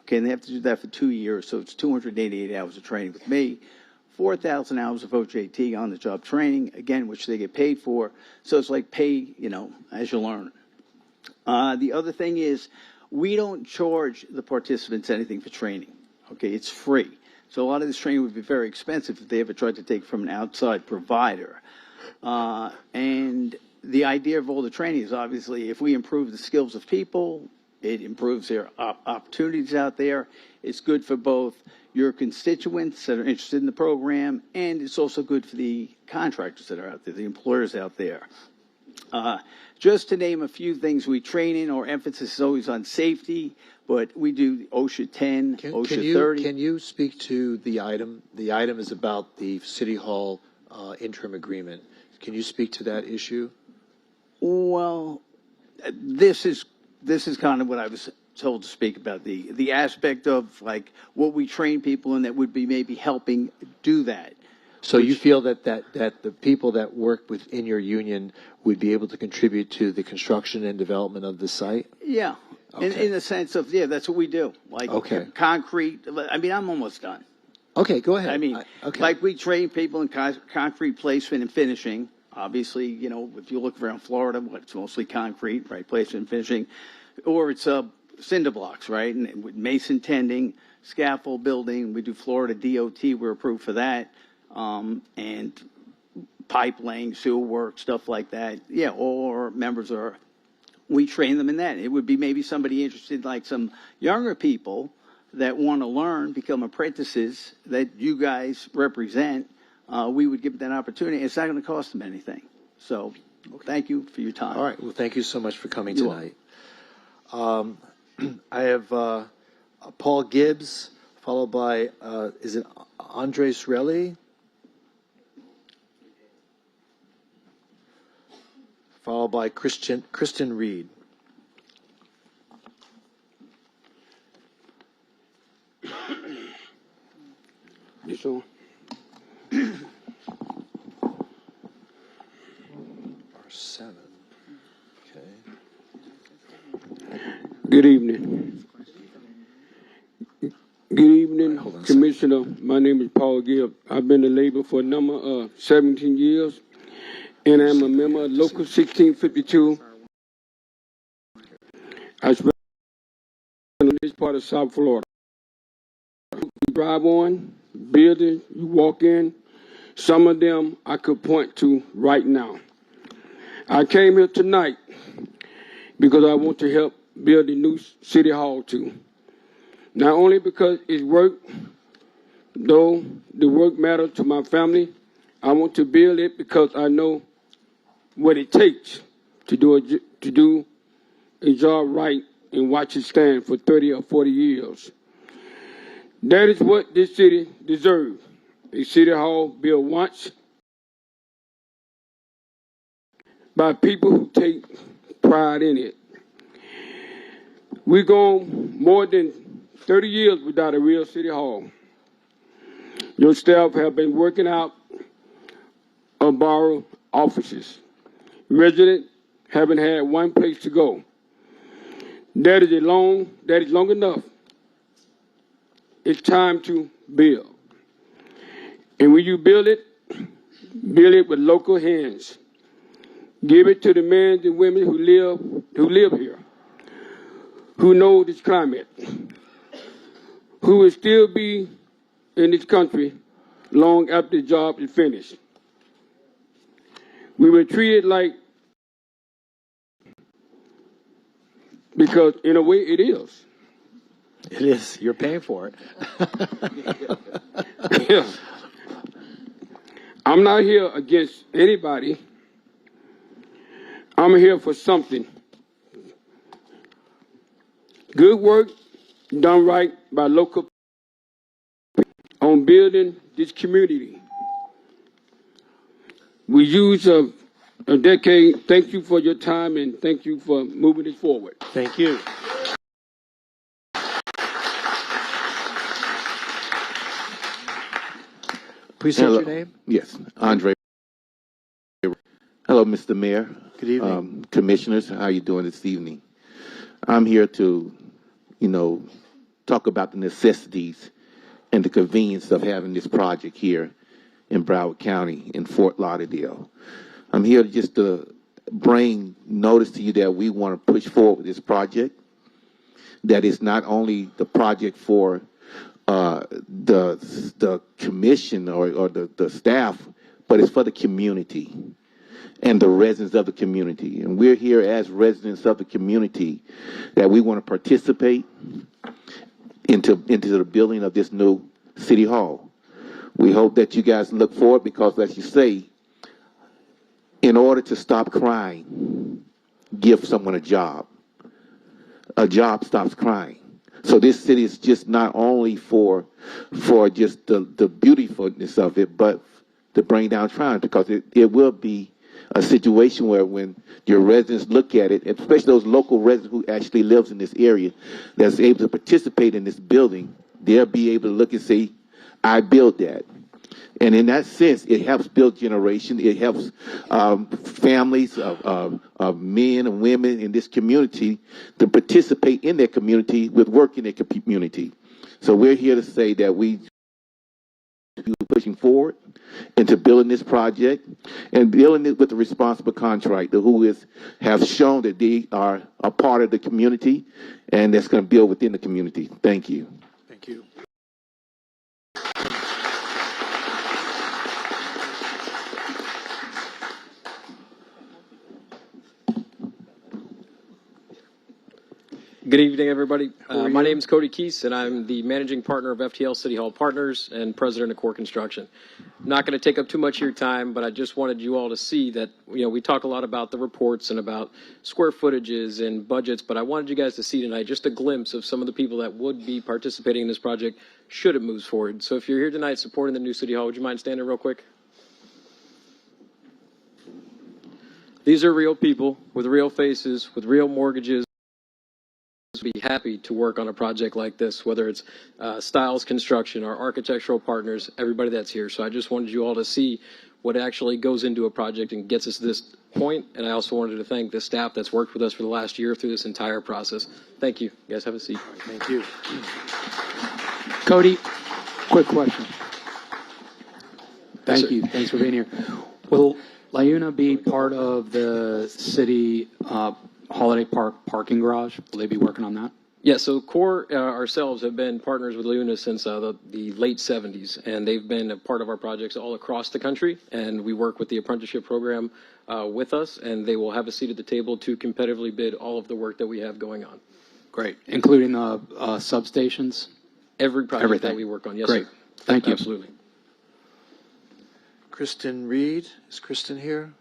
Okay, and they have to do that for 2 years, so it's 288 hours of training with me, 4,000 hours of OJT on-the-job training, again, which they get paid for. So it's like pay, as you learn. The other thing is we don't charge the participants anything for training. Okay, it's free. So a lot of this training would be very expensive if they ever tried to take from an outside provider. And the idea of all the training is obviously if we improve the skills of people, it improves their opportunities out there. It's good for both your constituents that are interested in the program, and it's also good for the contractors that are out there, the employers out there. Just to name a few things we train in, our emphasis is always on safety, but we do OSHA 10, OSHA 30.
Can you speak to the item? The item is about the City Hall interim agreement. Can you speak to that issue?
Well, this is kind of what I was told to speak about, the aspect of like what we train people in that would be maybe helping do that.
So you feel that the people that work within your union would be able to contribute to the construction and development of the site?
Yeah,
Okay.
in the sense of, yeah, that's what we do. Like concrete, I mean, I'm almost done.
Okay, go ahead.
I mean, like we train people in concrete placement and finishing. Obviously, you know, if you look around Florida, it's mostly concrete, right, placement and finishing. Or it's cinder blocks, right, and with mason tending, scaffold building. We do Florida DOT, we're approved for that. And pipe laying, sewer work, stuff like that. Yeah, all our members we train them in that. It would be maybe somebody interested, like some younger people that want to learn, become apprentices that you guys represent. We would give them that opportunity. It's not going to cost them anything. So thank you for your time.
All right. Well, thank you so much for coming
You're
tonight. I have Paul Gibbs, followed by, is it Andres Relli? Followed by Kristen Reed.
So,
R7. Okay.
good evening. Good evening, Commissioner. My name is Paul Gibb. I've been in labor for a number of 17 years, and I'm a member of Local 1652. I spent in this part of South Florida. You drive on, buildings, you walk in. Some of them I could point to right now. I came here tonight because I want to help build a new city hall too. Not only because it's work, though the work matters to my family, I want to build it because I know what it takes to do a job right and watch it stand for 30 or 40 years. That is what this city deserves. A city hall built once by people who take pride in it. We've gone more than 30 years without a real city hall. Your staff have been working out of borrowed offices. Residents haven't had one place to go. That is long enough. It's time to build. And when you build it with local hands. Give it to the men and women who live here, who know this climate, who will still be in this country long after the job is finished. We were treated like, because in a way it is.
It is. You're paying for it.
Yeah. I'm not here against anybody. I'm here for something. Good work done right by local people on building this community. We use a decade. Thank you for your time and thank you for moving it forward.
Thank you. Please state your name.
Yes, Andre. Hello, Mr. Mayor.
Good evening.
Commissioners, how are you doing this evening? I'm here to, talk about the necessities and the convenience of having this project here in Broward County in Fort Lauderdale. I'm here just to bring notice to you that we want to push forward with this project. that it's not only the project for the commission or the staff, but it's for the community and the residents of the community. And we're here as residents of the community that we want to participate into the building of this new city hall. We hope that you guys look forward because, as you say, in order to stop crime, give someone a job. A job stops crime. So this city is just not only for just the beautifulness of it, but to bring down crime, because it will be a situation where when your residents look at it, especially those local residents who actually lives in this area, that's able to participate in this building, they'll be able to look and say, I built that. And in that sense, it helps build generation. It helps families of men and women in this community to participate in their community with work in their community. So we're here to say that we pushing forward into building this project and building it with a responsible contractor who have shown that they are a part of the community and that's going to build within the community. Thank you.
Thank you.
Good evening, everybody. My name is Cody Keese, and I'm the managing partner of FTL City Hall Partners and president of Core Construction. I'm not going to take up too much of your time, but I just wanted you all to see that, we talk a lot about the reports and about square footages and budgets, but I wanted you guys to see tonight just a glimpse of some of the people that would be participating in this project should it moves forward. So if you're here tonight supporting the new City Hall, would you mind standing real quick? These are real people with real faces, with real mortgages. Be happy to work on a project like this, whether it's Styles Construction, our architectural partners, everybody that's here. So I just wanted you all to see what actually goes into a project and gets us to this point. And I also wanted to thank the staff that's worked with us for the last year through this entire process. Thank you. You guys have a seat.
Thank you.
Cody, quick question. Thank you. Thanks for being here. Will LaUna be part of the city Holiday Park parking garage? Will they be working on that?
Yeah, so Core ourselves have been partners with LaUna since the late 70s, and they've been a part of our projects all across the country, and we work with the apprenticeship program with us, and they will have a seat at the table to competitively bid all of the work that we have going on.
Great. Including the substations?
Every project that we work on, yes,
Great.
sir.
Thank you.
Absolutely.
Kristen Reed. Is Kristen here?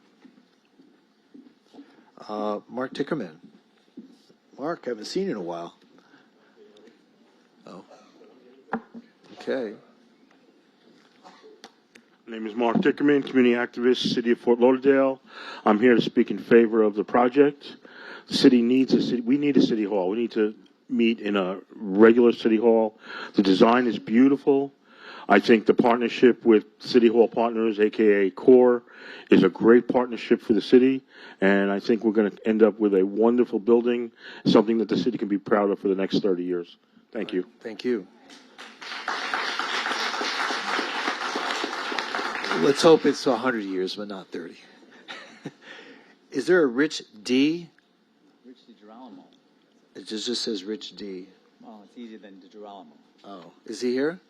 Mark Tickerman. Mark, I haven't seen you in a while. Oh. Okay.
My name is Mark Dickerman, community activist, City of Fort Lauderdale. I'm here to speak in favor of the project. The city needs a city. We need a city hall. We need to meet in a regular city hall. The design is beautiful. I think the partnership with City Hall Partners, aka Core, is a great partnership for the city, and I think we're going to end up with a wonderful building, something that the city can be proud of for the next 30 years. Thank you.
Thank you. Let's hope it's 100 years, but not 30. Is there a Rich D?
Rich DiGirolamo.
It just says Rich D.
Well, it's easier than DiGirolamo.
Oh, is he here?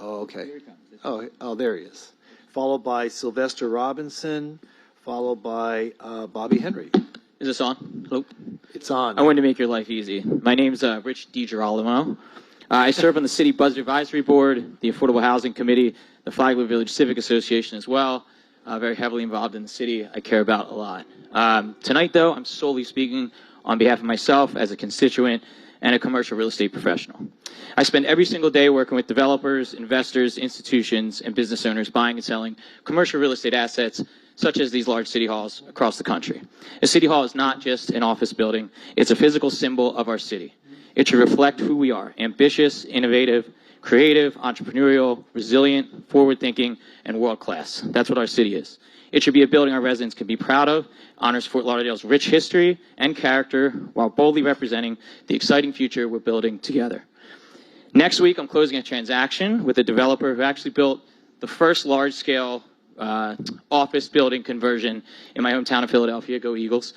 Oh, okay.
Here he comes.
Oh, there he is. Followed by Sylvester Robinson, followed by Bobby Henry.
Is this on? Hello?
It's on.
I wanted to make your life easy. My name's Rich DiGirolamo. I serve on the City Budget Advisory Board, the Affordable Housing Committee, the Flagler Village Civic Association as well. Very heavily involved in the city. I care about a lot. Tonight, though, I'm solely speaking on behalf of myself as a constituent and a commercial real estate professional. I spend every single day working with developers, investors, institutions, and business owners buying and selling commercial real estate assets such as these large city halls across the country. A city hall is not just an office building. It's a physical symbol of our city. It should reflect who we are: ambitious, innovative, creative, entrepreneurial, resilient, forward-thinking, and world-class. That's what our city is. It should be a building our residents can be proud of, honors Fort Lauderdale's rich history and character, while boldly representing the exciting future we're building together. Next week, I'm closing a transaction with a developer who actually built the first large-scale office building conversion in my hometown of Philadelphia. Go Eagles!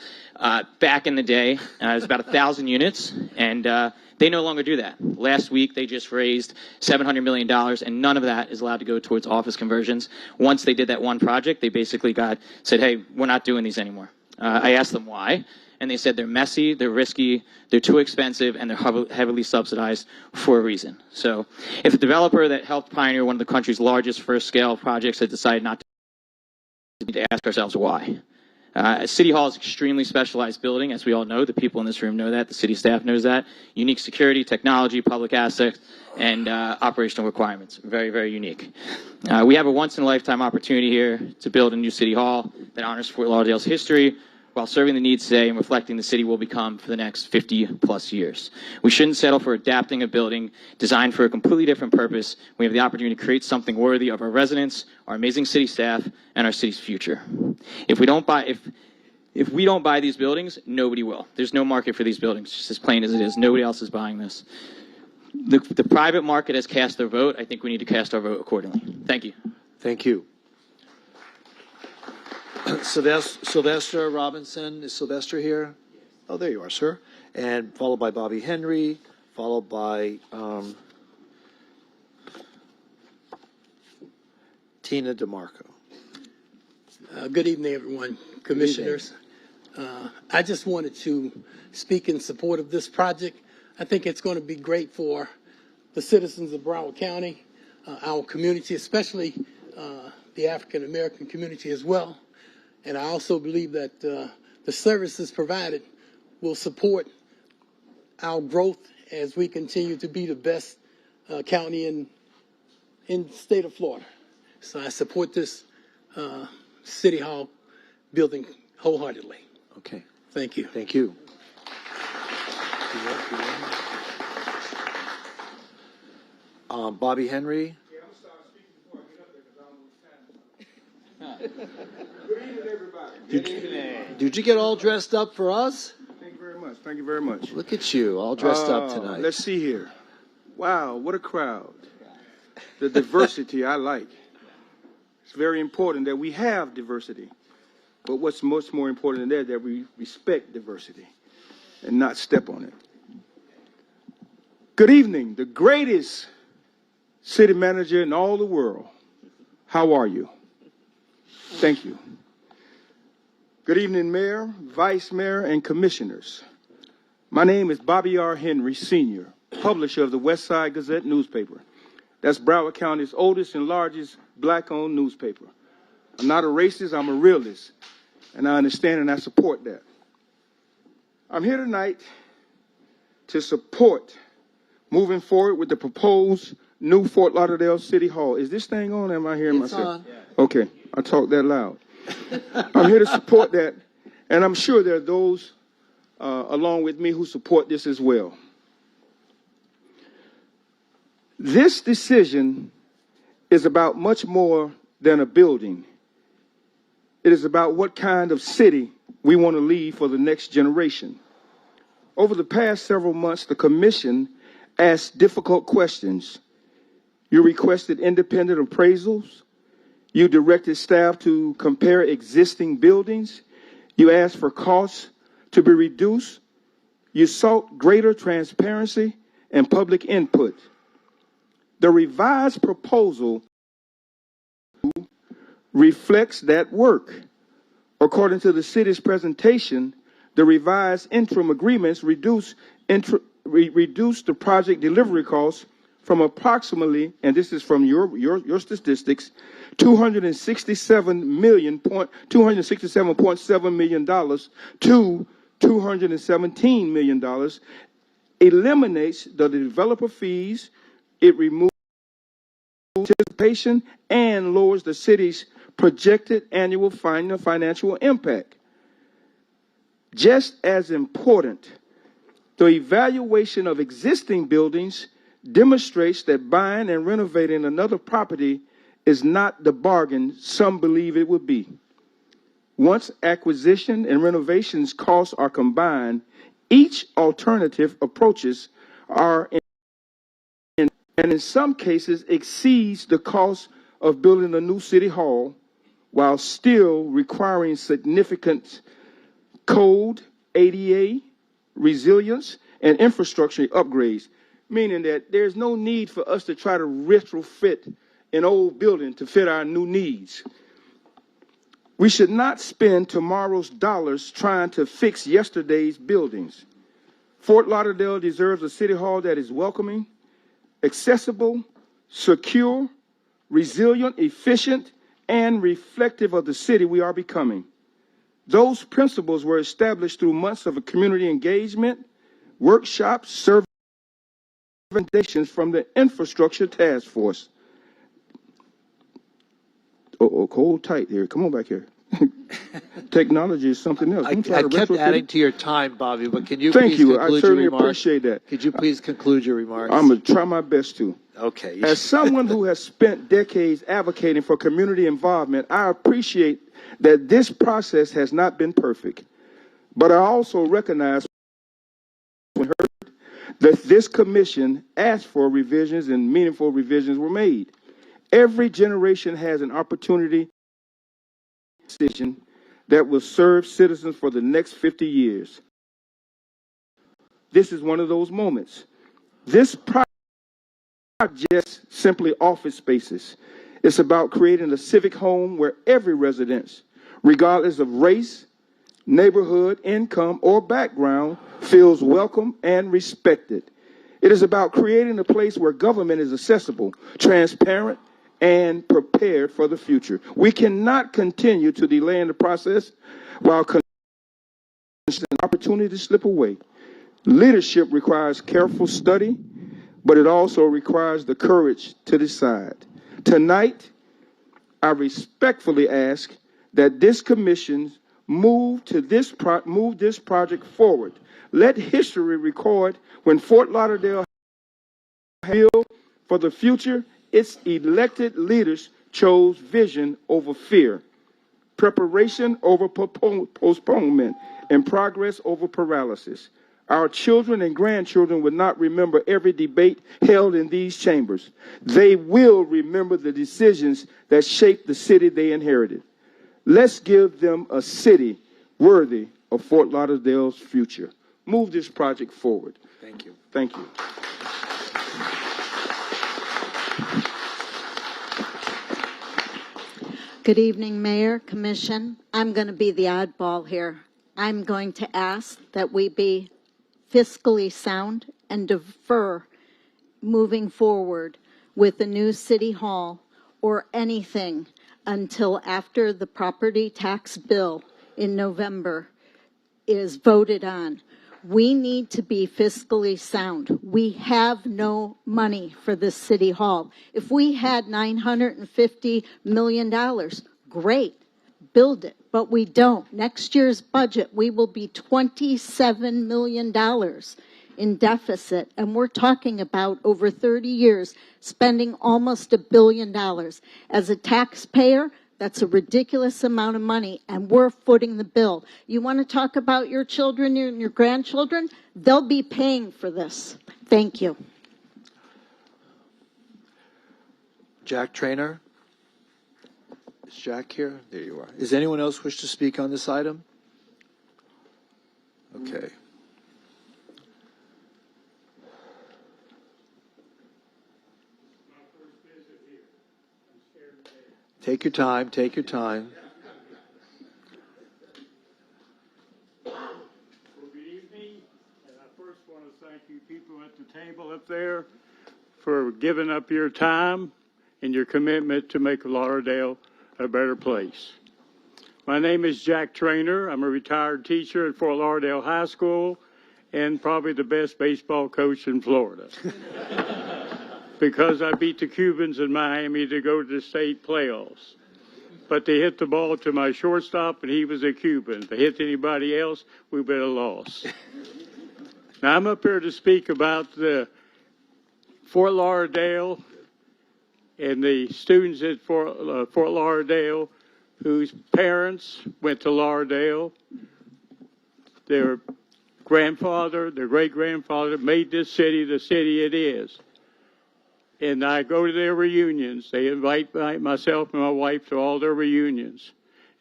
Back in the day, it was about 1,000 units, and they no longer do that. Last week, they just raised $700 million, and none of that is allowed to go towards office conversions. Once they did that one project, they basically said, hey, we're not doing these anymore. I asked them why, and they said they're messy, they're risky, they're too expensive, and they're heavily subsidized for a reason. So if a developer that helped pioneer one of the country's largest first-scale projects had decided not to, we need to ask ourselves why. City Hall is an extremely specialized building, as we all know. The people in this room know that. The city staff knows that. Unique security, technology, public assets, and operational requirements. Very, very unique. We have a once-in-a-lifetime opportunity here to build a new City Hall that honors Fort Lauderdale's history while serving the needs today and reflecting the city will become for the next 50-plus years. We shouldn't settle for adapting a building designed for a completely different purpose. We have the opportunity to create something worthy of our residents, our amazing city staff, and our city's future. If we don't buy these buildings, nobody will. There's no market for these buildings, just as plain as it is. Nobody else is buying this. The private market has cast their vote. I think we need to cast our vote accordingly. Thank you.
Thank you. Sylvester Robinson. Is Sylvester here? Oh, there you are, sir. And followed by Bobby Henry, followed by Tina DeMarco.
Good evening, everyone. Commissioners. I just wanted to speak in support of this project. I think it's going to be great for the citizens of Broward County, our community, especially the African American community as well. And I also believe that the services provided will support our growth as we continue to be the best county in the state of Florida. So I support this City Hall building wholeheartedly.
Okay.
Thank you.
Thank you. Bobby Henry. Did you get all dressed up for us?
Thank you very much. Thank you very much.
Look at you, all dressed up tonight.
Let's see here. Wow, what a crowd. The diversity I like. It's very important that we have diversity. But what's much more important than that we respect diversity and not step on it. Good evening, the greatest city manager in all the world. How are you? Thank you. Good evening, Mayor, Vice Mayor, and Commissioners. My name is Bobby R. Henry, Sr., publisher of the West Side Gazette newspaper. That's Broward County's oldest and largest black-owned newspaper. I'm not a racist, I'm a realist, and I understand and I support that. I'm here tonight to support moving forward with the proposed new Fort Lauderdale City Hall. Is this thing on? Am I hearing myself?
On.
Okay, I talk that loud. I'm here to support that, and I'm sure there are those along with me who support this as well. This decision is about much more than a building. It is about what kind of city we want to leave for the next generation. Over the past several months, the Commission asked difficult questions. You requested independent appraisals. You directed staff to compare existing buildings. You asked for costs to be reduced. You sought greater transparency and public input. The revised proposal reflects that work. According to the city's presentation, the revised interim agreements reduce the project delivery costs from approximately, and this is from your statistics, $267.7 million to $217 million, eliminates the developer fees, it removes participation, and lowers the city's projected annual financial impact. Just as important, the evaluation of existing buildings demonstrates that buying and renovating another property is not the bargain some believe it would be. Once acquisition and renovations costs are combined, each alternative approaches are and in some cases exceeds the cost of building a new city hall while still requiring significant code, ADA, resilience, and infrastructure upgrades, meaning that there's no need for us to try to retrofit an old building to fit our new needs. We should not spend tomorrow's dollars trying to fix yesterday's buildings. Fort Lauderdale deserves a city hall that is welcoming, accessible, secure, resilient, efficient, and reflective of the city we are becoming. Those principles were established through months of community engagement, workshops, surveys, and recommendations from the Infrastructure Task Force. Hold tight here. Come on back here. Technology is something else.
I kept adding to your time, Bobby, but can you
Thank
please
you.
conclude
I
your
certainly
remarks?
appreciate that.
Could you please conclude your remarks?
I'm going to try my best to.
Okay.
As someone who has spent decades advocating for community involvement, I appreciate that this process has not been perfect. But I also recognize when heard that this commission asked for revisions and meaningful revisions were made. Every generation has an opportunity decision that will serve citizens for the next 50 years. This is one of those moments. This project is not just simply office spaces. It's about creating a civic home where every resident, regardless of race, neighborhood, income, or background, feels welcome and respected. It is about creating a place where government is accessible, transparent, and prepared for the future. We cannot continue to delay in the process while an opportunity to slip away. Leadership requires careful study, but it also requires the courage to decide. Tonight, I respectfully ask that this commission move this project forward. Let history record when Fort Lauderdale built for the future, its elected leaders chose vision over fear, preparation over postponement, and progress over paralysis. Our children and grandchildren will not remember every debate held in these chambers. They will remember the decisions that shaped the city they inherited. Let's give them a city worthy of Fort Lauderdale's future. Move this project forward.
Thank you.
Thank you.
Good evening, Mayor, Commission. I'm going to be the oddball here. I'm going to ask that we be fiscally sound and defer moving forward with the new city hall or anything until after the property tax bill in November is voted on. We need to be fiscally sound. We have no money for this city hall. If we had $950 million, great, build it, but we don't. Next year's budget, we will be $27 million in deficit, and we're talking about over 30 years spending almost $1 billion. As a taxpayer, that's a ridiculous amount of money, and we're footing the bill. You want to talk about your children and your grandchildren? They'll be paying for this. Thank you.
Jack Traynor? Is Jack here? There you are. Does anyone else wish to speak on this item? Okay. Take your time. Take your time.
Well, good evening, and I first want to thank you people at the table up there for giving up your time and your commitment to make Lauderdale a better place. My name is Jack Traynor. I'm a retired teacher at Fort Lauderdale High School and probably the best baseball coach in Florida. Because I beat the Cubans in Miami to go to the state playoffs. But they hit the ball to my shortstop, and he was a Cuban. If they hit anybody else, we would have lost. Now, I'm up here to speak about the Fort Lauderdale and the students at Fort Lauderdale whose parents went to Lauderdale. Their grandfather, their great-grandfather made this city the city it is. and I go to their reunions. They invite myself and my wife to all their reunions.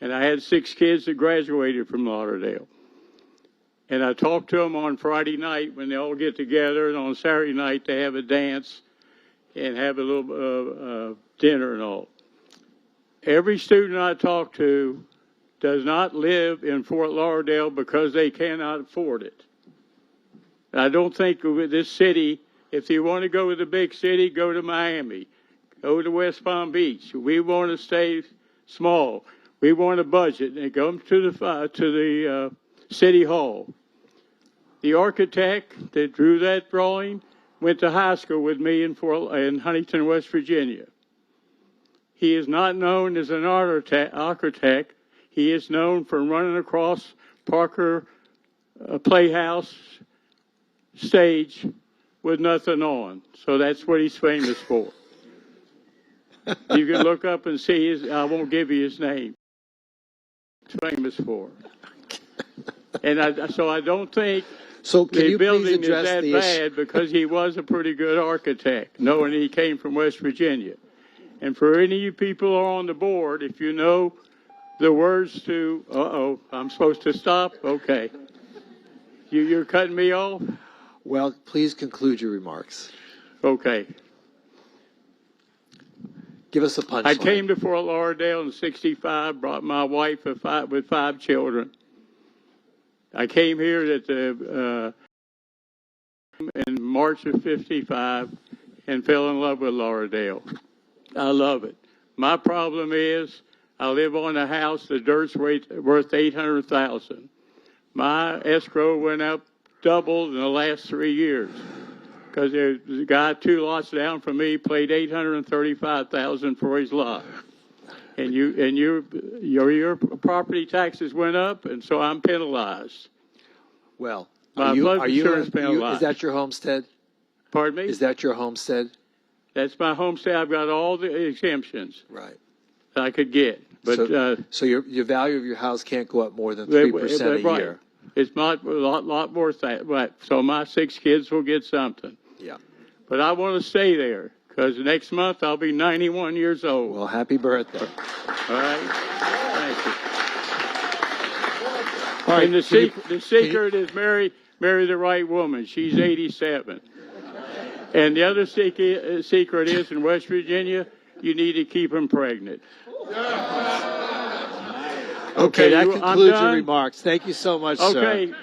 And I had 6 kids that graduated from Lauderdale. And I talk to them on Friday night when they all get together, and on Saturday night they have a dance and have a little dinner and all. Every student I talk to does not live in Fort Lauderdale because they cannot afford it. And I don't think with this city, if you want to go to the big city, go to Miami, go to West Palm Beach. We want to stay small. We want a budget, and come to the City Hall. The architect that drew that drawing went to high school with me in Huntington, West Virginia. He is not known as an architect. He is known for running across Parker Playhouse stage with nothing on. So that's what he's famous for. You can look up and see I won't give you his name. He's famous for. And so I don't think
so can
the
you
building
please address
is that
the
bad because he was a pretty good architect, knowing he came from West Virginia. And for any of you people who are on the board, if you know the words to, I'm supposed to stop? Okay. You're cutting me off?
Well, please conclude your remarks.
Okay.
Give us a punchline.
I came to Fort Lauderdale in '65, brought my wife with 5 children. I came here in March of '55 and fell in love with Lauderdale. I love it. My problem is I live on a house, the dirt's worth $800,000. My escrow went up doubled in the last 3 years because the guy 2 lots down from me paid $835,000 for his lot, and your property taxes went up, and so I'm penalized.
Well,
my flood insurance penalized.
Is that your homestead?
Pardon me?
Is that your homestead?
That's my homestead. I've got all the exemptions
right
that I could get, but
so your value of your house can't go up more than 3% a
right.
year.
It's not a lot more than that. So my 6 kids will get something.
Yeah.
But I want to stay there because next month I'll be 91 years old.
Well, happy birthday.
All right. Thank you.
All right.
And the secret is marry the right woman. She's 87. And the other secret is in West Virginia, you need to keep them pregnant.
Okay, that concludes your remarks. Thank you so much,
okay.
sir.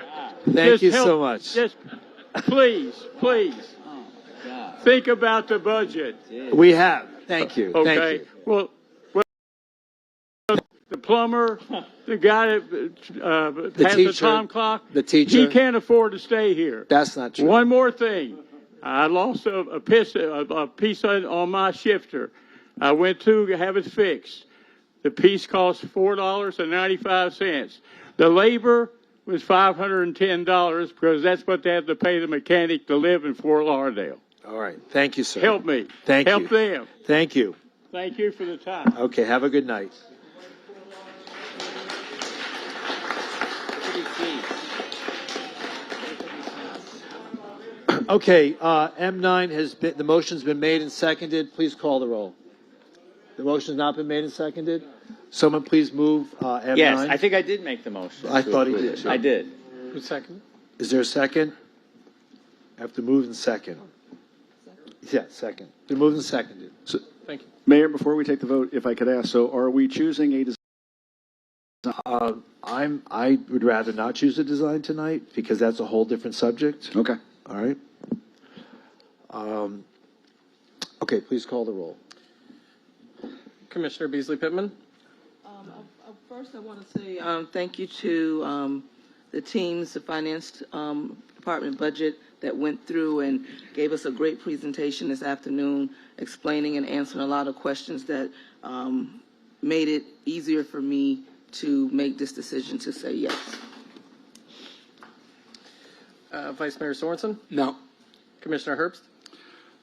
Thank you so much.
Just please, think about the budget.
We have. Thank you.
Okay.
Thank you.
Well, the plumber, the guy that has the time clock,
the teacher,
he can't afford to stay here.
That's not true.
One more thing. I lost a piece on my shifter. I went to have it fixed. The piece cost $4.95. The labor was $510 because that's what they have to pay the mechanic to live in Fort Lauderdale.
All right. Thank you, sir.
Help me.
Thank you.
Help them.
Thank you.
Thank you for the time.
Okay. Have a good night. Okay. M9 has been, the motion's been made and seconded. Please call the roll. The motion has not been made and seconded. Someone please move M9.
Yes, I think I did make the motion.
I thought he did.
I did.
Who's second?
Is there a second? I have to move and second. Yeah, second. Been moved and seconded.
So,
thank you.
Mayor, before we take the vote, if I could ask, so are we choosing a design?
I would rather not choose a design tonight because that's a whole different subject.
Okay.
All right. Okay, please call the roll.
Commissioner Beasley Pittman.
First, I want to say thank you to the teams, the finance department budget that went through and gave us a great presentation this afternoon, explaining and answering a lot of questions that made it easier for me to make this decision to say yes.
Vice Mayor Sorensen.
No.
Commissioner Herbst.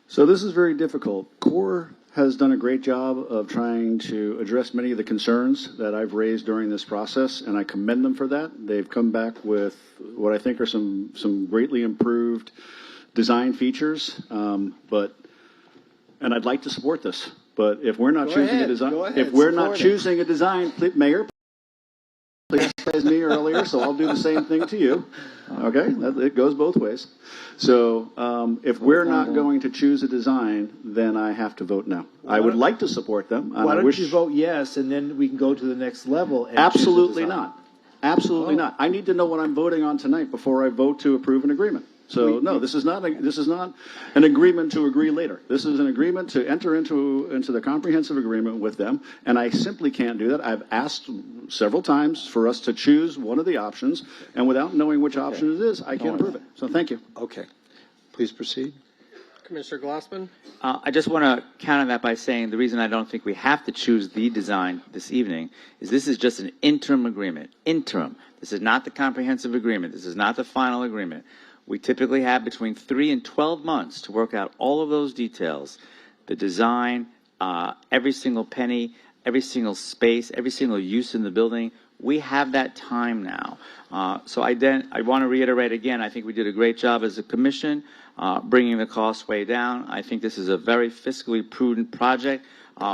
So this is very difficult. CORE has done a great job of trying to address many of the concerns that I've raised during this process, and I commend them for that. They've come back with what I think are some greatly improved design features, but and I'd like to support this. But if we're not choosing a design, if
we're
we're not choosing a design, Mayor, please praise me earlier, so I'll do the same thing to you. Okay, it goes both ways. So if we're not going to choose a design, then I have to vote no. I would like to support them.
Why don't you vote yes, and then we can go to the next level? And
Absolutely
choose a design?
not. Absolutely not. I need to know what I'm voting on tonight before I vote to approve an agreement. So no, this is not an agreement to agree later. This is an agreement to enter into the comprehensive agreement with them, and I simply can't do that. I've asked several times for us to choose one of the options, and without knowing which option it is, I can't approve it. So thank you.
Okay, please proceed.
Commissioner Glassman?
I just want to counter that by saying the reason I don't think we have to choose the design this evening is this is just an interim agreement. Interim. This is not the comprehensive agreement. This is not the final agreement. We typically have between 3 and 12 months to work out all of those details, the design, every single penny, every single space, every single use in the building. We have that time now. So I want to reiterate again, I think we did a great job as a commission bringing the cost way down. I think this is a very fiscally prudent project.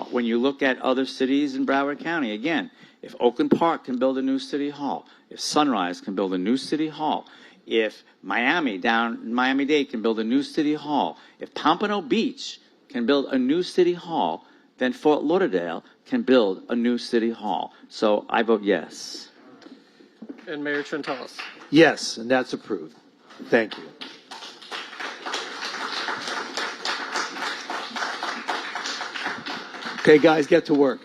When you look at other cities in Broward County, again, if Oakland Park can build a new city hall, if Sunrise can build a new city hall, if Miami, down in Miami-Dade, can build a new city hall, if Pompano Beach can build a new city hall, then Fort Lauderdale can build a new city hall. So I vote yes.
And Mayor Trentalis?
Yes, and that's approved. Thank you. Okay, guys, get to work.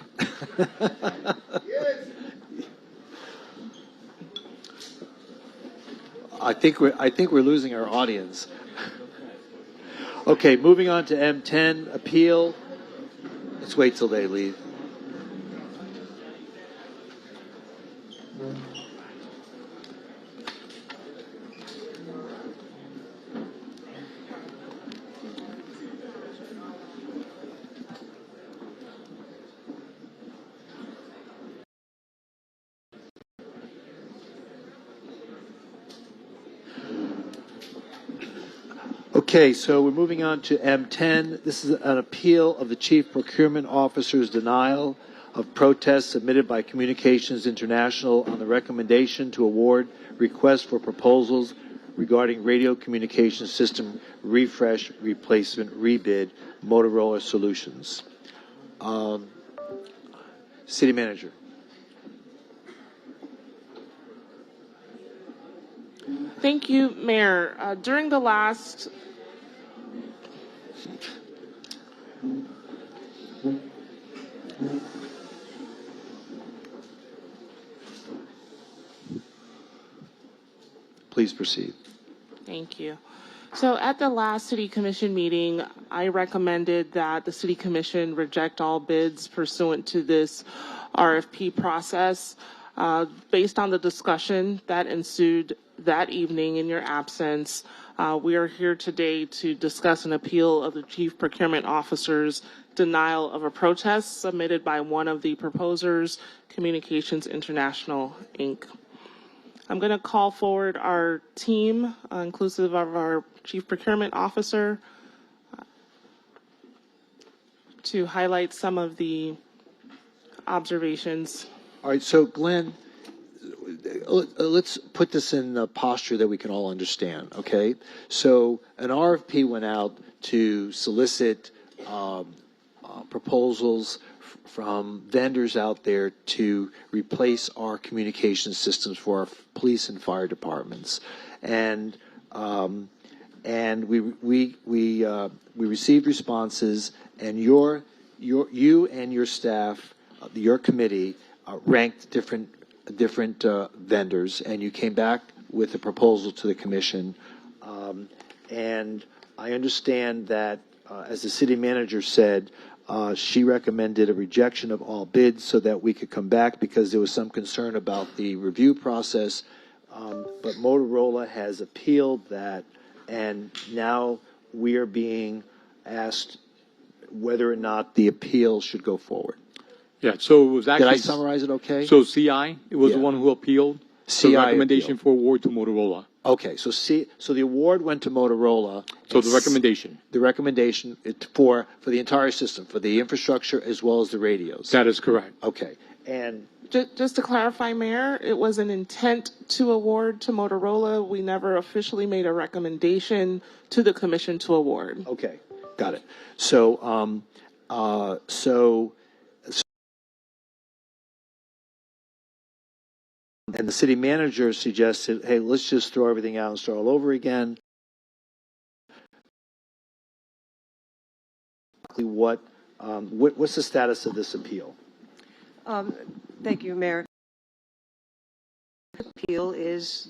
I think we're losing our audience. Okay, moving on to M10 appeal. Let's wait till they leave. Okay, so we're moving on to M10. This is an appeal of the Chief Procurement Officer's denial of protest submitted by Communications International on the recommendation to award requests for proposals regarding radio communication system refresh, replacement, rebid, Motorola Solutions. City Manager.
Thank you, Mayor. During the last
Please proceed.
Thank you. So at the last City Commission meeting, I recommended that the City Commission reject all bids pursuant to this RFP process. Based on the discussion that ensued that evening in your absence, we are here today to discuss an appeal of the Chief Procurement Officer's denial of a protest submitted by one of the proposers, Communications International, Inc. I'm going to call forward our team, inclusive of our Chief Procurement Officer, to highlight some of the observations.
All right, so Glenn, let's put this in a posture that we can all understand, okay? So an RFP went out to solicit proposals from vendors out there to replace our communication systems for our police and fire departments, and we received responses, and you and your staff, your committee, ranked different vendors, and you came back with a proposal to the commission. And I understand that, as the city manager said, she recommended a rejection of all bids so that we could come back because there was some concern about the review process. But Motorola has appealed that, and now we are being asked whether or not the appeal should go forward.
Yeah, so it was actually...
Did I summarize it okay?
So CI, it was the one who appealed
CI
the recommendation
appealed.
for award to Motorola.
Okay, so the award went to Motorola.
So the recommendation.
The recommendation for the entire system, for the infrastructure as well as the radios.
That is correct.
Okay, and
Just to clarify, Mayor, it was an intent to award to Motorola. We never officially made a recommendation to the commission to award.
okay, got it. So, and the city manager suggested, hey, let's just throw everything out and start all over again. What's the status of this appeal?
Thank you, Mayor. Appeal is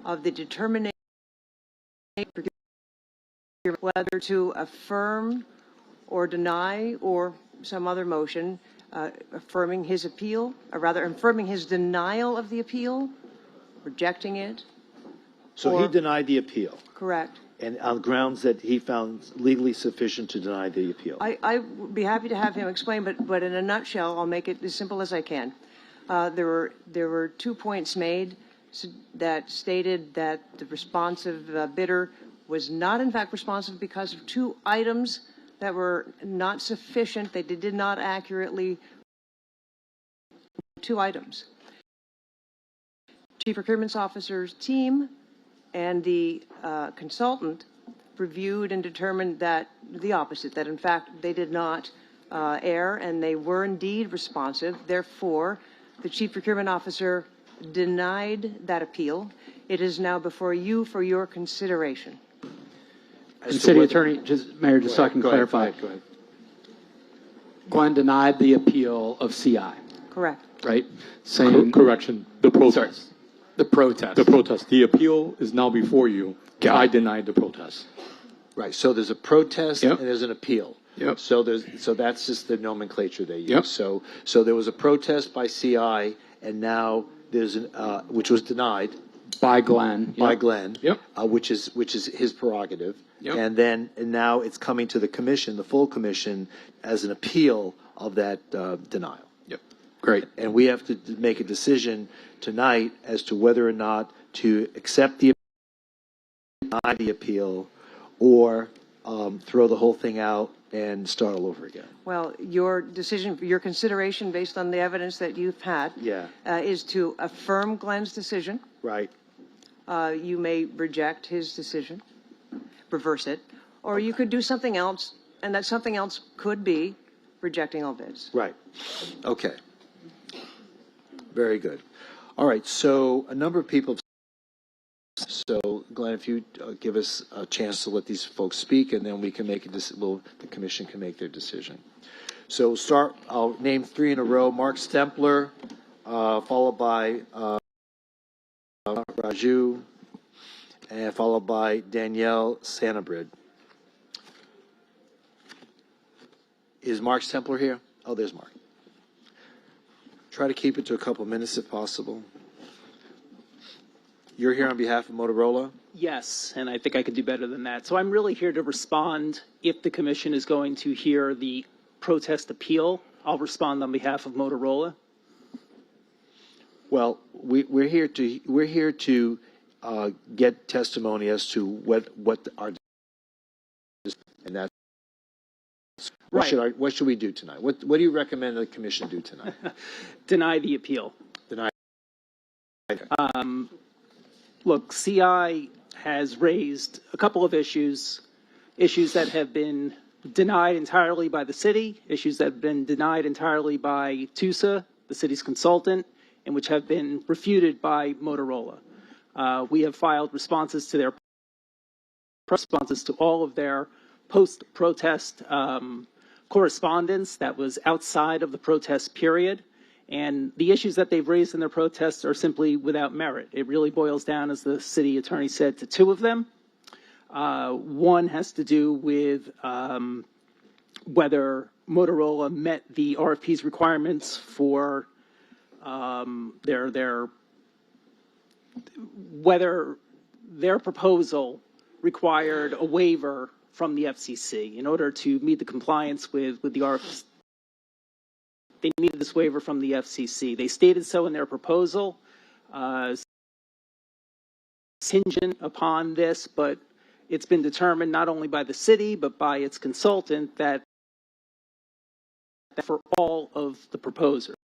of the determination whether to affirm or deny or some other motion affirming his appeal, or rather affirming his denial of the appeal, rejecting it.
So he denied the appeal.
Correct.
And on grounds that he found legally sufficient to deny the appeal.
I would be happy to have him explain, but in a nutshell, I'll make it as simple as I can. There were 2 points made that stated that the responsive bidder was not in fact responsive because of 2 items that were not sufficient. They did not accurately 2 items. Chief Procurement Officer's team and the consultant reviewed and determined that the opposite, that in fact they did not err and they were indeed responsive. Therefore, the Chief Procurement Officer denied that appeal. It is now before you for your consideration.
And City Attorney, Mayor, just so I can clarify.
Go ahead.
Glenn denied the appeal of CI,
Correct.
right? Saying
Correction. The protest.
Sorry, the protest.
The protest. The appeal is now before you. I denied the protest.
Right. So there's a protest
Yep.
and there's an appeal.
Yep.
So that's just the nomenclature they use.
Yep.
So there was a protest by CI, and now there's which was denied
by Glenn.
by Glenn.
Yep.
Which is his prerogative.
Yep.
And now it's coming to the commission, the full commission, as an appeal of that denial.
Yep. Great.
And we have to make a decision tonight as to whether or not to accept the deny the appeal, or throw the whole thing out and start all over again.
Well, your decision, your consideration based on the evidence that you've had
Yeah.
is to affirm Glenn's decision.
Right.
You may reject his decision, reverse it, or you could do something else, and that something else could be rejecting all bids.
Right. Okay. Very good. All right. So a number of people. So Glenn, if you give us a chance to let these folks speak, and then we can make the commission can make their decision. So I'll name 3 in a row. Mark Stempler, followed by Raju, and followed by Danielle Sanabrid. Is Mark Stempler here? Oh, there's Mark. Try to keep it to a couple minutes if possible. You're here on behalf of Motorola?
Yes, and I think I could do better than that. So I'm really here to respond if the commission is going to hear the protest appeal. I'll respond on behalf of Motorola.
Well, we're here to get testimony as to what our and that.
Right.
What should we do tonight? What do you recommend the commission do tonight?
Deny the appeal.
Deny.
Look, CI has raised a couple of issues that have been denied entirely by the city, issues that have been denied entirely by TUSA, the city's consultant, and which have been refuted by Motorola. We have filed responses to all of their post-protest correspondence that was outside of the protest period. And the issues that they've raised in their protests are simply without merit. It really boils down, as the city attorney said, to 2 of them. One has to do with whether Motorola met the RFP's requirements for whether their proposal required a waiver from the FCC in order to meet the compliance with the RFP. They needed this waiver from the FCC. They stated so in their proposal. contingent upon this, but it's been determined not only by the city, but by its consultant that for all of the proposers.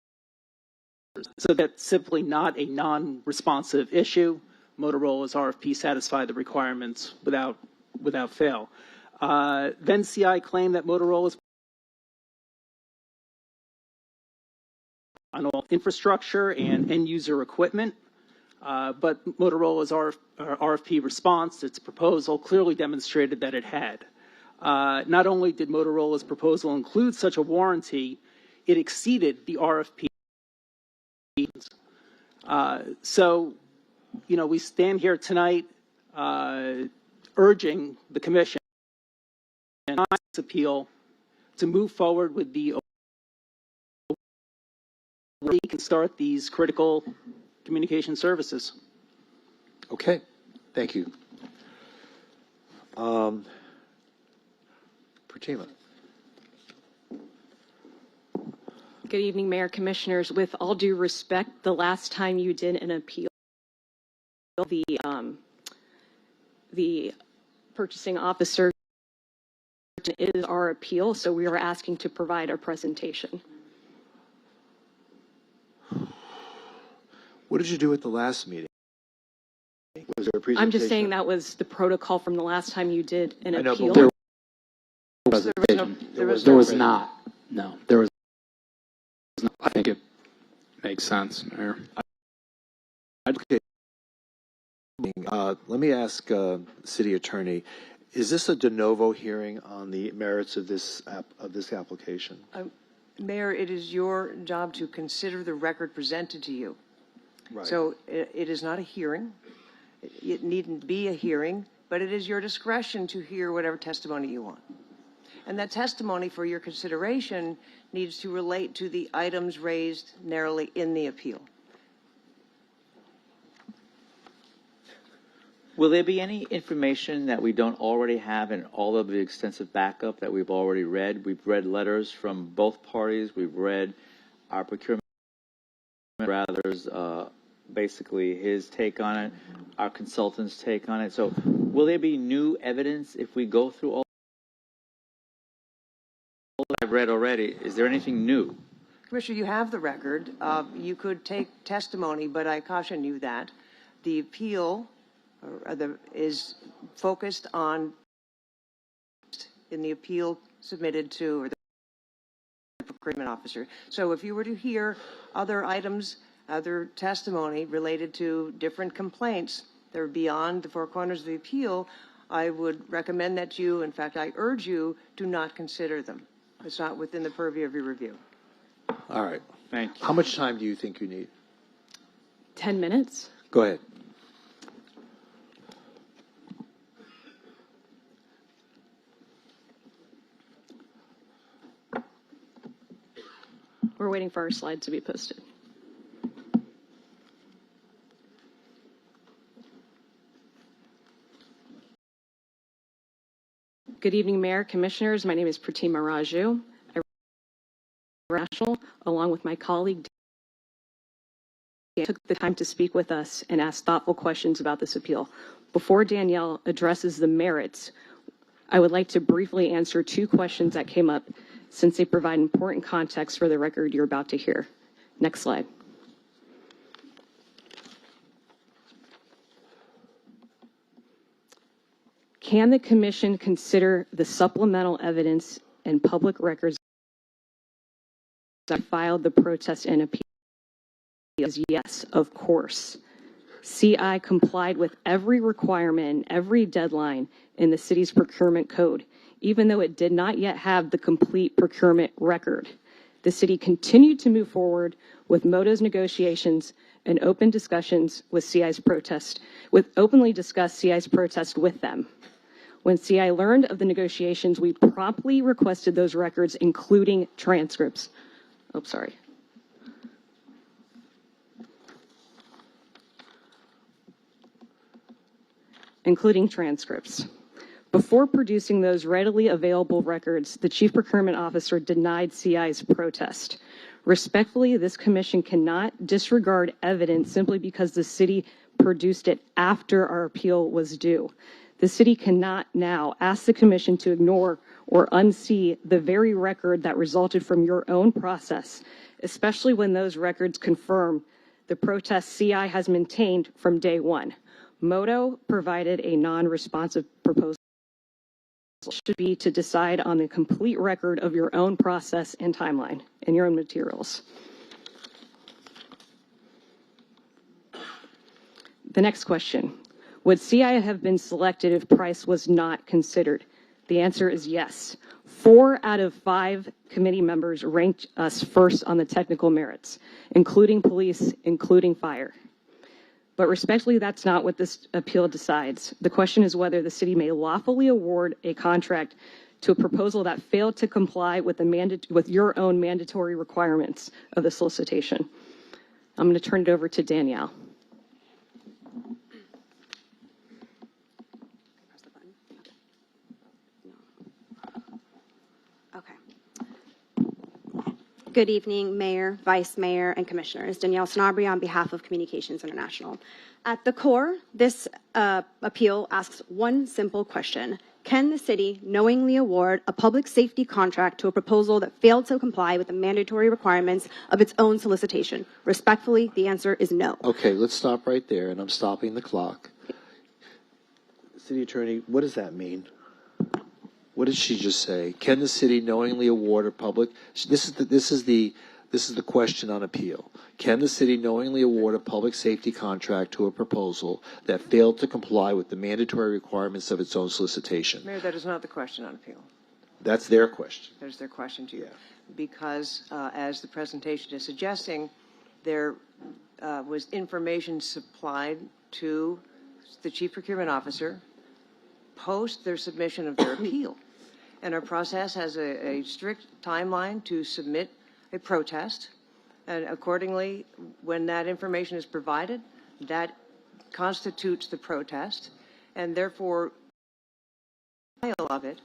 So that's simply not a non-responsive issue. Motorola's RFP satisfied the requirements without fail. Then CI claimed that Motorola's on all infrastructure and end user equipment, but Motorola's RFP response, its proposal, clearly demonstrated that it had. Not only did Motorola's proposal include such a warranty, it exceeded the RFP. So, you know, we stand here tonight urging the Commission and this appeal to move forward with the we can start these critical communication services.
Okay, thank you. Pratima.
Good evening, Mayor, Commissioners. With all due respect, the last time you did an appeal, the purchasing officer is our appeal, so we are asking to provide our presentation.
What did you do at the last meeting? Was there a presentation?
I'm just saying that was the protocol from the last time you did an
I know,
appeal.
but
There was not. No, there was not. I think it makes sense, Mayor.
Okay. Let me ask City Attorney, is this a de novo hearing on the merits of this application?
Mayor, it is your job to consider the record presented to you.
Right.
So it is not a hearing. It needn't be a hearing, but it is your discretion to hear whatever testimony you want. And that testimony for your consideration needs to relate to the items raised narrowly in the appeal.
Will there be any information that we don't already have in all of the extensive backup that we've already read? We've read letters from both parties. We've read our procurement rather's basically his take on it, our consultant's take on it. So will there be new evidence if we go through all that I've read already? Is there anything new?
Commissioner, you have the record. You could take testimony, but I caution you that the appeal is focused on in the appeal submitted to the procurement officer. So if you were to hear other items, other testimony related to different complaints that are beyond the four corners of the appeal, I would recommend that you, in fact, I urge you, do not consider them. It's not within the purview of your review.
All right.
Thank you.
How much time do you think you need?
10 minutes.
Go ahead.
We're waiting for our slide to be posted. Good evening, Mayor, Commissioners. My name is Pratima Raju. I Rational, along with my colleague, took the time to speak with us and ask thoughtful questions about this appeal. Before Danielle addresses the merits, I would like to briefly answer two questions that came up since they provide important context for the record you're about to hear. Next slide. Can the Commission consider the supplemental evidence and public records that filed the protest and appeal? Yes, of course. CI complied with every requirement and every deadline in the city's procurement code, even though it did not yet have the complete procurement record. The city continued to move forward with MODO's negotiations and open discussions with CI's protest, openly discussed CI's protest with them. When CI learned of the negotiations, we promptly requested those records, including transcripts. Oh, sorry. Including transcripts. Before producing those readily available records, the Chief Procurement Officer denied CI's protest. Respectfully, this commission cannot disregard evidence simply because the city produced it after our appeal was due. The city cannot now ask the commission to ignore or unsee the very record that resulted from your own process, especially when those records confirm the protest CI has maintained from day one. Moto provided a non-responsive proposal. Should be to decide on the complete record of your own process and timeline and your own materials. The next question, would CI have been selected if price was not considered? The answer is yes. 4 out of 5 committee members ranked us first on the technical merits, including police, including fire. But respectfully, that's not what this appeal decides. The question is whether the city may lawfully award a contract to a proposal that failed to comply with with your own mandatory requirements of the solicitation. I'm going to turn it over to Danielle.
Good evening, Mayor, Vice Mayor, and Commissioners. Danielle Sanabria on behalf of Communications International. At the core, this appeal asks one simple question. Can the city knowingly award a public safety contract to a proposal that failed to comply with the mandatory requirements of its own solicitation? Respectfully, the answer is no.
Okay, let's stop right there, and I'm stopping the clock. City Attorney, what does that mean? What did she just say? Can the city knowingly award a public? This is the question on appeal. Can the city knowingly award a public safety contract to a proposal that failed to comply with the mandatory requirements of its own solicitation?
Mayor, that is not the question on appeal.
That's their question.
That is their question to you. Because, as the presentation is suggesting, there was information supplied to the Chief Procurement Officer post their submission of their appeal. And our process has a strict timeline to submit a protest. And accordingly, when that information is provided, that constitutes the protest. And therefore, the file of it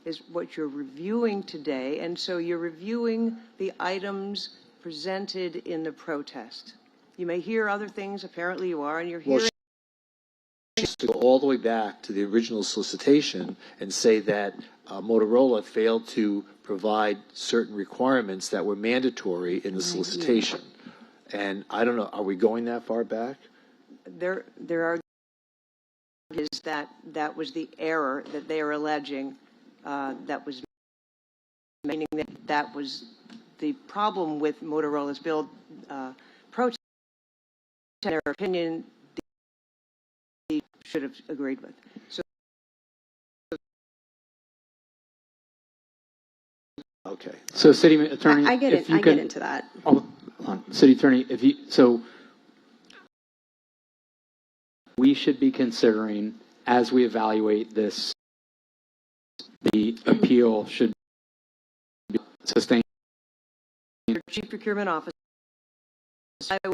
is what you're reviewing today. And so you're reviewing the items presented in the protest. You may hear other things, apparently you are, and you're hearing.
To go all the way back to the original solicitation and say that Motorola failed to provide certain requirements that were mandatory in the solicitation. And I don't know, are we going that far back?
There are is that was the error that they are alleging that was meaning that was the problem with Motorola's build protest. In their opinion, they should have agreed with. So.
Okay.
So, City Attorney,
I get into that.
Oh, hold on. City Attorney, we should be considering, as we evaluate this, the appeal should be sustained.
Chief Procurement Officer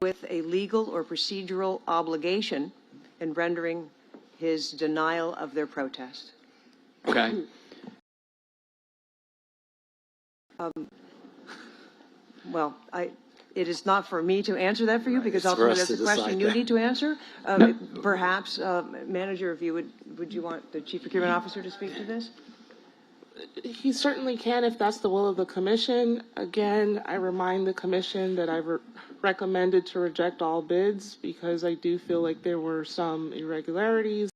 with a legal or procedural obligation in rendering his denial of their protest.
Okay.
Well, it is not for me to answer that for you, because
It's for
ultimately
us
that's
to
a question
decide
you need to answer. Perhaps, Manager, if you would you want the Chief Procurement Officer to speak to this?
He certainly can if that's the will of the commission. Again, I remind the commission that I recommended to reject all bids because I do feel like there were some irregularities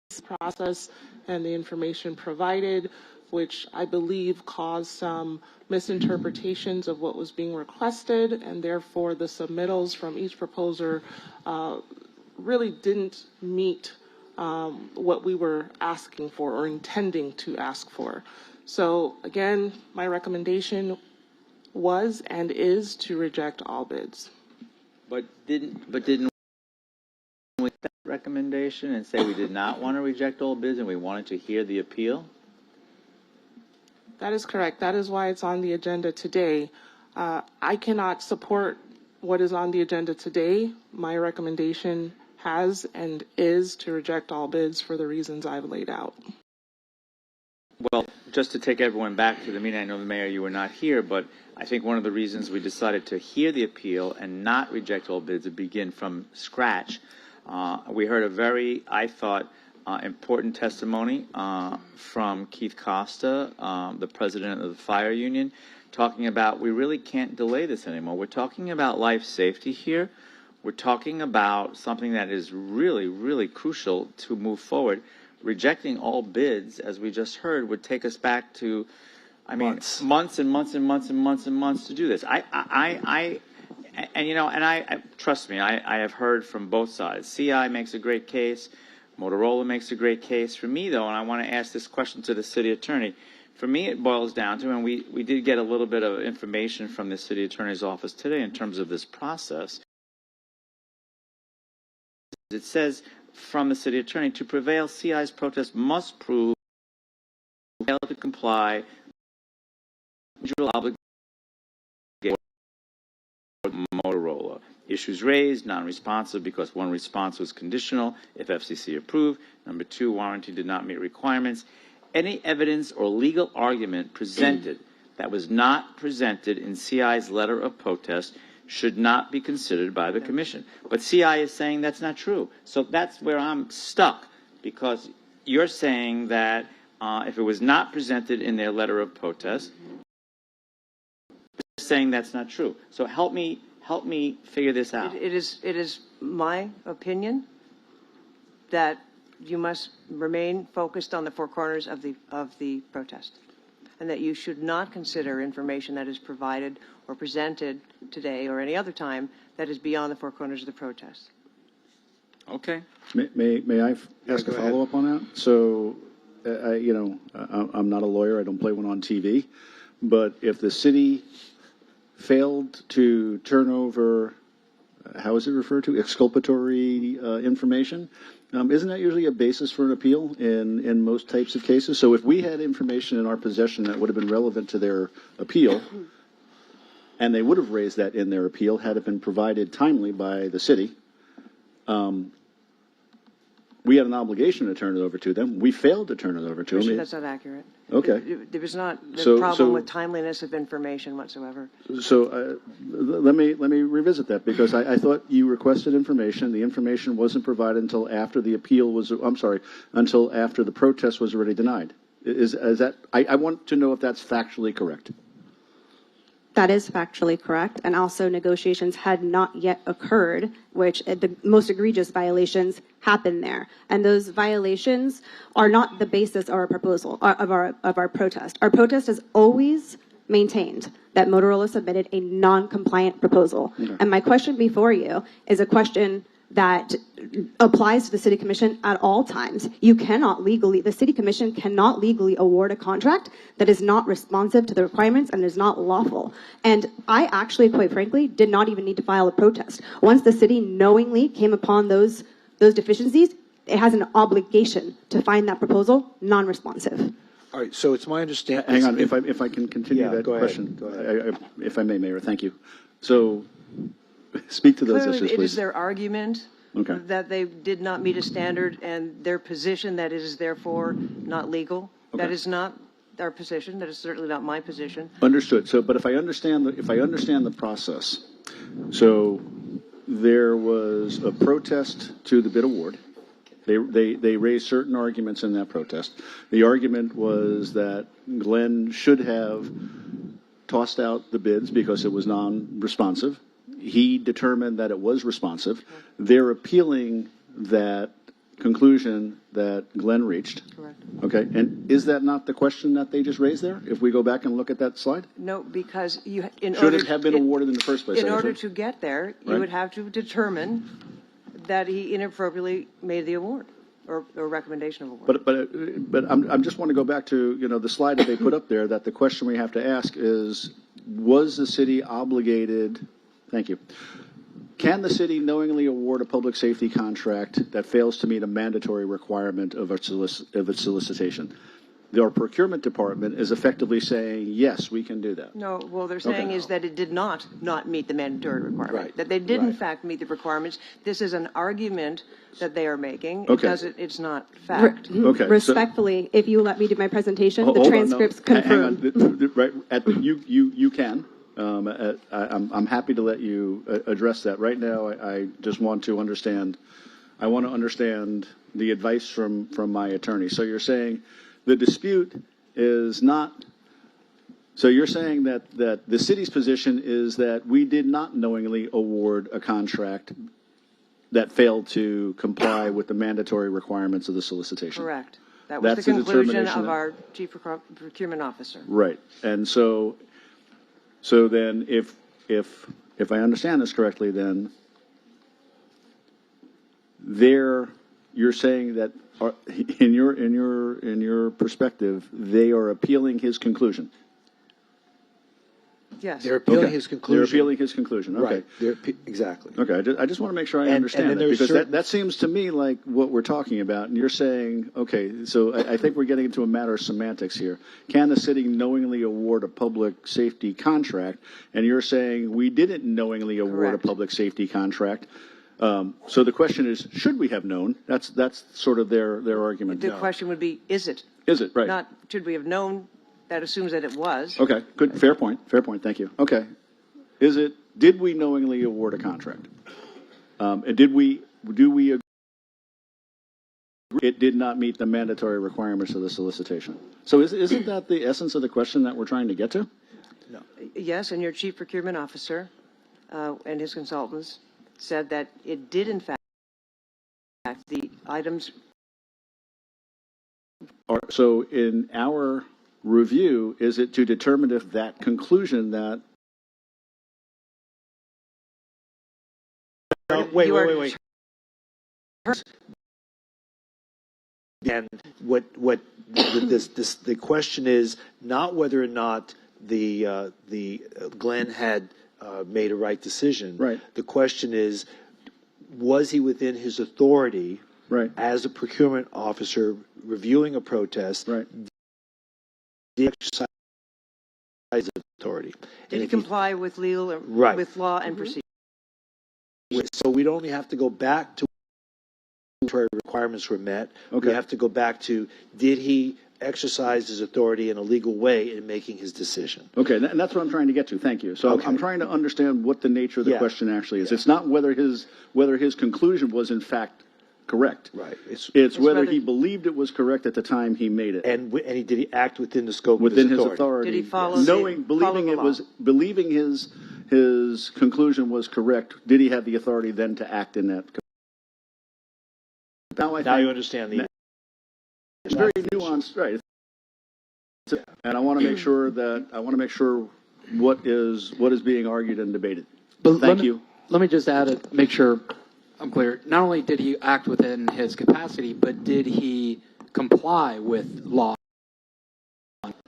in the process and the information provided, which I believe caused some misinterpretations of what was being requested, and therefore the submittals from each proposer really didn't meet what we were asking for or intending to ask for. So again, my recommendation was and is to reject all bids.
But didn't with that recommendation and say we did not want to reject all bids and we wanted to hear the appeal?
That is correct. That is why it's on the agenda today. I cannot support what is on the agenda today. My recommendation has and is to reject all bids for the reasons I've laid out.
Well, just to take everyone back to the meeting, I know, the Mayor, you were not here, but I think one of the reasons we decided to hear the appeal and not reject all bids and begin from scratch We heard a very, I thought, important testimony from Keith Costa, the president of the fire union, talking about we really can't delay this anymore. We're talking about life safety here. We're talking about something that is really, really crucial to move forward. Rejecting all bids, as we just heard, would take us back to, months and months and months and months and months to do this. Trust me, I have heard from both sides. CI makes a great case. Motorola makes a great case. For me, though, and I want to ask this question to the city attorney, for me it boils down to, and we did get a little bit of information from the city attorney's office today in terms of this process. It says from the city attorney, to prevail, CI's protest must prove fail to comply with obligation Motorola. Issues raised, non-responsive because one response was conditional if FCC approved. Number two, warranty did not meet requirements. Any evidence or legal argument presented that was not presented in CI's letter of protest should not be considered by the commission. But CI is saying that's not true. So that's where I'm stuck, because you're saying that if it was not presented in their letter of protest, you're saying that's not true. So help me figure this out.
It is my opinion that you must remain focused on the four corners of the protest, and that you should not consider information that is provided or presented today or any other time that is beyond the four corners of the protest.
Okay.
May I ask a follow-up on that? So, I'm not a lawyer. I don't play one on TV. But if the city failed to turn over, how is it referred to, exculpatory information, isn't that usually a basis for an appeal in most types of cases? So if we had information in our possession that would have been relevant to their appeal, and they would have raised that in their appeal had it been provided timely by the city, we had an obligation to turn it over to them. We failed to turn it over to them.
That's not accurate.
Okay.
There was not a problem with timeliness of information whatsoever.
So let me revisit that, because I thought you requested information. The information wasn't provided until after the appeal was, until after the protest was already denied. Is that, I want to know if that's factually correct.
That is factually correct. And also negotiations had not yet occurred, which the most egregious violations happened there. And those violations are not the basis of our proposal, of our protest. Our protest has always maintained that Motorola submitted a non-compliant proposal. Okay. And my question before you is a question that applies to the city commission at all times. The city commission cannot legally award a contract that is not responsive to the requirements and is not lawful. And I actually, quite frankly, did not even need to file a protest. Once the city knowingly came upon those deficiencies, it has an obligation to find that proposal non-responsive.
All right, so it's my understanding.
Hang on, if I can continue that question.
Go ahead.
If I may, Mayor, thank you. So, speak to those
Clearly,
issues,
it
please.
is their argument that they did not meet a standard, and their position that it is therefore not legal. Okay. That is not our position. That is certainly not my position.
Understood. So, but if I understand the process, so there was a protest to the bid award. They raised certain arguments in that protest. The argument was that Glenn should have tossed out the bids because it was non-responsive. He determined that it was responsive. They're appealing that conclusion that Glenn reached.
Correct.
Okay, and is that not the question that they just raised there? If we go back and look at that slide?
No, because
should it have been awarded in the first place?
In order to get there, you would have to determine that he inappropriately made the award or recommendation of award.
But I'm just want to go back to the slide that they put up there. That the question we have to ask is: was the city obligated? Thank you. Can the city knowingly award a public safety contract that fails to meet a mandatory requirement of its solicitation? Our procurement department is effectively saying, yes, we can do that.
No, well, they're saying is that it did not meet the mandatory requirement.
Right.
That they did, in fact, meet the requirements. This is an argument that they are making. It's not fact.
Okay.
Respectfully, if you let me do my presentation, the transcripts confirm.
Right. You can. I'm happy to let you address that. Right now, I just want to understand I want to understand the advice from my attorney. So you're saying the dispute is not, so you're saying that the city's position is that we did not knowingly award a contract that failed to comply with the mandatory requirements of the solicitation.
Correct. That was
That's
the
the
conclusion
determination
of
that-
our chief procurement officer.
Right. And so then if I understand this correctly, then you're saying that in your perspective, they are appealing his conclusion.
Yes.
They're appealing
Okay.
his conclusion.
They're appealing his conclusion. Okay.
Right. Exactly.
Okay. I just want to make sure I understand
then
that,
there's
because
certain-
that seems to me like what we're talking about. And you're saying, okay, so I think we're getting into a matter of semantics here. Can the city knowingly award a public safety contract? And you're saying we didn't knowingly award
Correct.
a public safety contract. So the question is, should we have known? That's sort of their argument.
The question would be, is it?
Is it right?
Not, should we have known? That assumes that it was.
Okay, good, fair point, thank you. Okay. Did we knowingly award a contract? And do we agree it did not meet the mandatory requirements of the solicitation? So isn't that the essence of the question that we're trying to get to?
Yes, and your chief procurement officer and his consultants said that it did in fact, the items.
So in our review, is it to determine if that conclusion that
Wait. And the question is not whether or not the Glenn had made a right decision. Right. The question is, was he within his authority?
Right.
As a procurement officer reviewing a protest?
Right.
Did he exercise his authority?
Did he comply with legal,
Right.
with law and procedure?
So we'd only have to go back to where requirements were met.
Okay.
We have to go back to, did he exercise his authority in a legal way in making his decision?
Okay, and that's what I'm trying to get to. Thank you. So
Okay.
I'm trying to understand what the nature of the
Yeah.
question actually is.
Yeah.
It's not whether his conclusion was in fact correct.
Right.
It's whether he believed it was correct at the time he made it.
And did he act within the scope
Within
of his
his authority.
Did he follow
believing his conclusion was correct, did he have the authority then to act in that? Now
you understand the.
It's very nuanced, right? And I want to make sure what is being argued and debated.
But
Thank you.
Let me just add it, make sure I'm clear. Not only did he act within his capacity, but did he comply with law?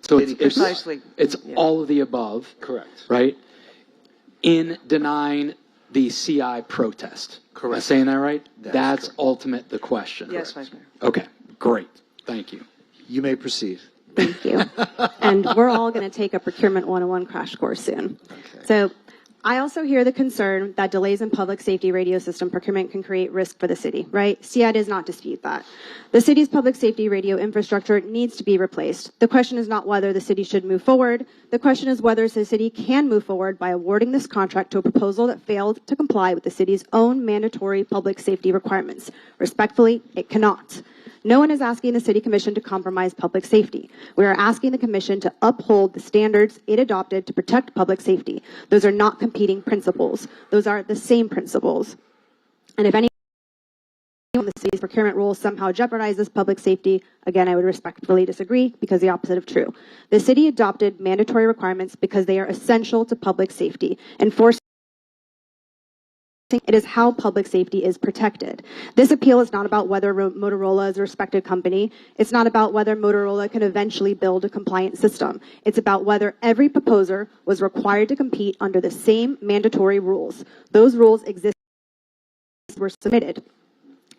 So it's all of the above.
Correct.
Right? In denying the CI protest.
Correct.
Am I saying that right?
That's correct.
Ultimate the question.
Yes, Vice Mayor.
Okay, great. Thank you.
You may proceed.
Thank you. And we're all going to take a procurement 101 crash course soon. So I also hear the concern that delays in public safety radio system procurement can create risk for the city, right? CI does not dispute that. The city's public safety radio infrastructure needs to be replaced. The question is not whether the city should move forward. The question is whether the city can move forward by awarding this contract to a proposal that failed to comply with the city's own mandatory public safety requirements. Respectfully, it cannot. No one is asking the City Commission to compromise public safety. We are asking the Commission to uphold the standards it adopted to protect public safety. Those are not competing principles. Those are the same principles. And if any the city's procurement rules somehow jeopardizes public safety, again, I would respectfully disagree because the opposite of true. The city adopted mandatory requirements because they are essential to public safety. Enforcing it is how public safety is protected. This appeal is not about whether Motorola is a respected company. It's not about whether Motorola can eventually build a compliant system. It's about whether every proposer was required to compete under the same mandatory rules. Those rules exist were submitted.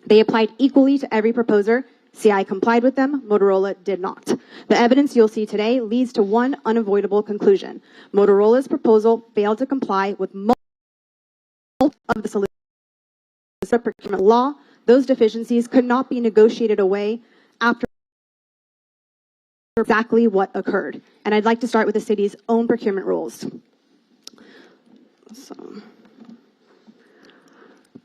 They applied equally to every proposer. CI complied with them. Motorola did not. The evidence you'll see today leads to one unavoidable conclusion. Motorola's proposal failed to comply with most of the solicitor procurement law. Those deficiencies could not be negotiated away after exactly what occurred. And I'd like to start with the city's own procurement rules. So,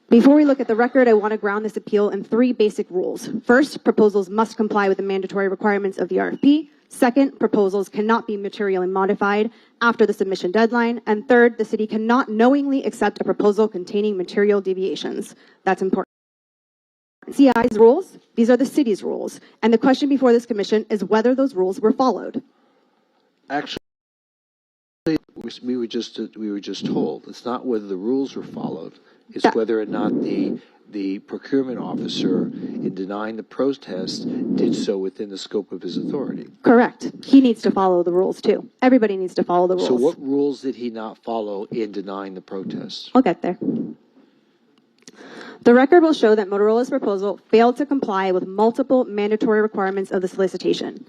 Before we look at the record, I want to ground this appeal in 3 basic rules. First, proposals must comply with the mandatory requirements of the RFP. Second, proposals cannot be materially modified after the submission deadline. And third, the city cannot knowingly accept a proposal containing material deviations. That's important. CI's rules, these are the city's rules. And the question before this commission is whether those rules were followed.
Actually, we were just told it's not whether the rules were followed; it's whether or not the procurement officer, in denying the protest, did so within the scope of his authority.
Correct. He needs to follow the rules too. Everybody needs to follow the rules.
So what rules did he not follow in denying the protest?
I'll get there. The record will show that Motorola's proposal failed to comply with multiple mandatory requirements of the solicitation.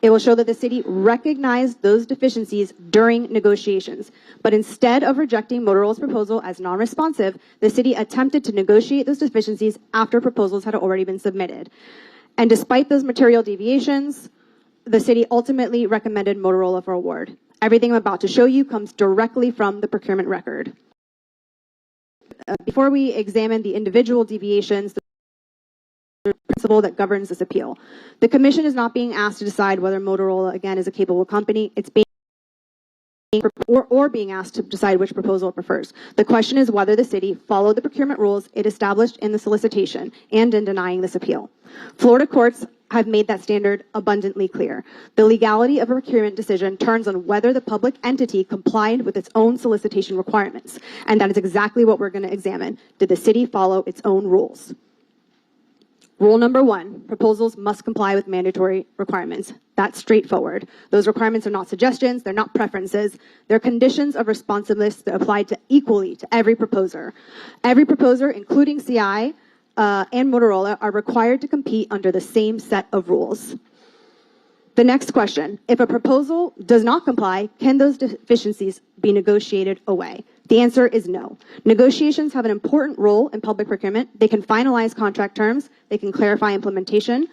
It will show that the city recognized those deficiencies during negotiations, but instead of rejecting Motorola's proposal as non-responsive, the city attempted to negotiate those deficiencies after proposals had already been submitted. And despite those material deviations, the city ultimately recommended Motorola for award. Everything I'm about to show you comes directly from the procurement record. Before we examine the individual deviations, the principle that governs this appeal. The commission is not being asked to decide whether Motorola, again, is a capable company. It's being being asked to decide which proposal it prefers. The question is whether the city followed the procurement rules it established in the solicitation and in denying this appeal. Florida courts have made that standard abundantly clear. The legality of a procurement decision turns on whether the public entity complied with its own solicitation requirements. And that is exactly what we're going to examine. Did the city follow its own rules? Rule number 1, proposals must comply with mandatory requirements. That's straightforward. Those requirements are not suggestions, they're not preferences, they're conditions of responsiveness that apply equally to every proposer. Every proposer, including CI and Motorola, are required to compete under the same set of rules. The next question, if a proposal does not comply, can those deficiencies be negotiated away? The answer is no. Negotiations have an important role in public procurement. They can finalize contract terms, they can clarify implementation,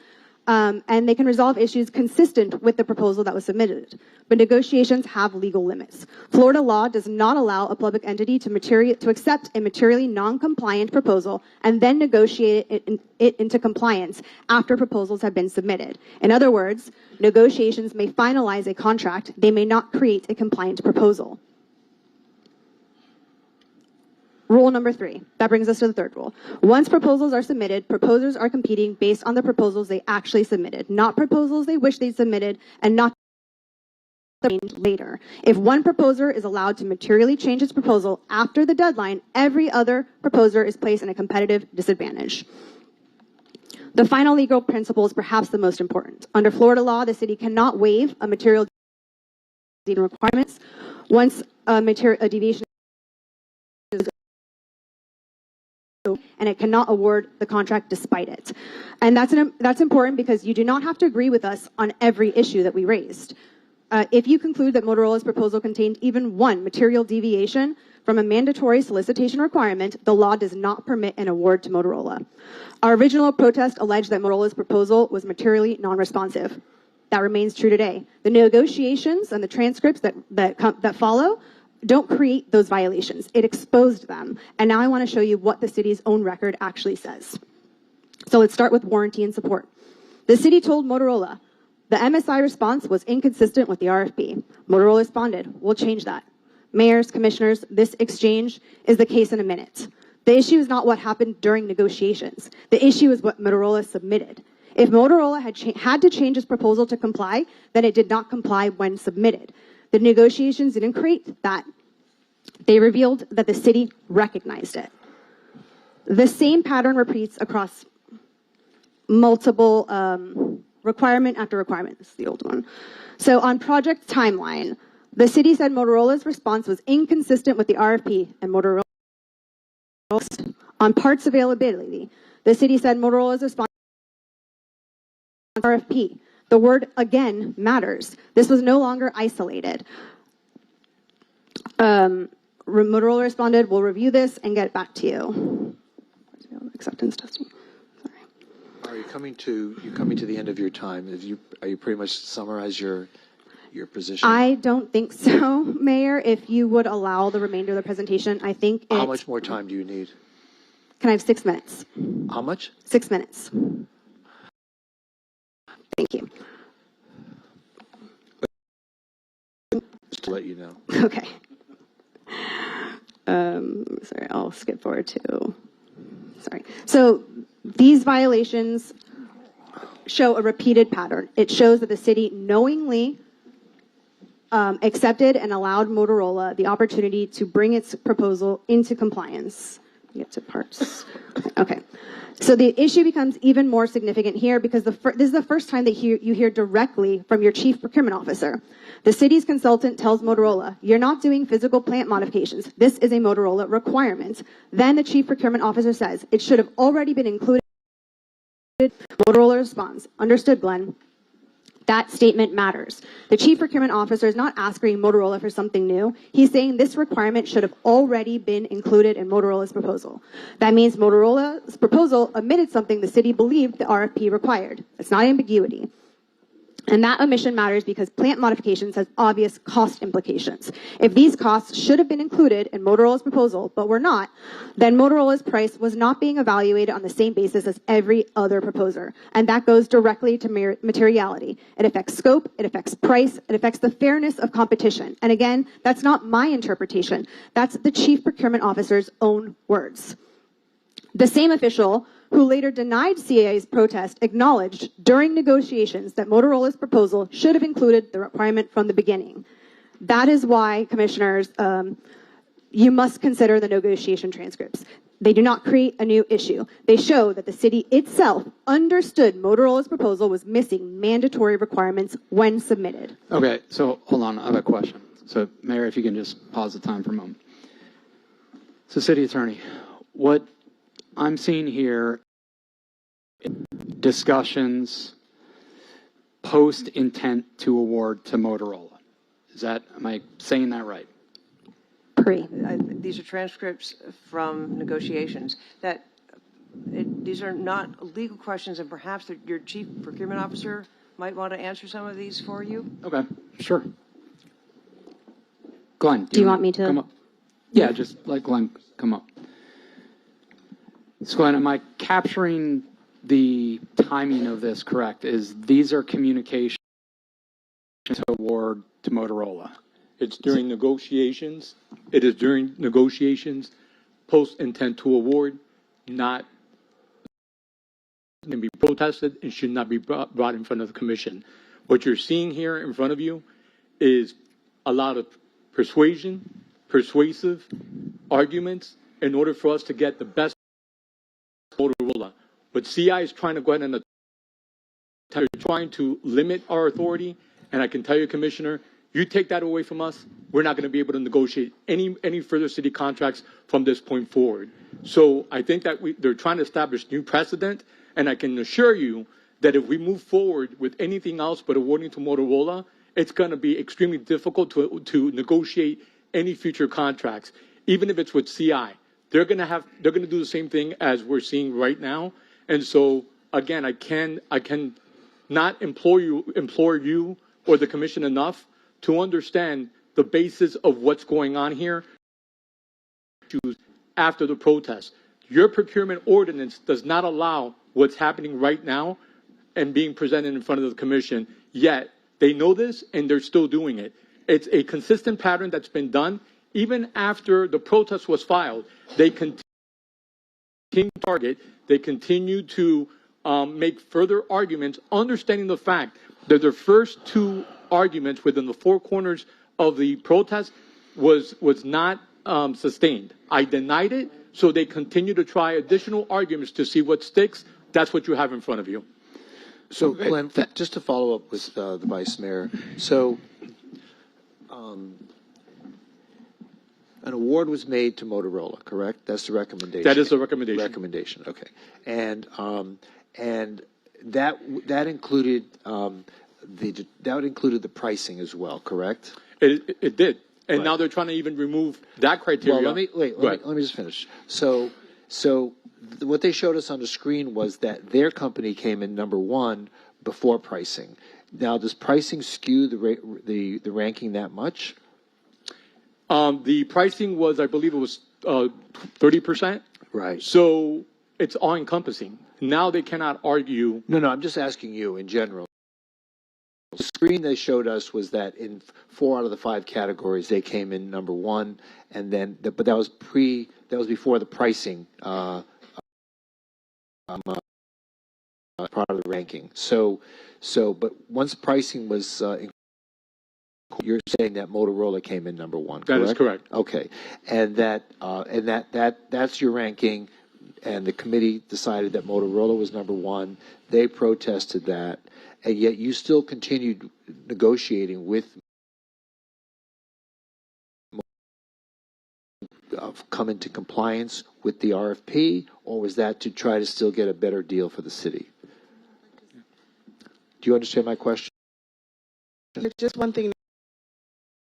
and they can resolve issues consistent with the proposal that was submitted. But negotiations have legal limits. Florida law does not allow a public entity to accept a materially non-compliant proposal and then negotiate it into compliance after proposals have been submitted. In other words, negotiations may finalize a contract, they may not create a compliant proposal. Rule number 3, that brings us to the third rule. Once proposals are submitted, proposers are competing based on the proposals they actually submitted, not proposals they wish they submitted and not later. If one proposer is allowed to materially change its proposal after the deadline, every other proposer is placed in a competitive disadvantage. The final legal principle is perhaps the most important. Under Florida law, the city cannot waive a material requirements once a deviation is and it cannot award the contract despite it. And that's important because you do not have to agree with us on every issue that we raised. If you conclude that Motorola's proposal contained even one material deviation from a mandatory solicitation requirement, the law does not permit an award to Motorola. Our original protest alleged that Motorola's proposal was materially non-responsive. That remains true today. The negotiations and the transcripts that follow don't create those violations. It exposed them. And now I want to show you what the city's own record actually says. So let's start with warranty and support. The city told Motorola the MSI response was inconsistent with the RFP. Motorola responded, we'll change that. Mayors, commissioners, this exchange is the case in a minute. The issue is not what happened during negotiations. The issue is what Motorola submitted. If Motorola had to change its proposal to comply, then it did not comply when submitted. The negotiations didn't create that. They revealed that the city recognized it. The same pattern repeats across multiple requirement after requirement. This is the old one. So on project timeline, the city said Motorola's response was inconsistent with the RFP and Motorola. On parts availability, the city said Motorola's response RFP. The word again matters. This was no longer isolated. Motorola responded, we'll review this and get back to you. Acceptance testing. Sorry.
Are you coming to the end of your time? Are you pretty much summarize your position?
I don't think so, Mayor. If you would allow the remainder of the presentation, I think
How much more time do you need?
Can I have 6 minutes?
How much?
6 minutes. Thank you.
Just to let you know.
Okay. Sorry, I'll skip forward to. Sorry. So these violations show a repeated pattern. It shows that the city knowingly accepted and allowed Motorola the opportunity to bring its proposal into compliance. Get to parts. Okay. So the issue becomes even more significant here because this is the first time that you hear directly from your chief procurement officer. The city's consultant tells Motorola, you're not doing physical plant modifications. This is a Motorola requirement. Then the chief procurement officer says, it should have already been included. Motorola responds, understood, Glenn. That statement matters. The chief procurement officer is not asking Motorola for something new. He's saying this requirement should have already been included in Motorola's proposal. That means Motorola's proposal omitted something the city believed the RFP required. It's not ambiguity. And that omission matters because plant modifications has obvious cost implications. If these costs should have been included in Motorola's proposal, but were not, then Motorola's price was not being evaluated on the same basis as every other proposer. And that goes directly to materiality. It affects scope, it affects price, it affects the fairness of competition. And again, that's not my interpretation. That's the chief procurement officer's own words. The same official who later denied CAA's protest acknowledged during negotiations that Motorola's proposal should have included the requirement from the beginning. That is why, commissioners, you must consider the negotiation transcripts. They do not create a new issue. They show that the city itself understood Motorola's proposal was missing mandatory requirements when submitted.
Okay, so hold on, I have a question. So, Mayor, if you can just pause the time for a moment. So, City Attorney, what I'm seeing here discussions post intent to award to Motorola. Am I saying that right?
These are transcripts from negotiations. These are not legal questions, and perhaps your chief procurement officer might want to answer some of these for you.
Okay, sure. Glenn,
do you want me to
come up? Yeah, just let Glenn come up. So, Glenn, am I capturing the timing of this correct? These are communications to award to Motorola?
It's during negotiations. It is during negotiations, post intent to award, not can be protested and should not be brought in front of the commission. What you're seeing here in front of you is a lot of persuasive arguments in order for us to get the best Motorola. But CI is trying to go ahead and they're trying to limit our authority. And I can tell you, Commissioner, you take that away from us, we're not going to be able to negotiate any further city contracts from this point forward. So I think that they're trying to establish new precedent. And I can assure you that if we move forward with anything else but awarding to Motorola, it's going to be extremely difficult to negotiate any future contracts, even if it's with CI. They're going to do the same thing as we're seeing right now. And so, again, I can not implore you or the commission enough to understand the basis of what's going on here after the protest. Your procurement ordinance does not allow what's happening right now and being presented in front of the commission, yet they know this and they're still doing it. It's a consistent pattern that's been done. Even after the protest was filed, they continue to target, they continue to make further arguments, understanding the fact that their first two arguments within the four corners of the protest was not sustained. I denied it, so they continue to try additional arguments to see what sticks. That's what you have in front of you.
So, Glenn, just to follow up with the Vice Mayor, so an award was made to Motorola, correct? That's the recommendation.
That is the recommendation.
Recommendation, okay. And that included the pricing as well, correct?
It did, and
Right.
now they're trying to even remove that criteria.
Well, let me just finish. So what they showed us on the screen was that their company came in number one before pricing. Now, does pricing skew the ranking that much?
The pricing was, I believe it was 30%.
Right.
So it's all encompassing. Now they cannot argue.
No, I'm just asking you in general. The screen they showed us was that in 4 out of the 5 categories they came in number 1, and then but that was before the pricing part of the ranking. So but once pricing was you're saying that Motorola came in number 1, correct?
That is correct.
Okay, and that's your ranking, and the committee decided that Motorola was number 1. They protested that, and yet you still continued negotiating with come into compliance with the RFP, or was that to try to still get a better deal for the city? Do you understand my question?
Just one thing.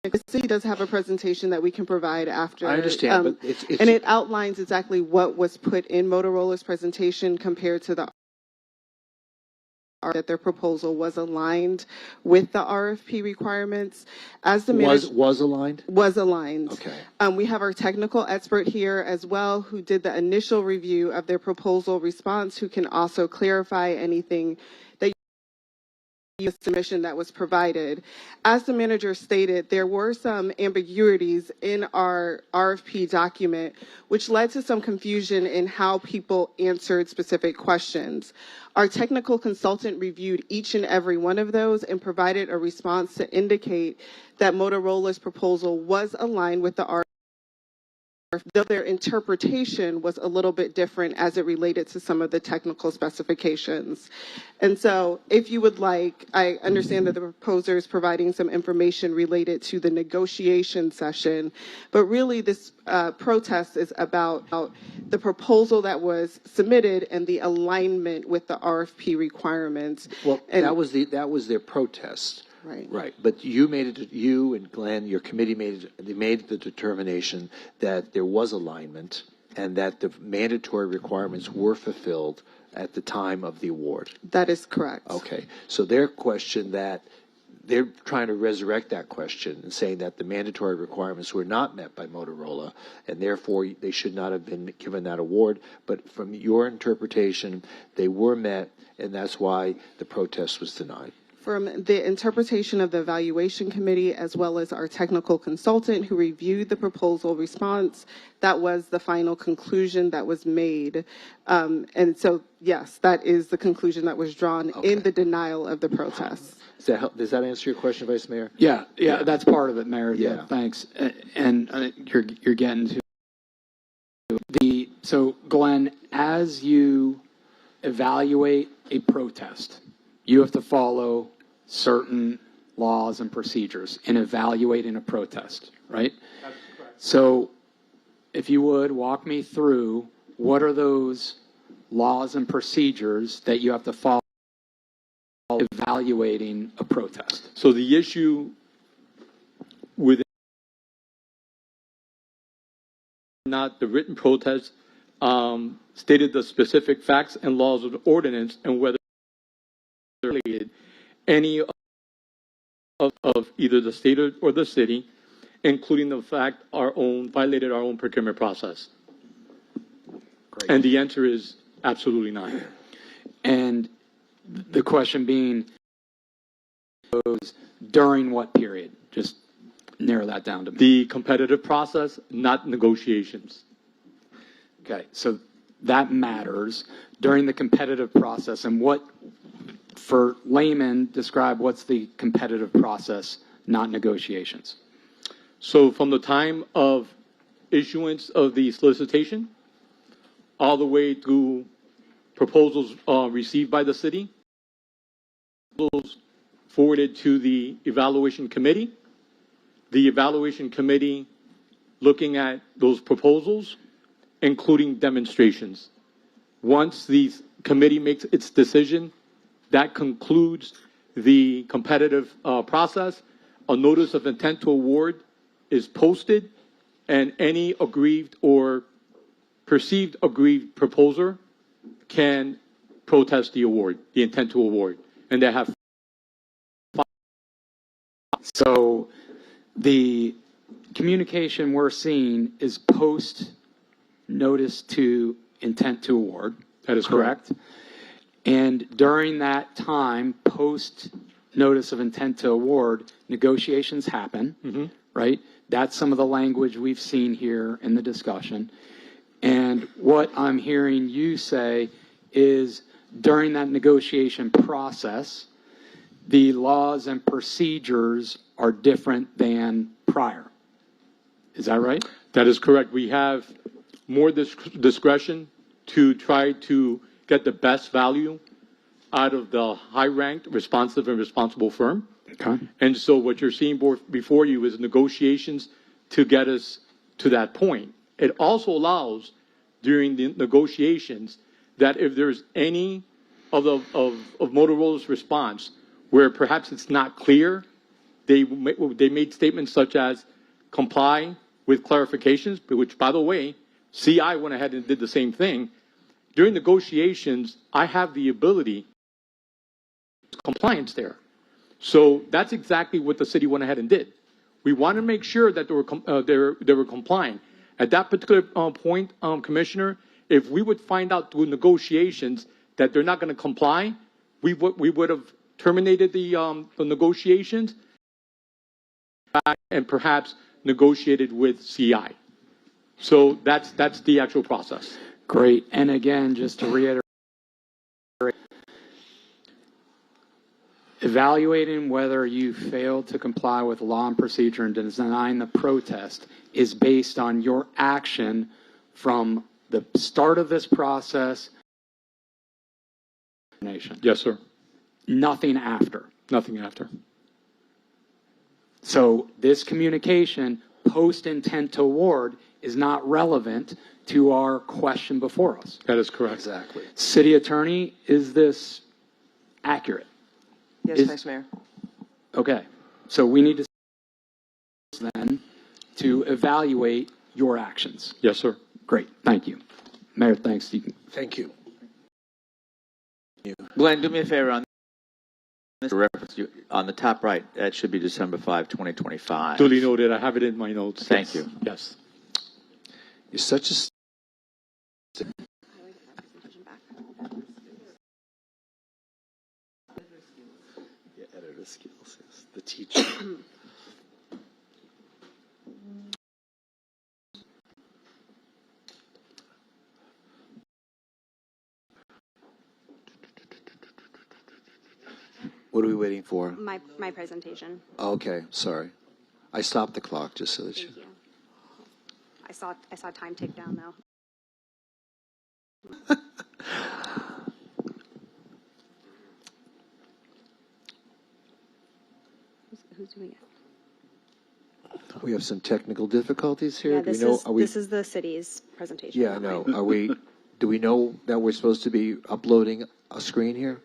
The city does have a presentation that we can provide after.
I understand, but it's
and it outlines exactly what was put in Motorola's presentation compared to that their proposal was aligned with the RFP requirements. As the
was aligned.
Was aligned.
Okay.
We have our technical expert here as well, who did the initial review of their proposal response, who can also clarify anything that submission that was provided. As the manager stated, there were some ambiguities in our RFP document, which led to some confusion in how people answered specific questions. Our technical consultant reviewed each and every one of those and provided a response to indicate that Motorola's proposal was aligned with the RFP, though their interpretation was a little bit different as it related to some of the technical specifications. And so if you would like, I understand that the proposer is providing some information related to the negotiation session, but really this protest is about the proposal that was submitted and the alignment with the RFP requirements.
Well, that was their protest.
Right.
Right. But you and Glenn, your committee made the determination that there was alignment and that the mandatory requirements were fulfilled at the time of the award.
That is correct.
Okay. So their question that they're trying to resurrect that question and saying that the mandatory requirements were not met by Motorola and therefore they should not have been given that award. But from your interpretation, they were met, and that's why the protest was denied.
From the interpretation of the evaluation committee, as well as our technical consultant who reviewed the proposal response, that was the final conclusion that was made. And so, yes, that is the conclusion that was drawn in the denial of the protest.
Does that answer your question, Vice Mayor?
Yeah, that's part of it, Mayor.
Yeah.
Thanks. And you're getting to so Glenn, as you evaluate a protest, you have to follow certain laws and procedures in evaluating a protest, right?
That's correct.
So if you would walk me through what are those laws and procedures that you have to follow evaluating a protest?
So the issue with not the written protest stated the specific facts and laws of the ordinance and whether any of either the state or the city, including the fact violated our own procurement process.
Great.
And the answer is absolutely not.
And the question being, during what period? Just narrow that down to me.
The competitive process, not negotiations.
Okay, so that matters during the competitive process. And what, for laymen, describe what's the competitive process, not negotiations?
So from the time of issuance of the solicitation all the way through proposals received by the city, forwarded to the evaluation committee, the evaluation committee looking at those proposals, including demonstrations. Once the committee makes its decision, that concludes the competitive process. A notice of intent to award is posted, and any aggrieved or perceived aggrieved proposer can protest the award, the intent to award, and they have.
So the communication we're seeing is post notice to intent to award.
That is correct.
And during that time, post notice of intent to award, negotiations happen, right? That's some of the language we've seen here in the discussion. And what I'm hearing you say is during that negotiation process, the laws and procedures are different than prior. Is that right?
That is correct. We have more discretion to try to get the best value out of the high-ranked, responsive, and responsible firm.
Okay.
And so what you're seeing before you is negotiations to get us to that point. It also allows during the negotiations that if there's any of Motorola's response where perhaps it's not clear, they made statements such as comply with clarifications, which, by the way, CI went ahead and did the same thing. During negotiations, I have the ability compliance there. So that's exactly what the city went ahead and did. We want to make sure that they were complying. At that particular point, Commissioner, if we would find out through negotiations that they're not going to comply, we would have terminated the negotiations and perhaps negotiated with CI. So that's the actual process.
Great. And again, just to reiterate, evaluating whether you failed to comply with law and procedure and denying the protest is based on your action from the start of this process.
Yes, sir.
Nothing after.
Nothing after.
So this communication post intent to award is not relevant to our question before us.
That is correct.
Exactly.
City Attorney, is this accurate?
Yes, Vice Mayor.
Okay. So we need to then to evaluate your actions.
Yes, sir.
Great. Thank you. Mayor, thanks.
Thank you.
Glenn, do me a favor on this reference on the top right. That should be December 5, 2025.
Duly noted. I have it in my notes.
Thank you.
Yes.
You're such a editor skills, yes. The teacher. What are we waiting for?
My presentation.
Okay, sorry. I stopped the clock just so that you.
Thank you. I saw time tick down though. Who's doing it?
We have some technical difficulties here.
Yeah,
Do we know?
this is the city's presentation.
Yeah, no. Are we? Do we know that we're supposed to be uploading a screen here?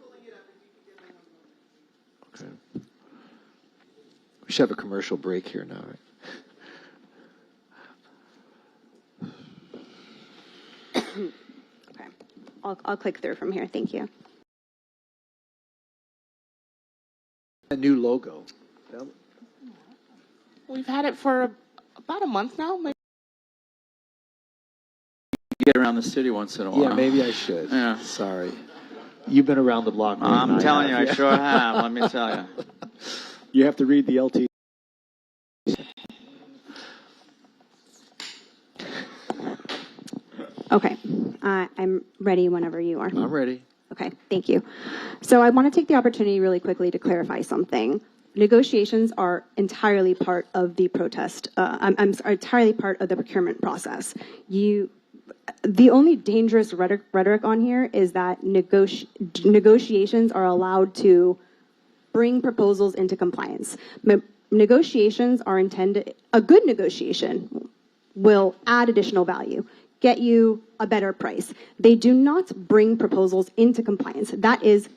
Okay. We should have a commercial break here now, right?
Okay. I'll click through from here. Thank you.
A new logo.
We've had it for about a month now. Maybe.
Get around the city once in a while.
Yeah, maybe I should.
Yeah.
Sorry. You've been around the block more than
I'm telling
I
you,
have.
I sure have. Let me tell you.
You have to read the LT.
Okay. I'm ready whenever you are.
I'm ready.
Okay, thank you. So I want to take the opportunity really quickly to clarify something. Negotiations are entirely part of the protest. I'm sorry, entirely part of the procurement process. The only dangerous rhetoric on here is that negotiations are allowed to bring proposals into compliance. Negotiations are intended. A good negotiation will add additional value, get you a better price. They do not bring proposals into compliance. That is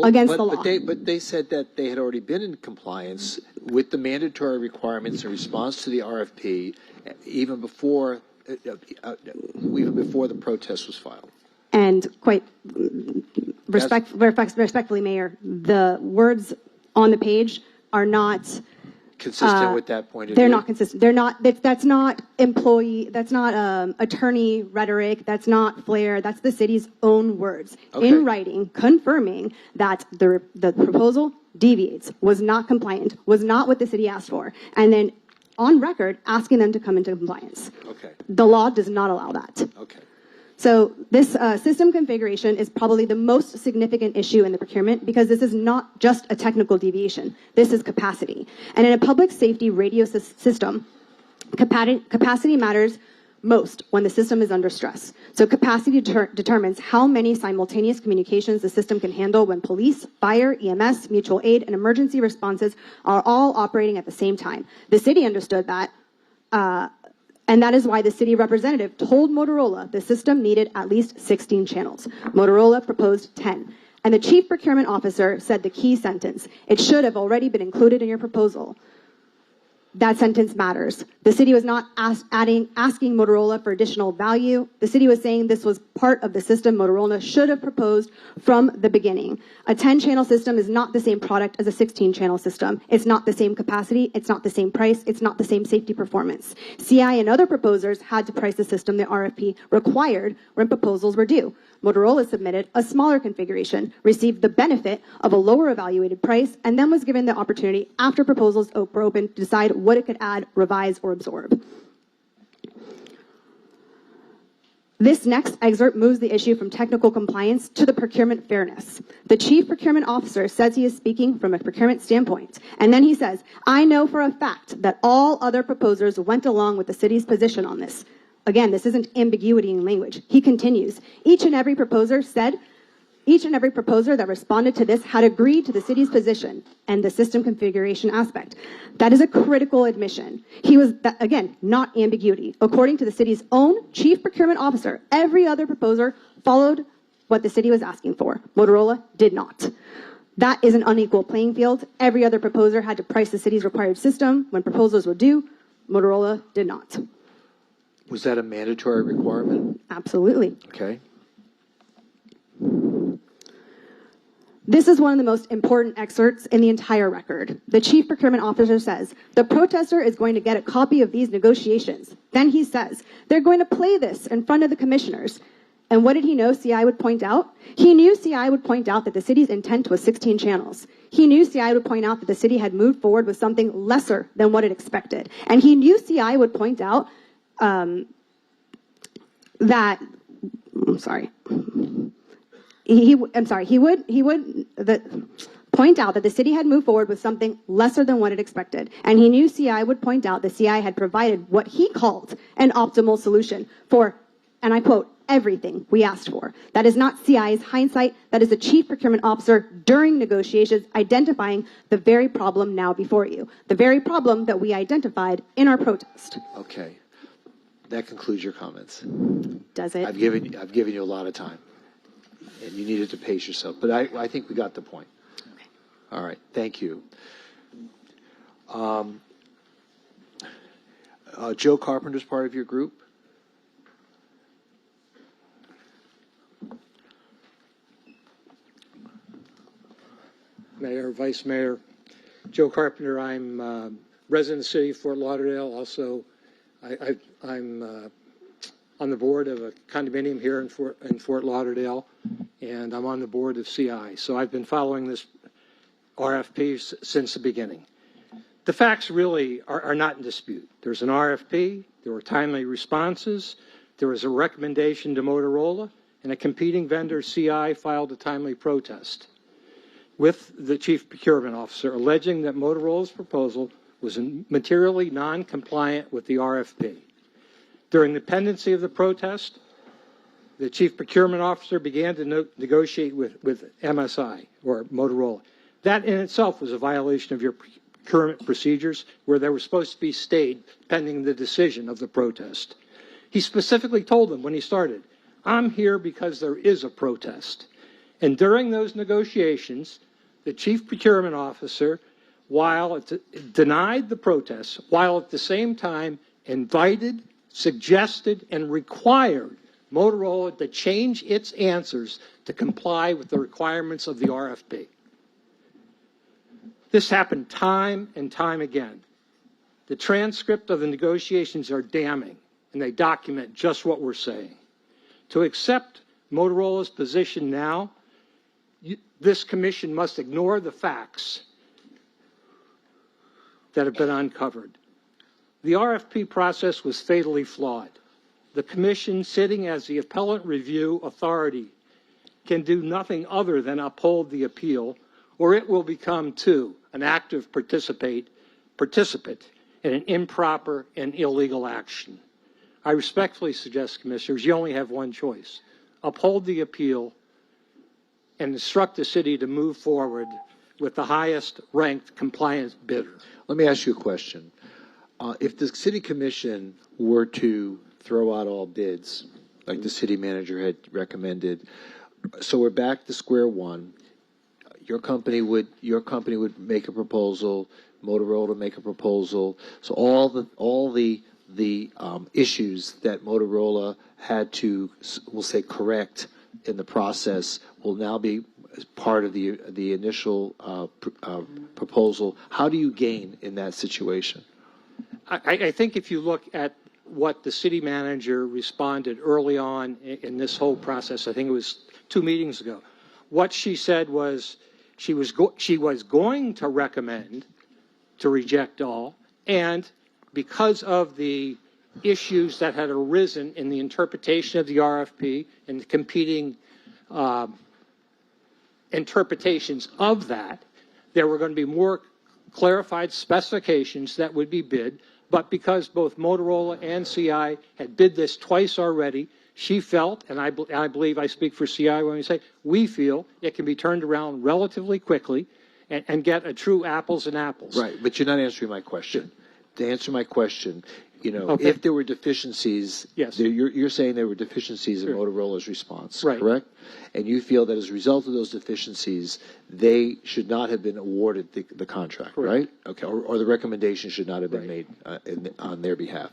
against the law.
But they said that they had already been in compliance with the mandatory requirements in response to the RFP, even before the protest was filed.
And quite respectfully, Mayor, the words on the page are not
consistent with that point of
They're
view?
not consistent. They're not. That's not employee. That's not attorney rhetoric. That's not flair. That's the city's own words in writing, confirming that the proposal deviates, was not compliant, was not what the city asked for, and then on record asking them to come into compliance.
Okay.
The law does not allow that.
Okay.
So this system configuration is probably the most significant issue in the procurement because this is not just a technical deviation. This is capacity. And in a public safety radio system, capacity matters most when the system is under stress. So capacity determines how many simultaneous communications the system can handle when police, fire, EMS, mutual aid, and emergency responses are all operating at the same time. The city understood that. And that is why the city representative told Motorola the system needed at least 16 channels. Motorola proposed 10. And the chief procurement officer said the key sentence, "It should have already been included in your proposal." That sentence matters. The city was not asking Motorola for additional value. The city was saying this was part of the system Motorola should have proposed from the beginning. A 10-channel system is not the same product as a 16-channel system. It's not the same capacity. It's not the same price. It's not the same safety performance. CI and other proposers had to price the system the RFP required when proposals were due. Motorola submitted a smaller configuration, received the benefit of a lower evaluated price, and then was given the opportunity after proposals were open to decide what it could add, revise, or absorb. This next excerpt moves the issue from technical compliance to the procurement fairness. The chief procurement officer says he is speaking from a procurement standpoint, and then he says, "I know for a fact that all other proposers went along with the city's position on this." Again, this isn't ambiguity in language. He continues, each and every proposer that responded to this had agreed to the city's position and the system configuration aspect. That is a critical admission. He was, again, not ambiguity. According to the city's own chief procurement officer, every other proposer followed what the city was asking for. Motorola did not. That is an unequal playing field. Every other proposer had to price the city's required system when proposals were due. Motorola did not.
Was that a mandatory requirement?
Absolutely.
Okay.
This is one of the most important excerpts in the entire record. The chief procurement officer says, "The protester is going to get a copy of these negotiations." Then he says, "They're going to play this in front of the commissioners." And what did he know CI would point out? He knew CI would point out that the city's intent was 16 channels. He knew CI would point out that the city had moved forward with something lesser than what it expected. And he knew CI would point out he would point out that the city had moved forward with something lesser than what it expected. And he knew CI would point out that CI had provided what he called an optimal solution for, and I quote, "everything we asked for." That is not CI's hindsight. That is the chief procurement officer during negotiations identifying the very problem now before you, the very problem that we identified in our protest.
Okay. That concludes your comments.
Does it?
I've given you a lot of time, and you needed to pace yourself. But I think we got the point.
Okay.
All right. Thank you. Joe Carpenter's part of your group.
Mayor, Vice Mayor, Joe Carpenter. I'm resident of the city of Fort Lauderdale. Also, I'm on the board of a condominium here in Fort Lauderdale, and I'm on the board of CI. So I've been following this RFP since the beginning. The facts really are not in dispute. There's an RFP, there were timely responses, there was a recommendation to Motorola, and a competing vendor, CI, filed a timely protest with the chief procurement officer alleging that Motorola's proposal was materially non-compliant with the RFP. During the pendency of the protest, the chief procurement officer began to negotiate with MSI, or Motorola. That in itself was a violation of your procurement procedures, where they were supposed to be stayed pending the decision of the protest. He specifically told them when he started, "I'm here because there is a protest." And during those negotiations, the chief procurement officer, while it denied the protest, while at the same time invited, suggested, and required Motorola to change its answers to comply with the requirements of the RFP. This happened time and time again. The transcript of the negotiations are damning, and they document just what we're saying. To accept Motorola's position now, this commission must ignore the facts that have been uncovered. The RFP process was fatally flawed. The commission, sitting as the appellate review authority, can do nothing other than uphold the appeal, or it will become, too, an active participant in an improper and illegal action. I respectfully suggest, Commissioners, you only have one choice. Uphold the appeal and instruct the city to move forward with the highest ranked compliance bidder.
Let me ask you a question. If the city commission were to throw out all bids, like the city manager had recommended, so we're back to square one. Your company would make a proposal. Motorola make a proposal. So all the issues that Motorola had to, we'll say, correct in the process will now be part of the initial proposal. How do you gain in that situation?
I think if you look at what the city manager responded early on in this whole process, I think it was 2 meetings ago, what she said was she was going to recommend to reject all, and because of the issues that had arisen in the interpretation of the RFP and the competing interpretations of that, there were going to be more clarified specifications that would be bid. But because both Motorola and CI had bid this twice already, she felt, and I believe I speak for CI when we say, we feel it can be turned around relatively quickly and get a true apples and apples.
Right, but you're not answering my question. To answer my question,
Okay.
if there were deficiencies,
yes.
You're saying there were deficiencies in Motorola's response,
right.
Correct? And you feel that as a result of those deficiencies, they should not have been awarded the contract,
Correct.
right? Okay, or the recommendation should not have been made on their behalf.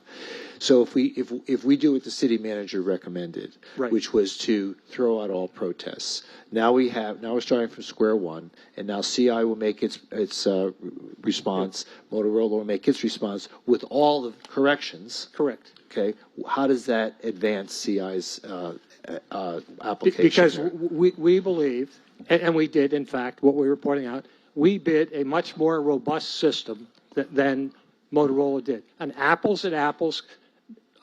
So if we do what the city manager recommended,
Right.
which was to throw out all protests, now we're starting from square one, and now CI will make its response, Motorola will make its response with all the corrections.
Correct.
Okay, how does that advance CI's application?
Because
there?
we believe, and we did, in fact, what we were pointing out, we bid a much more robust system than Motorola did. An apples and apples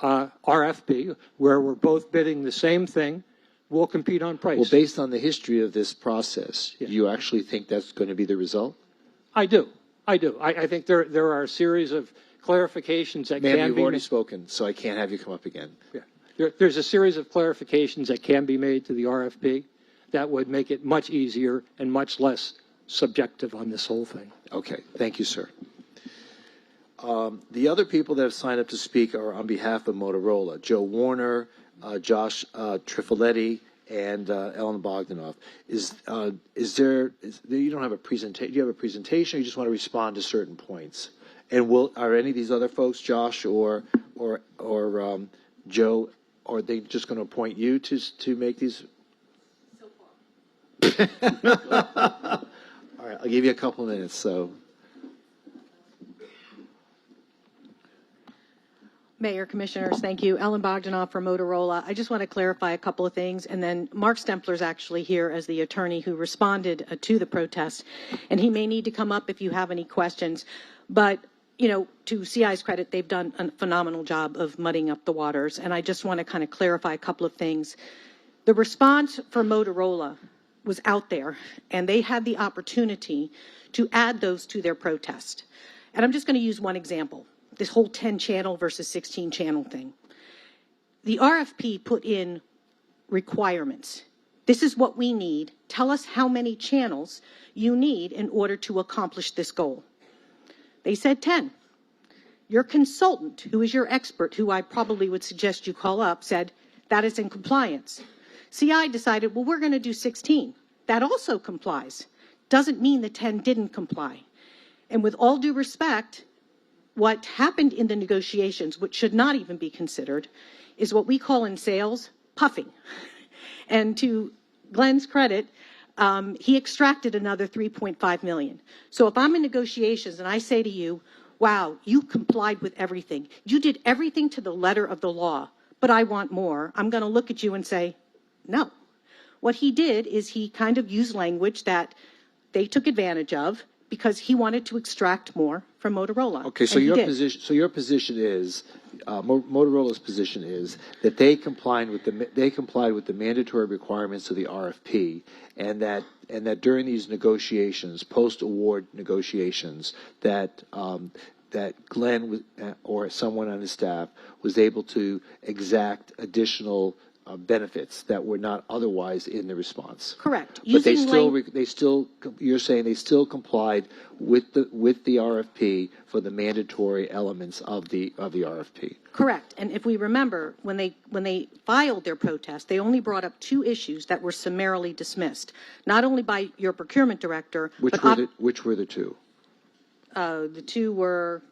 RFP, where we're both bidding the same thing, we'll compete on price.
Well, based on the history of this process, do you actually think that's going to be the result?
I do. I think there are a series of clarifications that
Ma'am,
can
you've
be
already
made.
spoken, so I can't have you come up again.
Yeah. There's a series of clarifications that can be made to the RFP that would make it much easier and much less subjective on this whole thing.
Okay, thank you, sir. The other people that have signed up to speak are on behalf of Motorola: Joe Warner, Josh Trifoletti, and Ellen Bogdanoff. You don't have a presentation? Do you have a presentation, or you just want to respond to certain points? And are any of these other folks, Josh or Joe, are they just going to appoint you to make these? So far. All right, I'll give you a couple of minutes. So.
Mayor, Commissioners, thank you. Ellen Bogdanoff from Motorola. I just want to clarify a couple of things, and then Mark Stempler's actually here as the attorney who responded to the protest, and he may need to come up if you have any questions. But, to CI's credit, they've done a phenomenal job of muddying up the waters, and I just want to kind of clarify a couple of things. The response for Motorola was out there, and they had the opportunity to add those to their protest. And I'm just going to use one example. This whole 10-channel versus 16-channel thing. The RFP put in requirements. This is what we need. Tell us how many channels you need in order to accomplish this goal. They said 10. Your consultant, who is your expert, who I probably would suggest you call up, said that is in compliance. CI decided, well, we're going to do 16. That also complies. Doesn't mean the 10 didn't comply. And with all due respect, what happened in the negotiations, which should not even be considered, is what we call in sales puffing. And to Glenn's credit, he extracted another $3.5 million. So if I'm in negotiations and I say to you, wow, you complied with everything. You did everything to the letter of the law, but I want more. I'm going to look at you and say, no. What he did is he kind of used language that they took advantage of because he wanted to extract more from Motorola.
Okay, so
and he
your
did.
position is, Motorola's position is that they complied with the mandatory requirements of the RFP, and that during these negotiations, post-award negotiations, that Glenn or someone on his staff was able to exact additional benefits that were not otherwise in the response.
Correct.
But you're saying they still complied with the RFP for the mandatory elements of the RFP.
Correct. And if we remember, when they filed their protest, they only brought up 2 issues that were summarily dismissed, not only by your procurement director,
Which were the 2?
The 2 were.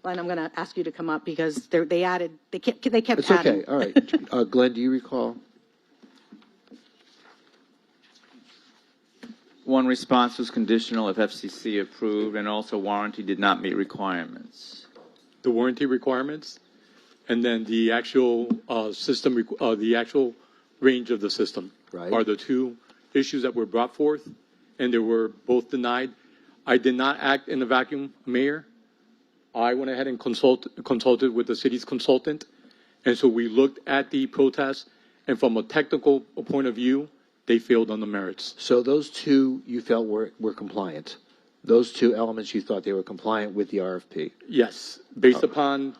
Glenn, I'm going to ask you to come up because they kept
It's
adding.
okay. All right. Glenn, do you recall?
One response was conditional if FCC approved, and also warranty did not meet requirements.
The warranty requirements, and then the actual system, the actual range of the system are the 2 issues that were brought forth, and they were both denied. I did not act in a vacuum, Mayor. I went ahead and consulted with the city's consultant, and so we looked at the protest, and from a technical point of view, they failed on the merits.
So those 2 you felt were compliant. Those 2 elements you thought they were compliant with the RFP.
Yes, based upon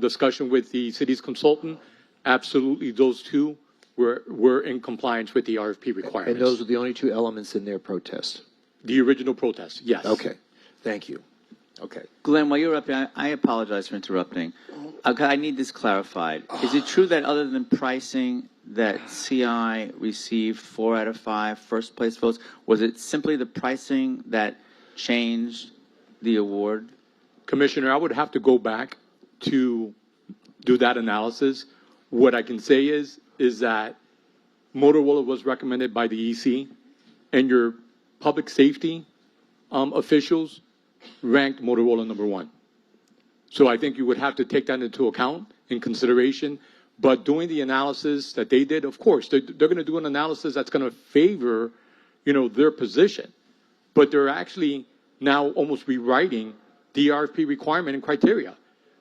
discussion with the city's consultant, absolutely those 2 were in compliance with the RFP requirements.
And those were the only 2 elements in their protest.
The original protest, yes.
Okay, thank you. Okay.
Glenn, while you're up here, I apologize for interrupting. I need this clarified. Is it true that other than pricing that CI received 4 out of 5 first place votes? Was it simply the pricing that changed the award?
Commissioner, I would have to go back to do that analysis. What I can say is that Motorola was recommended by the EC, and your public safety officials ranked Motorola number 1. So I think you would have to take that into account in consideration. But doing the analysis that they did, of course, they're going to do an analysis that's going to favor, their position. But they're actually now almost rewriting the RFP requirement and criteria.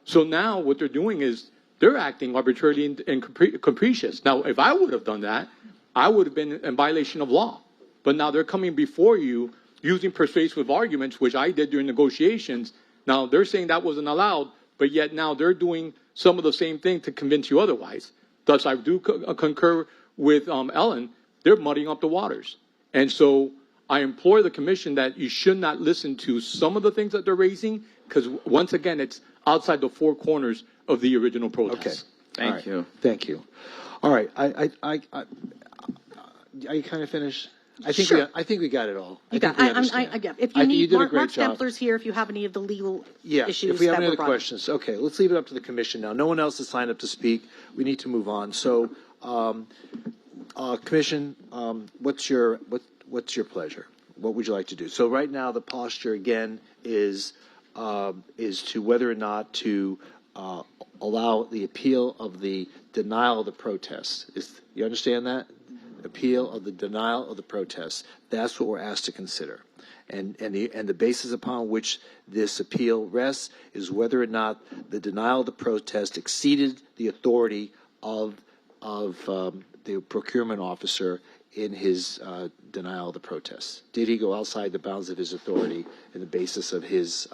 So now what they're doing is they're acting arbitrarily and capricious. Now, if I would have done that, I would have been in violation of law. But now they're coming before you using persuasive arguments, which I did during negotiations. Now they're saying that wasn't allowed, but yet now they're doing some of the same thing to convince you otherwise. Thus, I do concur with Ellen. They're muddying up the waters. And so I implore the commission that you should not listen to some of the things that they're raising, because once again, it's outside the 4 corners of the original protest.
Okay. Thank you. Thank you. All right. Are you kind of finished? I think we got it all.
If you need, Mark Stempler's here if you have any of the legal issues.
If we have
that
any
were
other
brought up.
questions, okay, let's leave it up to the commission now. No one else has signed up to speak. We need to move on. So, commission, what's your pleasure? What would you like to do? So right now the posture again is to whether or not to allow the appeal of the denial of the protest. You understand that? Appeal of the denial of the protest. That's what we're asked to consider. And the basis upon which this appeal rests is whether or not the denial of the protest exceeded the authority of the procurement officer in his denial of the protest. Did he go outside the bounds of his authority in the basis of his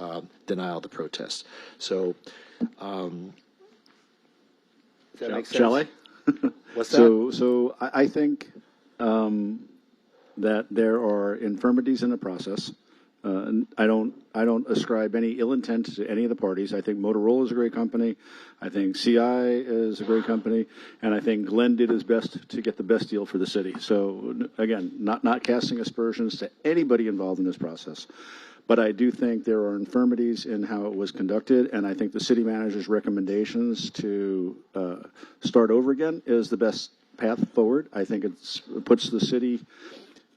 denial of the protest? So, does that make sense?
Shall I?
What's that?
So I think that there are infirmities in the process. And I don't ascribe any ill intent to any of the parties. I think Motorola is a great company. I think CI is a great company, and I think Glenn did his best to get the best deal for the city. So again, not casting aspersions to anybody involved in this process. But I do think there are infirmities in how it was conducted, and I think the city manager's recommendations to start over again is the best path forward. I think it puts the city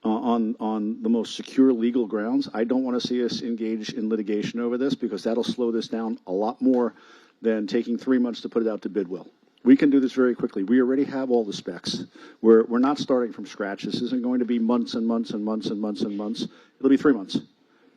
on the most secure legal grounds. I don't want to see us engage in litigation over this because that'll slow this down a lot more than taking 3 months to put it out to bid will. We can do this very quickly. We already have all the specs. We're not starting from scratch. This isn't going to be months and months and months and months and months. It'll be 3 months.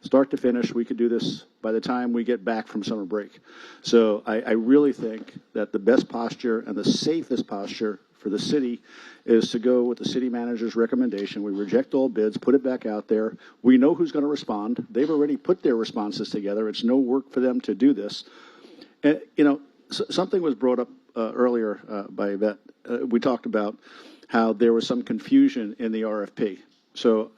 Start to finish, we could do this by the time we get back from summer break. So I really think that the best posture and the safest posture for the city is to go with the city manager's recommendation. We reject all bids, put it back out there. We know who's going to respond. They've already put their responses together. It's no work for them to do this. And, something was brought up earlier by Yvette. We talked about how there was some confusion in the RFP. So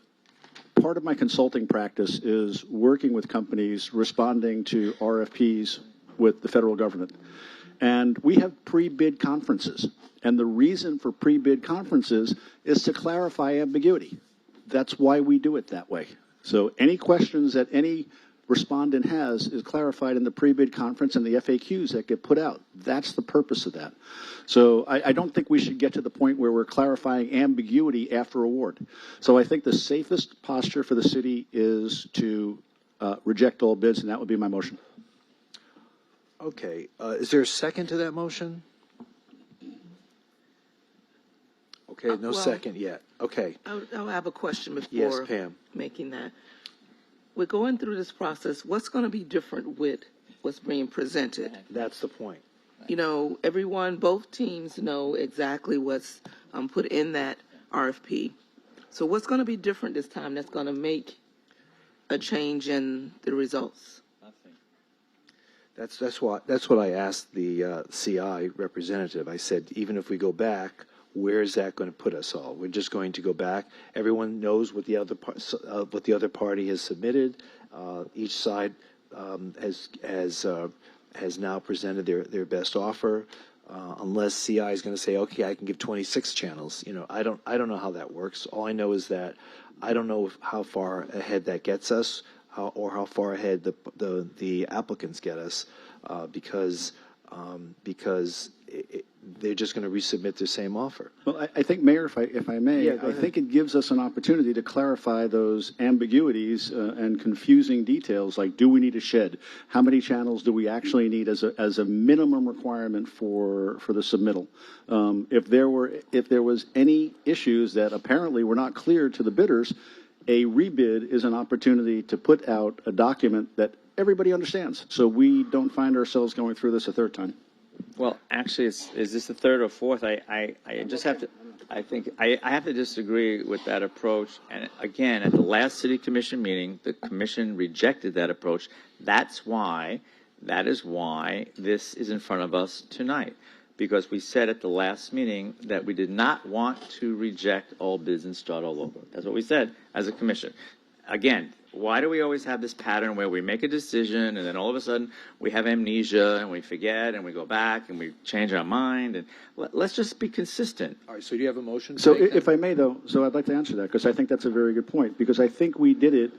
part of my consulting practice is working with companies responding to RFPs with the federal government. And we have pre-bid conferences. And the reason for pre-bid conferences is to clarify ambiguity. That's why we do it that way. So any questions that any respondent has is clarified in the pre-bid conference and the FAQs that get put out. That's the purpose of that. So I don't think we should get to the point where we're clarifying ambiguity after award. So I think the safest posture for the city is to reject all bids, and that would be my motion.
Okay. Is there a second to that motion? Okay, no
well,
second yet. Okay.
I'll have a question before
Yes, Pam.
making that. We're going through this process. What's going to be different with what's being presented?
That's the point.
Both teams know exactly what's put in that RFP. So what's going to be different this time that's going to make a change in the results?
That's what I asked the CI representative. I said, even if we go back, where is that going to put us all? We're just going to go back. Everyone knows what the other party has submitted. Each side has now presented their best offer. Unless CI is going to say, okay, I can give 26 channels. I don't know how that works. All I know is that I don't know how far ahead that gets us, or how far ahead the applicants get us, because they're just going to resubmit the same offer.
Well, I think, Mayor, if I may, I think it gives us an opportunity to clarify those ambiguities and confusing details, like do we need a shed? How many channels do we actually need as a minimum requirement for the submittal? If there was any issues that apparently were not clear to the bidders, a rebid is an opportunity to put out a document that everybody understands, so we don't find ourselves going through this a third time.
Well, actually, is this the third or fourth? I just have to. I think I have to disagree with that approach. And again, at the last city commission meeting, the commission rejected that approach. That is why this is in front of us tonight, because we said at the last meeting that we did not want to reject all bids and start all over. That's what we said as a commission. Again, why do we always have this pattern where we make a decision and then all of a sudden we have amnesia and we forget and we go back and we change our mind? And let's just be consistent.
All right, so do you have a motion?
So if I may, though, I'd like to answer that, because I think that's a very good point, because I think we did it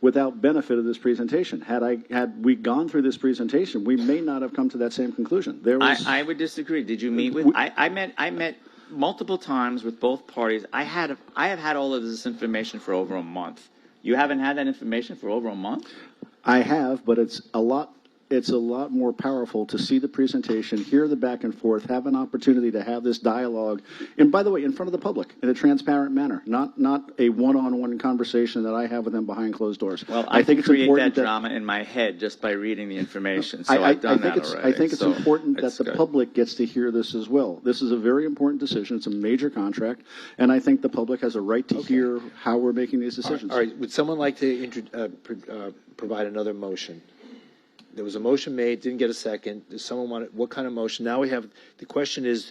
without benefit of this presentation. Had we gone through this presentation, we may not have come to that same conclusion.
I would disagree. Did you meet with? I met multiple times with both parties. I have had all of this information for over a month. You haven't had that information for over a month?
I have, but it's a lot more powerful to see the presentation, hear the back and forth, have an opportunity to have this dialogue, and by the way, in front of the public, in a transparent manner, not a one-on-one conversation that I have with them behind closed doors.
Well, I think it's create that drama in my head just by reading the information, so I've done that already.
I think it's important that the public gets to hear this as well. This is a very important decision. It's a major contract, and I think the public has a right to hear how we're making these decisions.
All right. Would someone like to provide another motion? There was a motion made, didn't get a second. Does someone want what kind of motion? Now we have, the question is,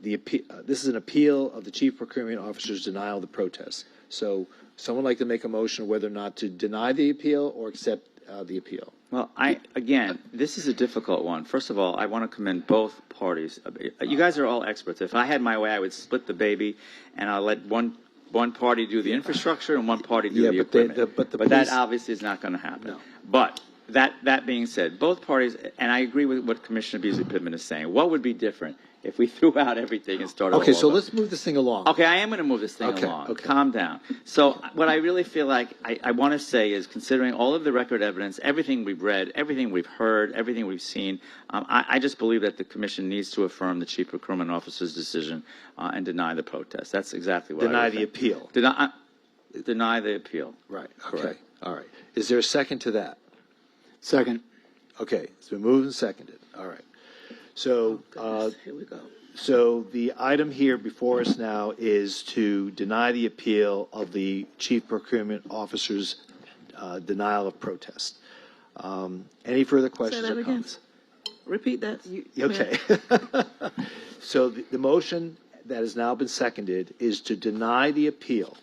this is an appeal of the Chief Procurement Officer's denial of the protest. So someone like to make a motion whether or not to deny the appeal or accept the appeal?
Well, again, this is a difficult one. First of all, I want to commend both parties. You guys are all experts. If I had my way, I would split the baby and I'll let one party do the infrastructure and one party do the equipment. But that obviously is not going to happen. No. But That being said, both parties, and I agree with what Commissioner Beasley Pittman is saying. What would be different if we threw out everything and started
Okay,
all
so
over?
let's move this thing along.
Okay, I am going to move this thing
Okay,
along.
okay.
Calm down. So what I really feel like I want to say is, considering all of the record evidence, everything we've read, everything we've heard, everything we've seen, I just believe that the commission needs to affirm the chief procurement officer's decision and deny the protest. That's exactly what I
Deny
would
the
think.
appeal.
Deny the appeal.
Right,
Correct.
okay, all right. Is there a second to that?
Second.
Okay, it's been moved and seconded, all right. So,
Here we go.
so the item here before us now is to deny the appeal of the chief procurement officer's denial of protest. Any further questions
that
or
again.
comments?
Repeat that.
Okay. So the motion that has now been seconded is to deny the appeal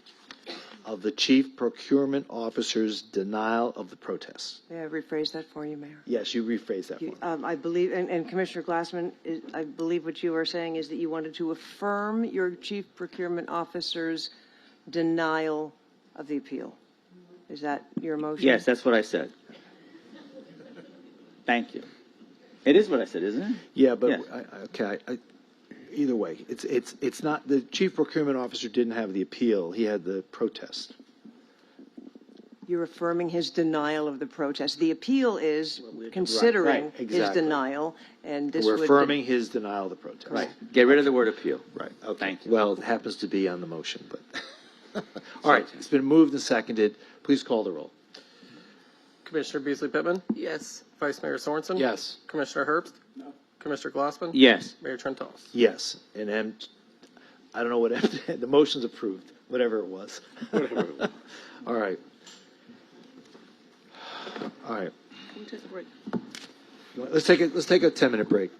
of the chief procurement officer's denial of the protest.
May I rephrase that for you, Mayor?
Yes, you rephrase that for me.
I believe, and Commissioner Glassman, I believe what you are saying is that you wanted to affirm your chief procurement officer's denial of the appeal. Is that your motion?
Yes, that's what I said. Thank you. It is what I said, isn't it?
Yeah, but,
Yes.
either way, it's not, the chief procurement officer didn't have the appeal, he had the protest.
You're affirming his denial of the protest. The appeal is considering
Right,
his
exactly.
denial, and this
We're
would...
affirming his denial of the protest.
Right. Get rid of the word appeal.
Right, okay.
Thank you.
Well, it happens to be on the motion, but. All right, it's been moved and seconded. Please call the roll.
Commissioner Beasley Pittman?
Yes.
Vice Mayor Sorensen?
Yes.
Commissioner Herbst? No. Commissioner Glassman?
Yes.
Mayor Trentalles?
Yes, and M, I don't know what, the motion's approved, whatever it was. All right. All right.
Can we take a break?
Let's take a 10-minute break.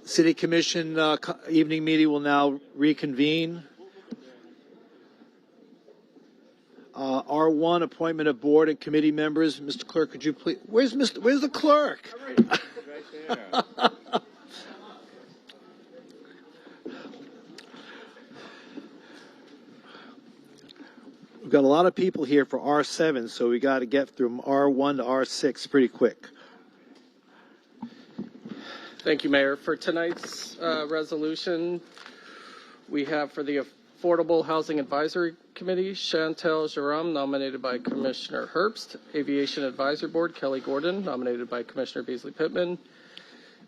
City Commission evening meeting will now reconvene. R1, appointment of board and committee members. Mr. Clerk, could you please? Where's the clerk? We've got a lot of people here for R7, so we got to get through R1 to R6 pretty quick.
Thank you, Mayor. For tonight's resolution, we have for the Affordable Housing Advisory Committee, Chantel Jerome, nominated by Commissioner Herbst. Aviation Advisory Board, Kelly Gordon, nominated by Commissioner Beasley Pittman.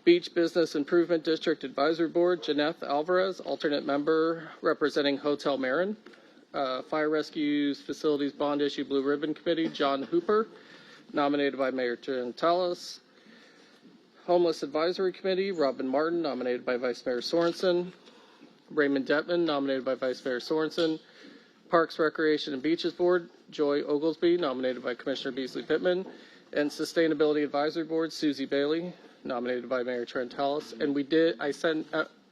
Beach Business Improvement District Advisory Board, Janeth Alvarez, alternate member representing Hotel Marin. Fire Rescue Facilities Bond Issue Blue Ribbon Committee, John Hooper, nominated by Mayor Trentalis. Homeless Advisory Committee, Robin Martin, nominated by Vice Mayor Sorensen. Raymond Detman, nominated by Vice Mayor Sorensen. Parks, Recreation, and Beaches Board, Joy Oglesby, nominated by Commissioner Beasley Pittman. And Sustainability Advisory Board, Susie Bailey, nominated by Mayor Trentalis. And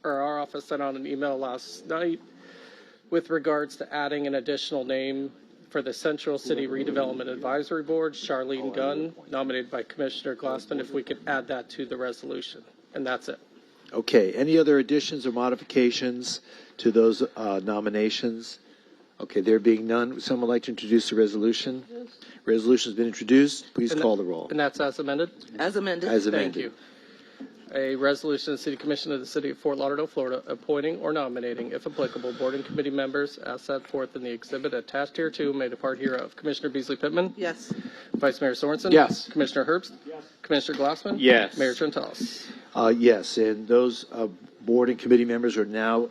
our office sent out an email last night with regards to adding an additional name for the Central City Redevelopment Advisory Board, Charlene Gunn, nominated by Commissioner Glassman, if we could add that to the resolution. And that's it.
Okay, any other additions or modifications to those nominations? Okay, there being none, would someone like to introduce the resolution? Yes. Resolution's been introduced. Please call the roll.
And that's as amended?
As amended.
As amended.
Thank you. A resolution of the City Commission of the City of Fort Lauderdale, Florida, appointing or nominating, if applicable, board and committee members as set forth in the exhibit attached here to, made a part hereof. Commissioner Beasley Pittman?
Yes.
Vice Mayor Sorensen?
Yes.
Commissioner Herbst? Yes. Commissioner Glassman?
Yes.
Mayor Trentalis?
Yes, and those board and committee members are now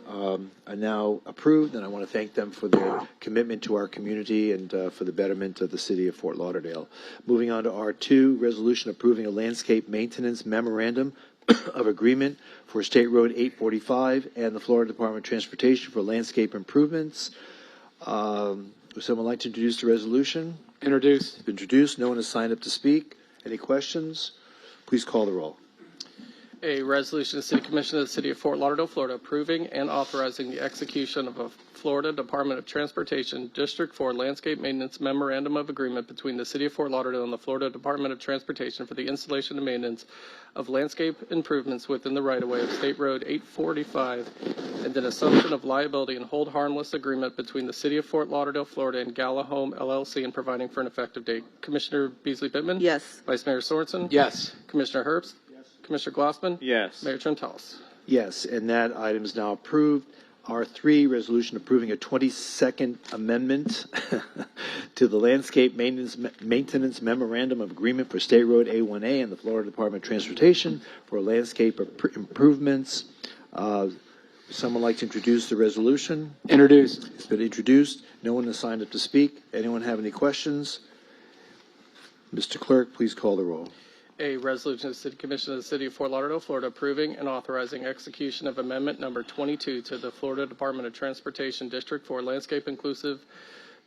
approved, and I want to thank them for their commitment to our community and for the betterment of the city of Fort Lauderdale. Moving on to R2, resolution approving a landscape maintenance memorandum of agreement for State Road 845 and the Florida Department of Transportation for landscape improvements. Would someone like to introduce the resolution?
Introduced.
Introduced. No one has signed up to speak. Any questions? Please call the roll.
A resolution of the City Commission of the City of Fort Lauderdale, Florida, approving and authorizing the execution of a Florida Department of Transportation District 4 Landscape Maintenance Memorandum of Agreement between the City of Fort Lauderdale and the Florida Department of Transportation for the installation and maintenance of landscape improvements within the right-of-way of State Road 845 and an assumption of liability and hold harmless agreement between the City of Fort Lauderdale, Florida and Gala Home LLC and providing for an effective date. Commissioner Beasley Pittman?
Yes.
Vice Mayor Sorensen?
Yes.
Commissioner Herbst? Commissioner Glassman?
Yes.
Mayor Trentalis?
Yes, and that item is now approved. R3, resolution approving a 22nd amendment to the Landscape Maintenance Memorandum of Agreement for State Road A1A and the Florida Department of Transportation for landscape improvements. Someone like to introduce the resolution?
Introduced.
It's been introduced. No one has signed up to speak. Anyone have any questions? Mr. Clerk, please call the roll.
A resolution of the City Commission of the City of Fort Lauderdale, Florida, approving and authorizing execution of amendment number 22 to the Florida Department of Transportation District 4 Landscape Inclusive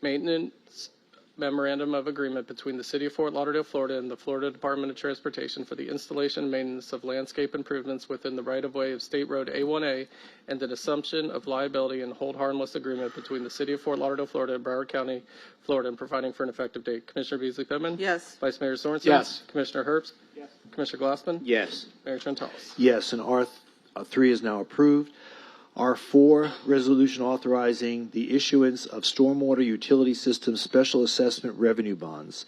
Maintenance Memorandum of Agreement between the City of Fort Lauderdale, Florida and the Florida Department of Transportation for the installation and maintenance of landscape improvements within the right-of-way of State Road A1A and an assumption of liability and hold harmless agreement between the City of Fort Lauderdale, Florida and Broward County, Florida, and providing for an effective date. Commissioner Beasley Pittman?
Yes.
Vice Mayor Sorensen?
Yes.
Commissioner Herbst? Yes. Commissioner Glassman?
Yes.
Mayor Trentalis?
Yes, and R3 is now approved. R4, resolution authorizing the issuance of stormwater utility system special assessment revenue bonds,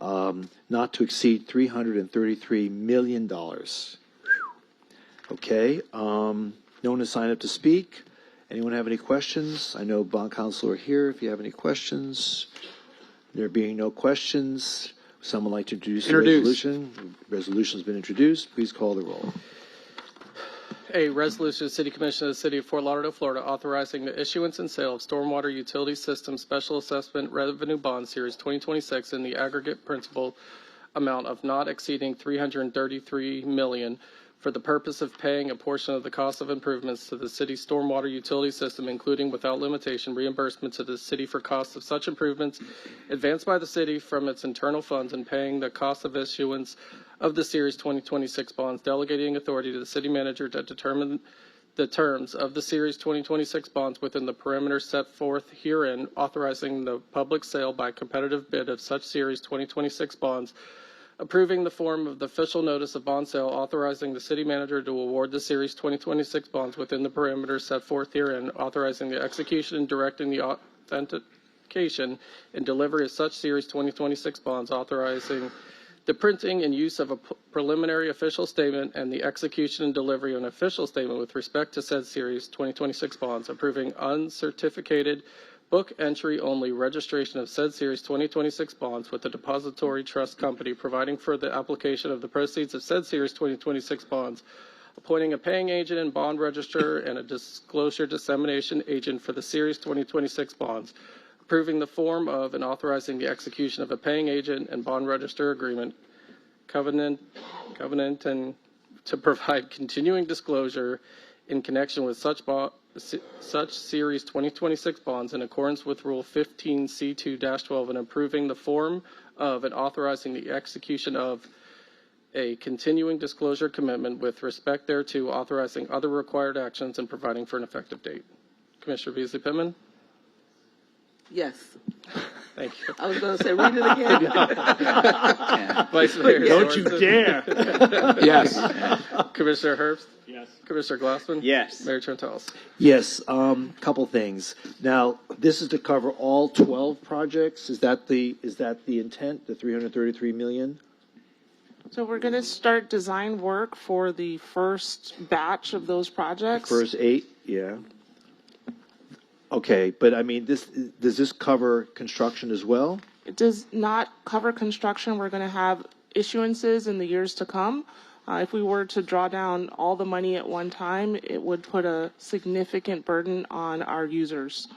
not to exceed $333 million. Okay, no one has signed up to speak. Anyone have any questions? I know bond counsel are here. If you have any questions, there being no questions, would someone like to introduce the resolution? Resolution has been introduced. Please call the roll.
A resolution of the City Commission of the City of Fort Lauderdale, Florida, authorizing the issuance and sale of stormwater utility system special assessment revenue bond series 2026 in the aggregate principal amount of not exceeding $333 million for the purpose of paying a portion of the cost of improvements to the city's stormwater utility system, including without limitation reimbursement to the city for costs of such improvements advanced by the city from its internal funds, and paying the cost of issuance of the Series 2026 bonds, delegating authority to the city manager to determine the terms of the Series 2026 bonds within the parameters set forth herein, authorizing the public sale by competitive bid of such Series 2026 bonds, approving the form of the official notice of bond sale, authorizing the city manager to award the Series 2026 bonds within the parameters set forth herein, authorizing the execution and directing the authentication and delivery of such Series 2026 bonds, authorizing the printing and use of a preliminary official statement and the execution and delivery of an official statement with respect to said Series 2026 bonds, approving uncertificated book entry only registration of said Series 2026 bonds with the depository trust company, providing for the application of the proceeds of said Series 2026 bonds, appointing a paying agent and bond registrar and a disclosure dissemination agent for the Series 2026 bonds, approving the form of and authorizing the execution of a paying agent and bond register agreement, covenant and to provide continuing disclosure in connection with such Series 2026 bonds in accordance with Rule 15C2-12, and approving the form of and authorizing the execution of a continuing disclosure commitment with respect thereto, authorizing other required actions and providing for an effective date. Commissioner Beasley Pittman?
Yes.
Thank you.
I was going to say, read it again.
Vice Mayor
Don't you
Sorensen?
dare.
Yes.
Commissioner Herbst?
Yes.
Commissioner Glassman?
Yes.
Mayor Trentalis?
Yes, couple things. Now, this is to cover all 12 projects. Is that the intent, the 333 million?
So we're going to start design work for the first batch of those projects.
First 8, yeah. Okay, but I mean, does this cover construction as well?
It does not cover construction. We're going to have issuances in the years to come. If we were to draw down all the money at one time, it would put a significant burden on our users.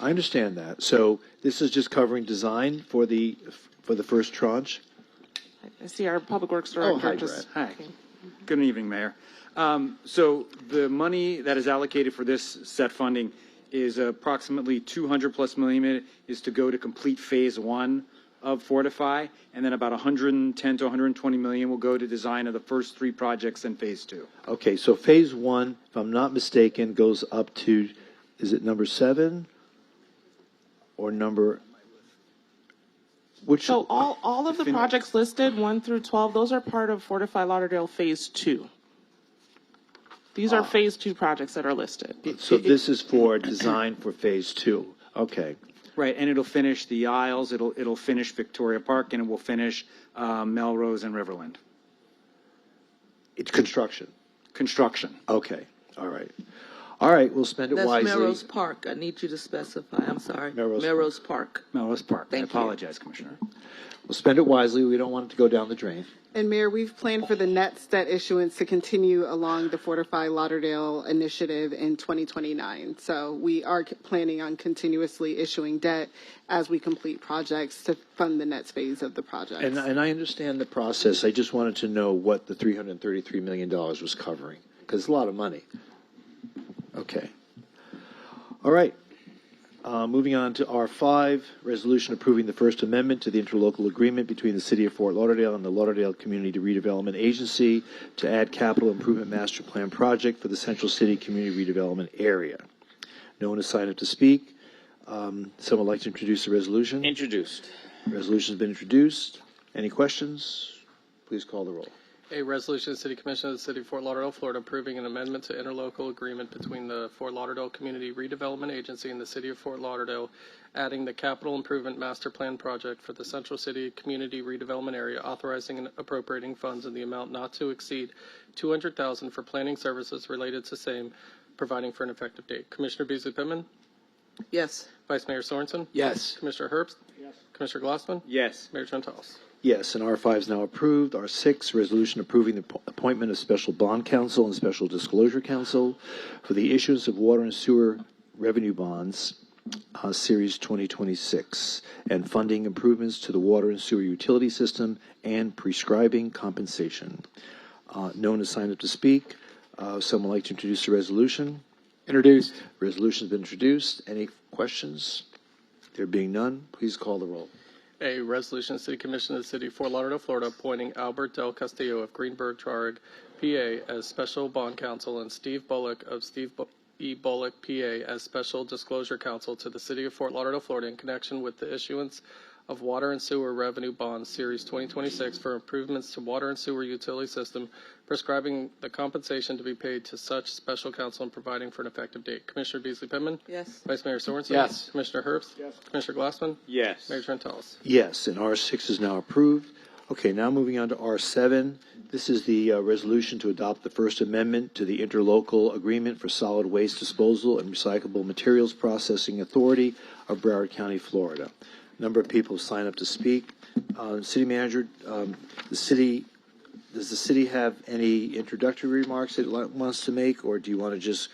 I understand that. So this is just covering design for the first tranche?
I see our Public Works Director
hi,
just
Brad. Hi.
came.
Good evening, Mayor. So the money that is allocated for this set funding is approximately 200 plus million is to go to complete phase 1 of Fortify, and then about 110 to 120 million will go to design of the first 3 projects in phase 2.
Okay, so phase 1, if I'm not mistaken, goes up to, is it number 7 or number? Which?
So all of the projects listed, 1 through 12, those are part of Fortify Lauderdale Phase 2. These are Phase 2 projects that are listed.
So this is for design for phase 2. Okay.
Right, and it'll finish the Isles, it'll finish Victoria Park, and it will finish Melrose and Riverland.
It's construction.
Construction.
Okay. All right. All right. We'll spend it
That's
wisely.
Melrose Park. I need you to specify. I'm sorry.
Melrose
Park.
Melrose Park.
Thank
I apologize, Commissioner.
We'll spend it wisely. We don't want it to go down the drain.
And Mayor, we've planned for the net debt issuance to continue along the Fortify Lauderdale initiative in 2029. So we are planning on continuously issuing debt as we complete projects to fund the next phase of the project.
And I understand the process. I just wanted to know what the $333 million was covering, because it's a lot of money. Okay. All right. Moving on to R5, resolution approving the First Amendment to the interlocal agreement between the City of Fort Lauderdale and the Lauderdale Community Redevelopment Agency to add capital improvement master plan project for the Central City Community Redevelopment Area. No one has signed up to speak. Someone would like to introduce the resolution?
Introduced.
Resolution's been introduced. Any questions? Please call the roll.
A resolution of the City Commission of the City of Fort Lauderdale, Florida, approving an amendment to interlocal agreement between the Fort Lauderdale Community Redevelopment Agency and the City of Fort Lauderdale, adding the capital improvement master plan project for the Central City Community Redevelopment Area, authorizing and appropriating funds in the amount not to exceed $200,000 for planning services related to same, providing for an effective date. Commissioner Beasley Pittman?
Yes.
Vice Mayor Sorensen?
Yes.
Commissioner Herbst?
Yes.
Commissioner Glassman?
Yes.
Mayor Trentalis?
Yes, and R5 is now approved. R6, resolution approving the appointment of special bond counsel and special disclosure counsel for the issuance of water and sewer revenue bonds, Series 2026, and funding improvements to the water and sewer utility system and prescribing compensation. No one has signed up to speak. Someone would like to introduce the resolution?
Introduced.
Resolution's been introduced. Any questions? There being none, please call the roll.
A resolution of the City Commission of the City of Fort Lauderdale, Florida, appointing Albert Del Castillo of Greenberg Traurig, PA, as special bond counsel, and Steve Bullock of Steve E. Bullock, PA, as special disclosure counsel to the City of Fort Lauderdale, Florida, in connection with the issuance of water and sewer revenue bonds, Series 2026, for improvements to water and sewer utility system, prescribing the compensation to be paid to such special counsel and providing for an effective date. Commissioner Beasley Pittman?
Yes.
Vice Mayor Sorensen?
Yes.
Commissioner Herbst?
Yes.
Commissioner Glassman?
Yes.
Mayor Trentalis?
Yes, and R6 is now approved. Okay, now moving on to R7. This is the resolution to adopt the First Amendment to the Interlocal Agreement for Solid Waste Disposal and Recyclable Materials Processing Authority of Broward County, Florida. A number of people have signed up to speak. City Manager, does the city have any introductory remarks it wants to make, or do you want to just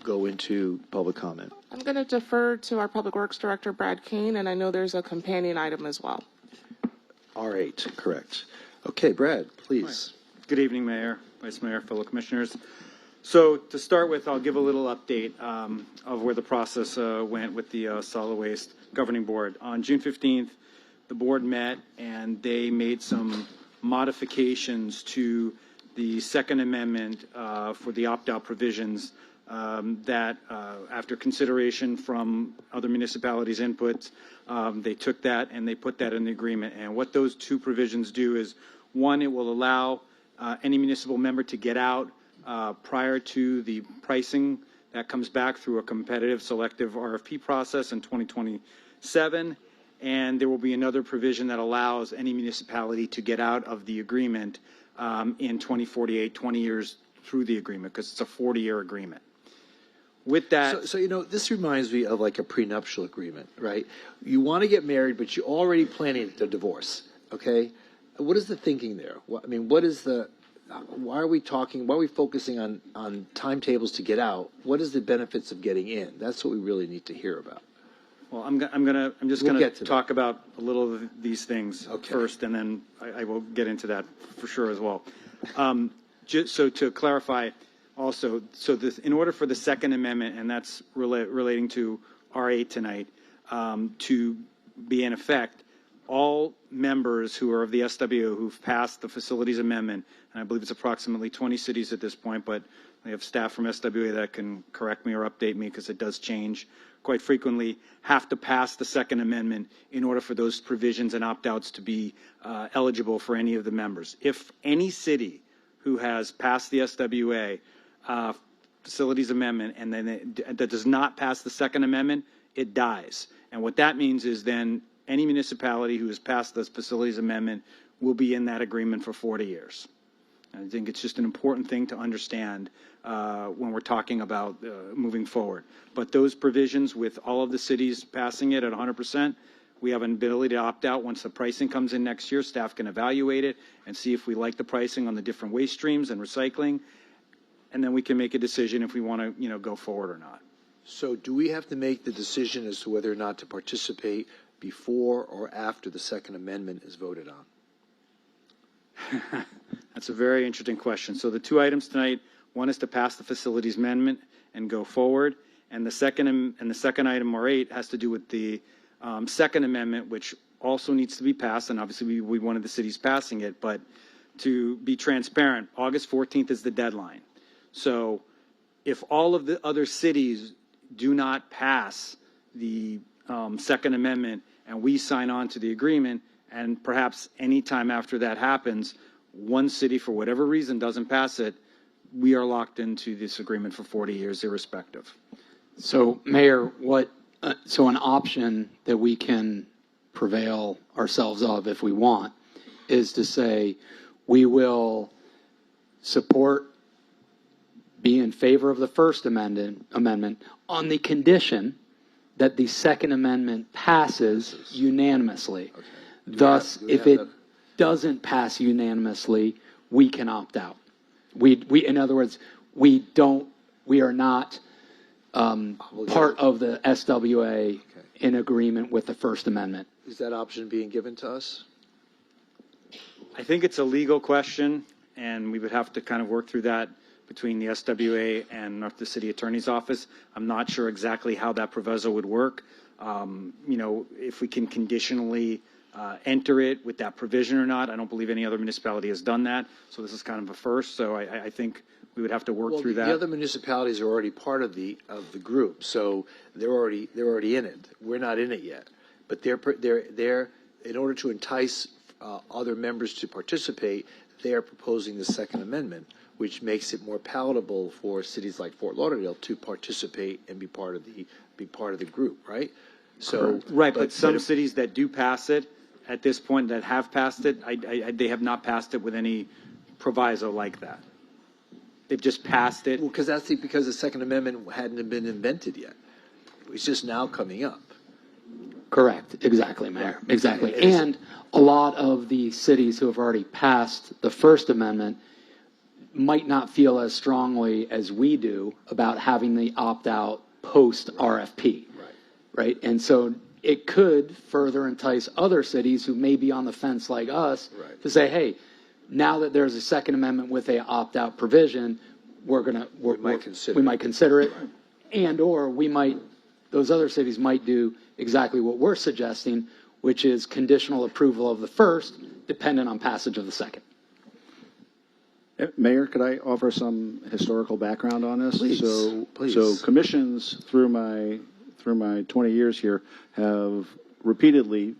go into public comment?
I'm going to defer to our Public Works Director, Brad Kane, and I know there's a companion item as well.
R8, correct. Okay, Brad, please.
Good evening, Mayor, Vice Mayor, fellow commissioners. So to start with, I'll give a little update of where the process went with the Solid Waste Governing Board. On June 15th, the board met and they made some modifications to the Second Amendment for the opt-out provisions that, after consideration from other municipalities' inputs, they took that and they put that in the agreement. And what those two provisions do is, one, it will allow any municipal member to get out prior to the pricing that comes back through a competitive selective RFP process in 2027. And there will be another provision that allows any municipality to get out of the agreement in 2048, 20 years through the agreement, because it's a 40-year agreement. With that,
So, this reminds me of like a prenuptial agreement, right? You want to get married, but you're already planning the divorce, okay? What is the thinking there? Why are we focusing on timetables to get out? What is the benefits of getting in? That's what we really need to hear about.
well, I'm just
We'll
going
get
to
to
talk about a little of these things
Okay.
first, and then I will get into that for sure as well. So to clarify, also, in order for the Second Amendment, and that's relating to R8 tonight, to be in effect, all members who are of the SWO who've passed the Facilities Amendment, and I believe it's approximately 20 cities at this point, but I have staff from SWA that can correct me or update me because it does change quite frequently, have to pass the Second Amendment in order for those provisions and opt-outs to be eligible for any of the members. If any city who has passed the SWA Facilities Amendment and then that does not pass the Second Amendment, it dies. And what that means is then any municipality who has passed this Facilities Amendment will be in that agreement for 40 years. I think it's just an important thing to understand when we're talking about moving forward. But those provisions, with all of the cities passing it at 100%, we have an ability to opt out once the pricing comes in next year. Staff can evaluate it and see if we like the pricing on the different waste streams and recycling, and then we can make a decision if we want to, go forward or not.
So do we have to make the decision as to whether or not to participate before or after the Second Amendment is voted on?
That's a very interesting question. So the two items tonight, one is to pass the Facilities Amendment and go forward, and the second item, R8, has to do with the Second Amendment, which also needs to be passed, and obviously we wanted the cities passing it, but to be transparent, August 14th is the deadline. So if all of the other cities do not pass the Second Amendment and we sign on to the agreement, and perhaps any time after that happens, one city for whatever reason doesn't pass it, we are locked into this agreement for 40 years irrespective.
So, Mayor, so an option that we can prevail ourselves of if we want is to say we will support, be in favor of the First Amendment on the condition that the Second Amendment passes unanimously. Okay. Thus, if it doesn't pass unanimously, we can opt out. In other words, we are not part of the SWA in agreement with the First Amendment.
Is that option being given to us?
I think it's a legal question, and we would have to kind of work through that between the SWA and the City Attorney's Office. I'm not sure exactly how that proviso would work. If we can conditionally enter it with that provision or not. I don't believe any other municipality has done that, so this is kind of a first. So I think we would have to work through that.
The other municipalities are already part of the group, so they're already in it. We're not in it yet, but they're in order to entice other members to participate, they are proposing the Second Amendment, which makes it more palatable for cities like Fort Lauderdale to participate and be part of the group, right? So
right, but some cities that do pass it at this point that have passed it, they have not passed it with any proviso like that. They've just passed it.
Well, because because the Second Amendment hadn't been invented yet. It's just now coming up.
Correct. Exactly, Mayor. Exactly. And a lot of the cities who have already passed the First Amendment might not feel as strongly as we do about having the opt-out post-RFP. Right? And so it could further entice other cities who may be on the fence like us to say, hey, now that there's a Second Amendment with a opt-out provision, we might consider it, and or those other cities might do exactly what we're suggesting, which is conditional approval of the first, dependent on passage of the second.
Mayor, could I offer some historical background on this?
Please.
So commissions through my 20 years here have repeatedly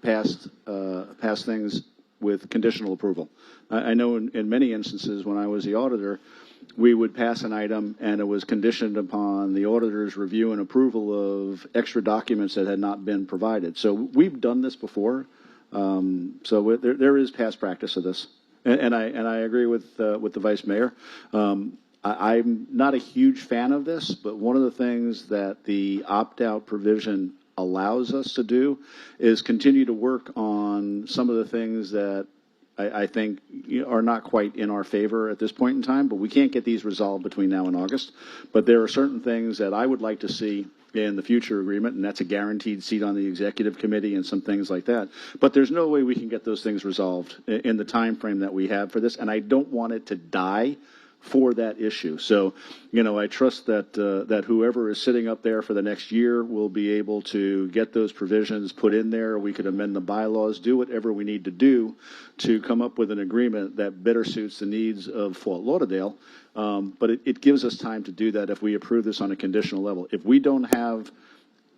passed things with conditional approval. I know in many instances when I was the auditor, we would pass an item and it was conditioned upon the auditor's review and approval of extra documents that had not been provided. So we've done this before. So there is past practice of this, and I agree with the Vice Mayor. I'm not a huge fan of this, but one of the things that the opt-out provision allows us to do is continue to work on some of the things that I think are not quite in our favor at this point in time, but we can't get these resolved between now and August. But there are certain things that I would like to see in the future agreement, and that's a guaranteed seat on the executive committee and some things like that. But there's no way we can get those things resolved in the time frame that we have for this, and I don't want it to die for that issue. So, I trust that whoever is sitting up there for the next year will be able to get those provisions put in there. We could amend the bylaws, do whatever we need to do to come up with an agreement that better suits the needs of Fort Lauderdale. But it gives us time to do that if we approve this on a conditional level. If we don't have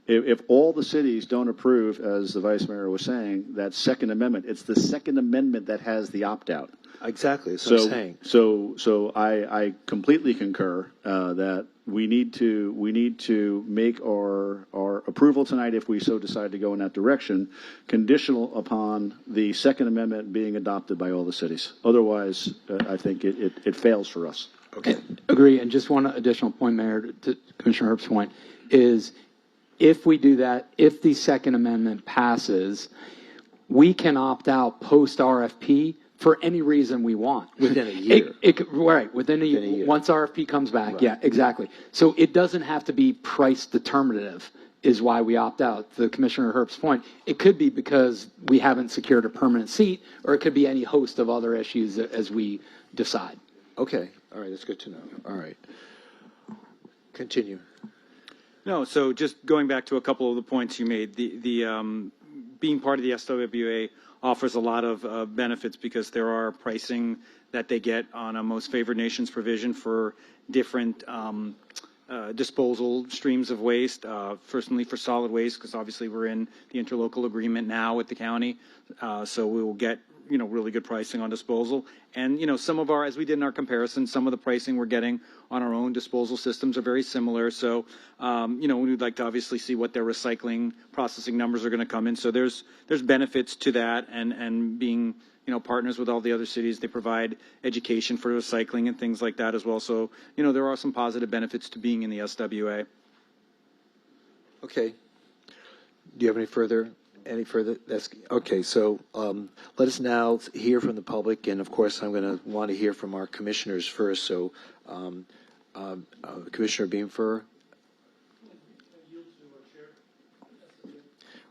if all the cities don't approve, as the Vice Mayor was saying, that Second Amendment, it's the Second Amendment that has the opt-out.
Exactly, that's what I'm saying.
So I completely concur that we need to make our approval tonight, if we so decide to go in that direction, conditional upon the Second Amendment being adopted by all the cities. Otherwise, I think it fails for us.
Okay.
Agree. And just one additional point, Mayor, to Commissioner Herb's point, is if we do that, if the Second Amendment passes, we can opt out post-RFP for any reason we want.
Within a year.
Within a year. Once RFP comes back. Right. Yeah, exactly. So it doesn't have to be price determinative is why we opt out. To Commissioner Herb's point, it could be because we haven't secured a permanent seat, or it could be any host of other issues as we decide.
Okay. All right. That's good to know. All right. Continue.
No, so just going back to a couple of the points you made, the being part of the SWA offers a lot of benefits because there are pricing that they get on a most favored nations provision for different disposal streams of waste. Firstly, for solid waste, because obviously we're in the interlocal agreement now with the county, so we will get really good pricing on disposal. And some of our, as we did in our comparison, some of the pricing we're getting on our own disposal systems are very similar. So we'd like to obviously see what their recycling processing numbers are going to come in. So there's benefits to that, and being partners with all the other cities. They provide education for recycling and things like that as well. So there are some positive benefits to being in the SWA.
Okay. Do you have any further? That's okay. So let us now hear from the public, and of course, I'm going to want to hear from our commissioners first. So, Commissioner Beamfer.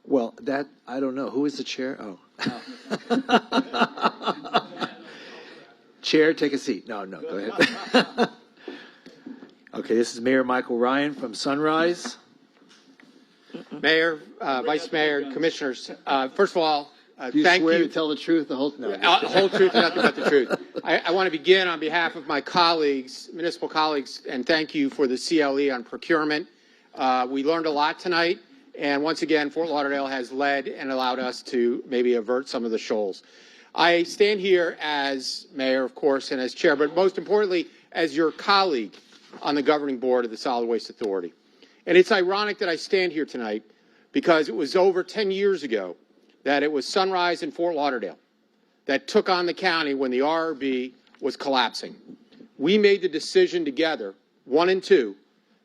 Well, that I don't know. Who is the chair? Oh, Chair, take a seat. No, go ahead. Okay, this is Mayor Michael Ryan from Sunrise.
Mayor, Vice Mayor, Commissioners, first of all,
Do you
thank
swear
you.
to tell the truth, the whole no?
Whole truth and nothing but the truth. I want to begin on behalf of my colleagues, municipal colleagues, and thank you for the CLE on procurement. We learned a lot tonight, and once again, Fort Lauderdale has led and allowed us to maybe avert some of the shoals. I stand here as mayor, of course, and as chair, but most importantly, as your colleague on the governing board of the Solid Waste Authority. And it's ironic that I stand here tonight because it was over 10 years ago that it was Sunrise in Fort Lauderdale that took on the county when the RRB was collapsing. We made the decision together, 1 and 2,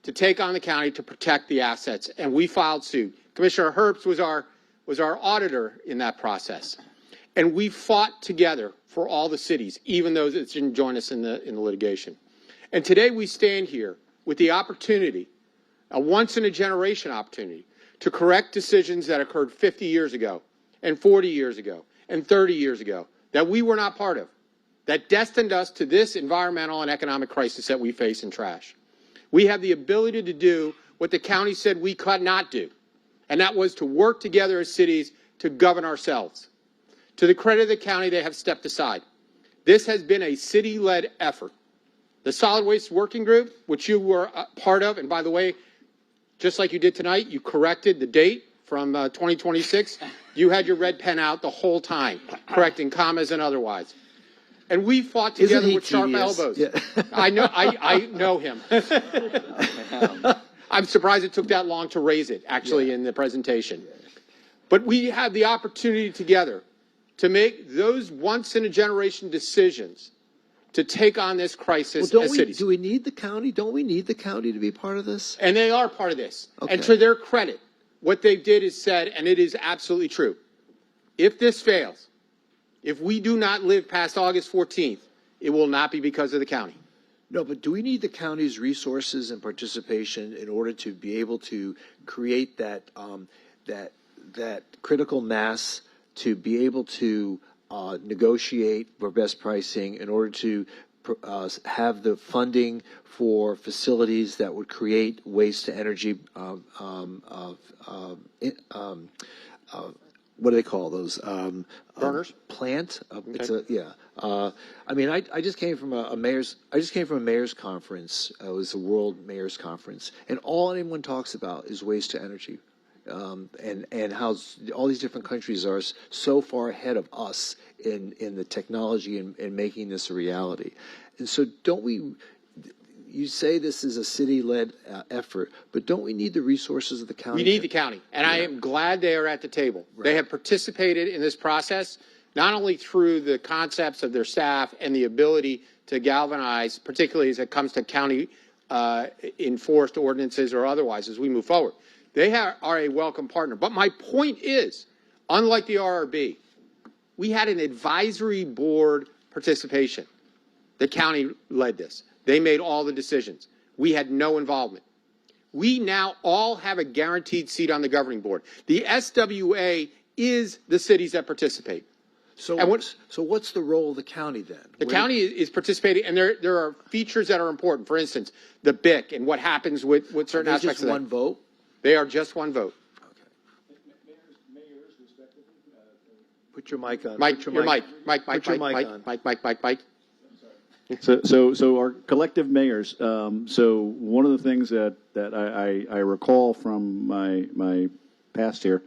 to take on the county to protect the assets, and we filed suit. Commissioner Herbst was our auditor in that process. And we fought together for all the cities, even those that didn't join us in the litigation. And today we stand here with the opportunity, a once-in-a-generation opportunity, to correct decisions that occurred 50 years ago, and 40 years ago, and 30 years ago, that we were not part of, that destined us to this environmental and economic crisis that we face in trash. We have the ability to do what the county said we could not do, and that was to work together as cities to govern ourselves. To the credit of the county, they have stepped aside. This has been a city-led effort. The Solid Waste Working Group, which you were a part of, and by the way, just like you did tonight, you corrected the date from 2026. You had your red pen out the whole time, correcting commas and otherwise. And we fought together with sharp elbows. Yeah. I know him. I'm surprised it took that long to raise it, actually, in the presentation. But we had the opportunity together to make those once-in-a-generation decisions to take on this crisis as cities.
Do we need the county? Don't we need the county to be part of this?
And they are part of this.
Okay.
And to their credit, what they did is said, and it is absolutely true, if this fails, if we do not live past August 14th, it will not be because of the county.
No, but do we need the county's resources and participation in order to be able to create that critical mass to be able to negotiate for best pricing in order to have the funding for facilities that would create waste to energy what do they call those?
Burners?
Plant.
Okay.
It's I mean, I just came from a mayor's conference. It was the World Mayor's Conference, and all anyone talks about is waste to energy. And how all these different countries are so far ahead of us in the technology and making this a reality. And so you say this is a city-led effort, but don't we need the resources of the county?
We need the county, and I am glad they are at the table. Right. They have participated in this process, not only through the concepts of their staff and the ability to galvanize, particularly as it comes to county enforced ordinances or otherwise as we move forward. They are a welcome partner. But my point is, unlike the RRB, we had an advisory board participation. The county led this. They made all the decisions. We had no involvement. We now all have a guaranteed seat on the governing board. The SWA is the cities that participate.
So what's the role of the county then?
The county is participating, and there are features that are important. For instance, the BIC and what happens with certain aspects of that.
Just one vote?
They are just one vote.
Put your mic on.
Mike, your mic. Mike,
Put your mic on.
Mike.
So our collective mayors. So one of the things that I recall from my past here,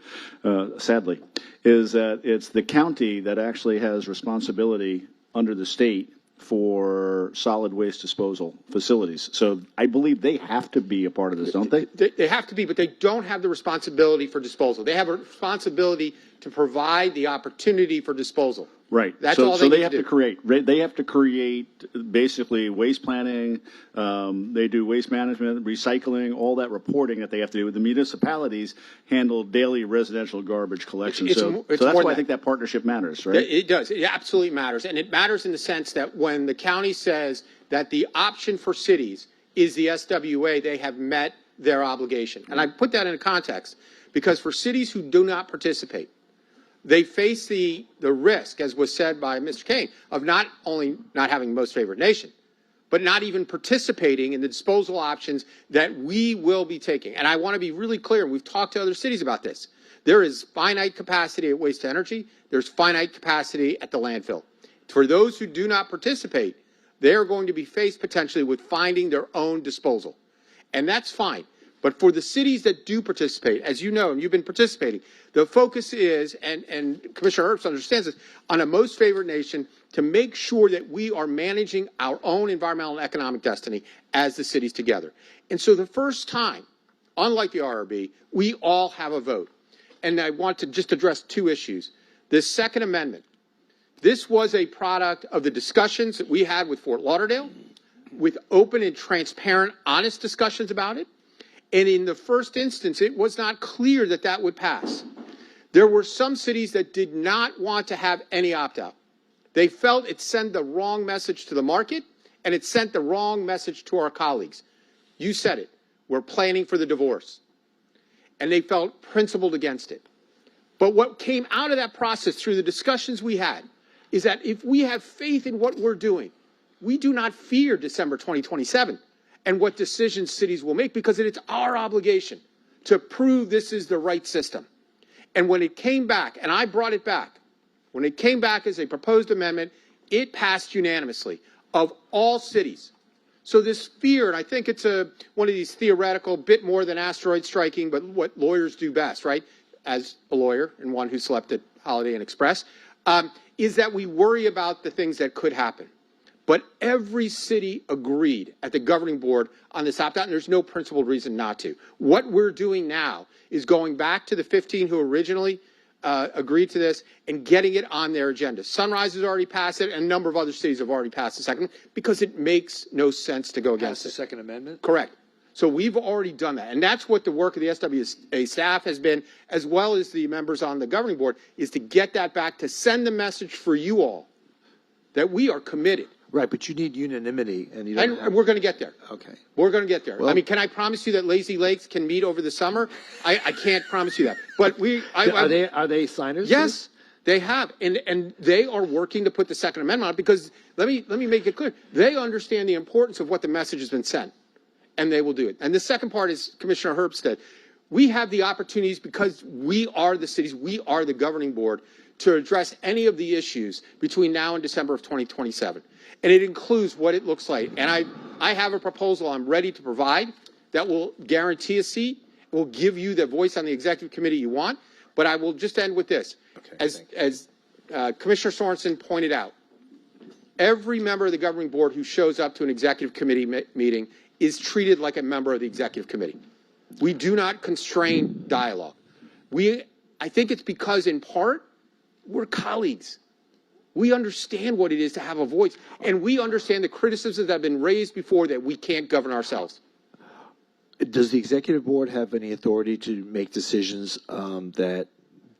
sadly, is that it's the county that actually has responsibility under the state for solid waste disposal facilities. So I believe they have to be a part of this, don't they?
They have to be, but they don't have the responsibility for disposal. They have a responsibility to provide the opportunity for disposal.
Right.
That's
so,
all
so
they
they have
do.
to create. They have to create basically waste planning. They do waste management, recycling, all that reporting that they have to do. The municipalities handle daily residential garbage collection. So that's why I think that partnership matters, right?
It does. It absolutely matters, and it matters in the sense that when the county says that the option for cities is the SWA, they have met their obligation. And I put that in context because for cities who do not participate, they face the risk, as was said by Mr. Kane, of not only not having most favored nation, but not even participating in the disposal options that we will be taking. And I want to be really clear, and we've talked to other cities about this. There is finite capacity at waste to energy. There's finite capacity at the landfill. For those who do not participate, they are going to be faced potentially with finding their own disposal. And that's fine. But for the cities that do participate, as you know, and you've been participating, the focus is, and Commissioner Herbst understands this, on a most favored nation to make sure that we are managing our own environmental and economic destiny as the cities together. And so the first time, unlike the RRB, we all have a vote. And I want to just address two issues. This Second Amendment, this was a product of the discussions that we had with Fort Lauderdale, with open and transparent, honest discussions about it. And in the first instance, it was not clear that that would pass. There were some cities that did not want to have any opt-out. They felt it sent the wrong message to the market, and it sent the wrong message to our colleagues. You said it. We're planning for the divorce. And they felt principled against it. But what came out of that process through the discussions we had is that if we have faith in what we're doing, we do not fear December 2027 and what decisions cities will make, because it's our obligation to prove this is the right system. And when it came back, and I brought it back, when it came back as a proposed amendment, it passed unanimously of all cities. So this fear, and I think it's one of these theoretical, bit more than asteroid striking, but what lawyers do best, right? As a lawyer and one who slept at Holiday Inn Express, is that we worry about the things that could happen. But every city agreed at the governing board on this opt-out, and there's no principled reason not to. What we're doing now is going back to the 15 who originally agreed to this and getting it on their agenda. Sunrise has already passed it, and a number of other cities have already passed the second, because it makes no sense to go against
the Second Amendment?
Correct. So we've already done that. And that's what the work of the SWA staff has been, as well as the members on the governing board, is to get that back, to send the message for you all that we are committed.
Right, but you need unanimity, and you don't
And we're going to get there.
Okay.
We're going to get there.
Well,
I mean, can I promise you that Lazy Lakes can meet over the summer? I can't promise you that. But
are they signers?
Yes, they have, and they are working to put the Second Amendment on, because let me make it clear, they understand the importance of what the message has been sent, and they will do it. And the second part is Commissioner Herbst said, we have the opportunities, because we are the cities, we are the governing board, to address any of the issues between now and December of 2027. And it includes what it looks like. And I have a proposal I'm ready to provide that will guarantee a seat, will give you the voice on the executive committee you want. But I will just end with this. Okay, as Commissioner Sorensen pointed out, every member of the governing board who shows up to an executive committee meeting is treated like a member of the executive committee. We do not constrain dialogue. I think it's because, in part, we're colleagues. We understand what it is to have a voice, and we understand the criticisms that have been raised before, that we can't govern ourselves.
Does the executive board have any authority to make decisions that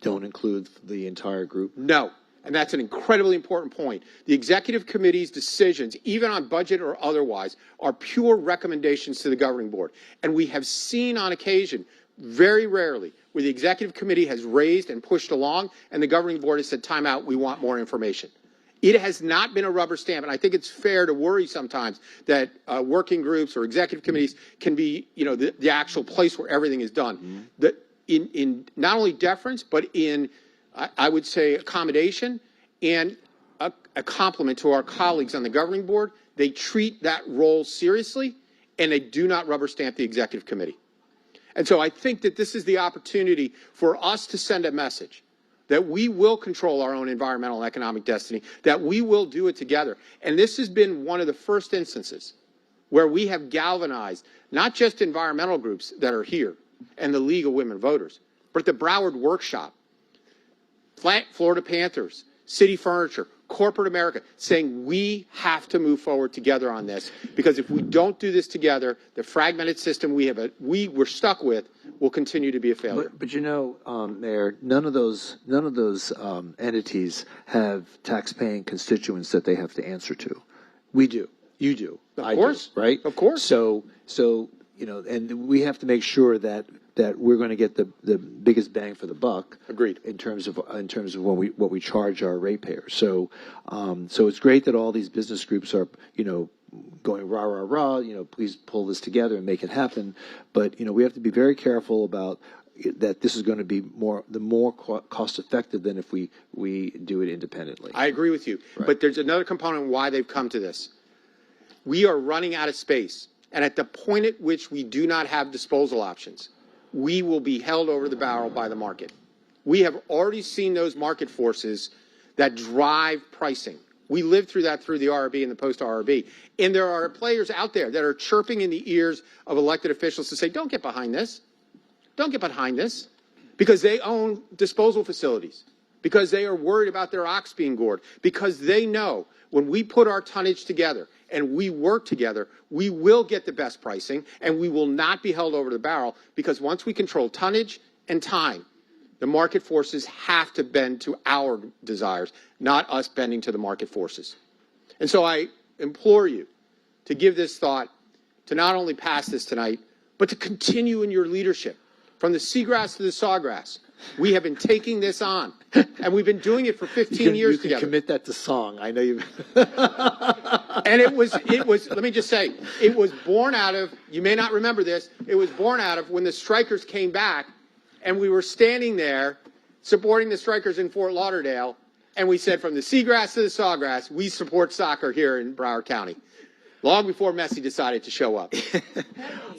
don't include the entire group?
No, and that's an incredibly important point. The executive committee's decisions, even on budget or otherwise, are pure recommendations to the governing board. And we have seen on occasion, very rarely, where the executive committee has raised and pushed along, and the governing board has said, time out, we want more information. It has not been a rubber stamp, and I think it's fair to worry sometimes that working groups or executive committees can be, the actual place where everything is done. Mm-hmm. In not only deference, but in, I would say, accommodation and a compliment to our colleagues on the governing board. They treat that role seriously, and they do not rubber stamp the executive committee. And so I think that this is the opportunity for us to send a message that we will control our own environmental and economic destiny, that we will do it together. And this has been one of the first instances where we have galvanized not just environmental groups that are here and the League of Women Voters, but the Broward Workshop, Florida Panthers, City Furniture, corporate America, saying we have to move forward together on this, because if we don't do this together, the fragmented system we're stuck with will continue to be a failure.
But Mayor, none of those entities have tax-paying constituents that they have to answer to. We do. You do.
Of course.
Do, right?
Of course.
So and we have to make sure that we're going to get the biggest bang for the buck.
Agreed.
In terms of what we charge our ratepayers. So it's great that all these business groups are going rah, rah, rah, please pull this together and make it happen. But, we have to be very careful about that this is going to be more cost effective than if we do it independently.
I agree with you. Right. But there's another component why they've come to this. We are running out of space. And at the point at which we do not have disposal options, we will be held over the barrel by the market. We have already seen those market forces that drive pricing. We lived through that through the RRB and the post-RRB. And there are players out there that are chirping in the ears of elected officials to say, don't get behind this. Don't get behind this. Because they own disposal facilities. Because they are worried about their ox being gored. Because they know when we put our tonnage together and we work together, we will get the best pricing and we will not be held over the barrel, because once we control tonnage and time, the market forces have to bend to our desires, not us bending to the market forces. And so I implore you to give this thought, to not only pass this tonight, but to continue in your leadership. From the seagrass to the sawgrass, we have been taking this on, and we've been doing it for 15 years together.
You can commit that to song. I know you.
And it was, let me just say, it was born out of, you may not remember this, it was born out of when the strikers came back, and we were standing there supporting the strikers in Fort Lauderdale, and we said, from the seagrass to the sawgrass, we support soccer here in Broward County. Long before Messi decided to show up.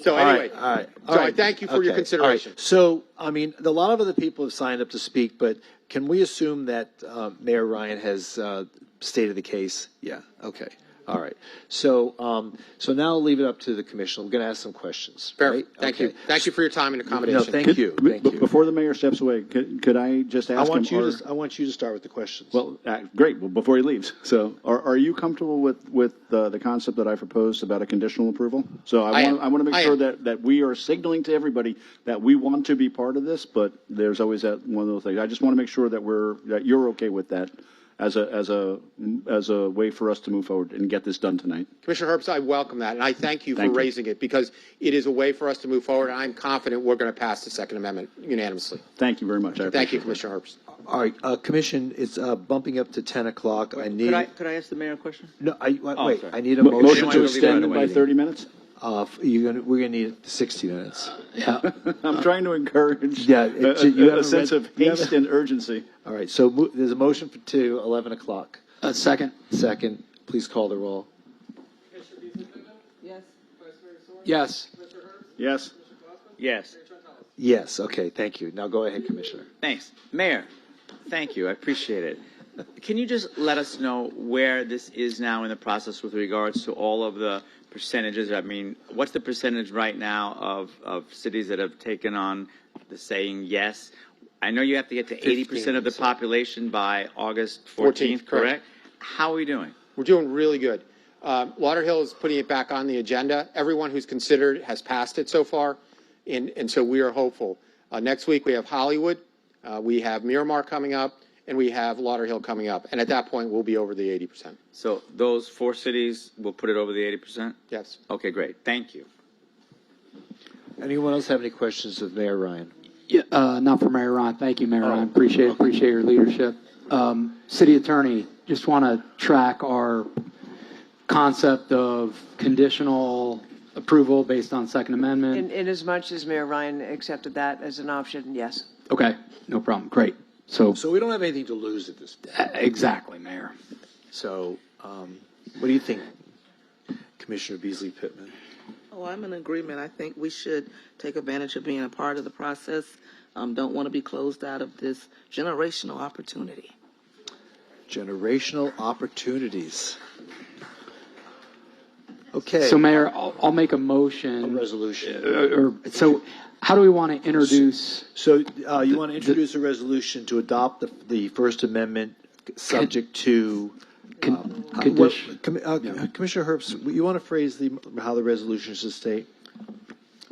So anyway, I thank you for your consideration.
Right. So, I mean, a lot of other people have signed up to speak, but can we assume that Mayor Ryan has stated the case? Yeah. Okay. All right. So, now I'll leave it up to the commission. I'm going to ask some questions.
Fair.
Right?
Thank you. Thank you for your time and accommodation.
No, thank you. Thank you.
Before the mayor steps away, could I just ask him?
I want you to start with the questions.
Well, great. Well, before he leaves, so are you comfortable with the concept that I proposed about a conditional approval? So I want to make sure that we are signaling to everybody that we want to be part of this, but there's always that one of those things. I just want to make sure that you're okay with that as a way for us to move forward and get this done tonight.
Commissioner Herbst, I welcome that, and I thank you for raising it, because it is a way for us to move forward, and I'm confident we're going to pass the Second Amendment unanimously.
Thank you very much.
Thank you, Commissioner Herbst.
All right, Commission, it's bumping up to 10 o'clock.
Could I ask the mayor a question?
No, wait.
Sorry.
I need a
motion to extend it by 30 minutes.
We're gonna need 60 minutes.
I'm trying to encourage a sense of haste and urgency.
All right, so there's a motion to 11 o'clock.
Second.
Second, please call the roll.
Yes.
Yes.
Yes.
Yes. Okay. Thank you. Now go ahead, Commissioner.
Thanks. Mayor, thank you. I appreciate it. Can you just let us know where this is now in the process with regards to all of the percentages? I mean, what's the percentage right now of cities that have taken on the saying yes? I know you have to get to 80% of the population by August 14th, correct? How are we doing?
We're doing really good. Lauderhill is putting it back on the agenda. Everyone who's considered has passed it so far, and so we are hopeful. Next week we have Hollywood, we have Miramar coming up, and we have Lauderhill coming up. And at that point, we'll be over the 80%.
So those 4 cities will put it over the 80%?
Yes.
Okay, great. Thank you.
Anyone else have any questions of Mayor Ryan?
Yeah, not for Mayor Ryan. Thank you, Mayor Ryan. Appreciate your leadership. City Attorney, just want to track our concept of conditional approval based on Second Amendment.
In as much as Mayor Ryan accepted that as an option, yes.
Okay, no problem. Great. So
we don't have anything to lose at this point.
Exactly, Mayor.
So what do you think, Commissioner Beasley Pittman?
Oh, I'm in agreement. I think we should take advantage of being a part of the process. Don't want to be closed out of this generational opportunity.
Generational opportunities. Okay.
So, Mayor, I'll make a motion.
A resolution.
So, how do we want to introduce?
So, you want to introduce a resolution to adopt the First Amendment, subject to Commissioner Herbst, you want to phrase how the resolution should state?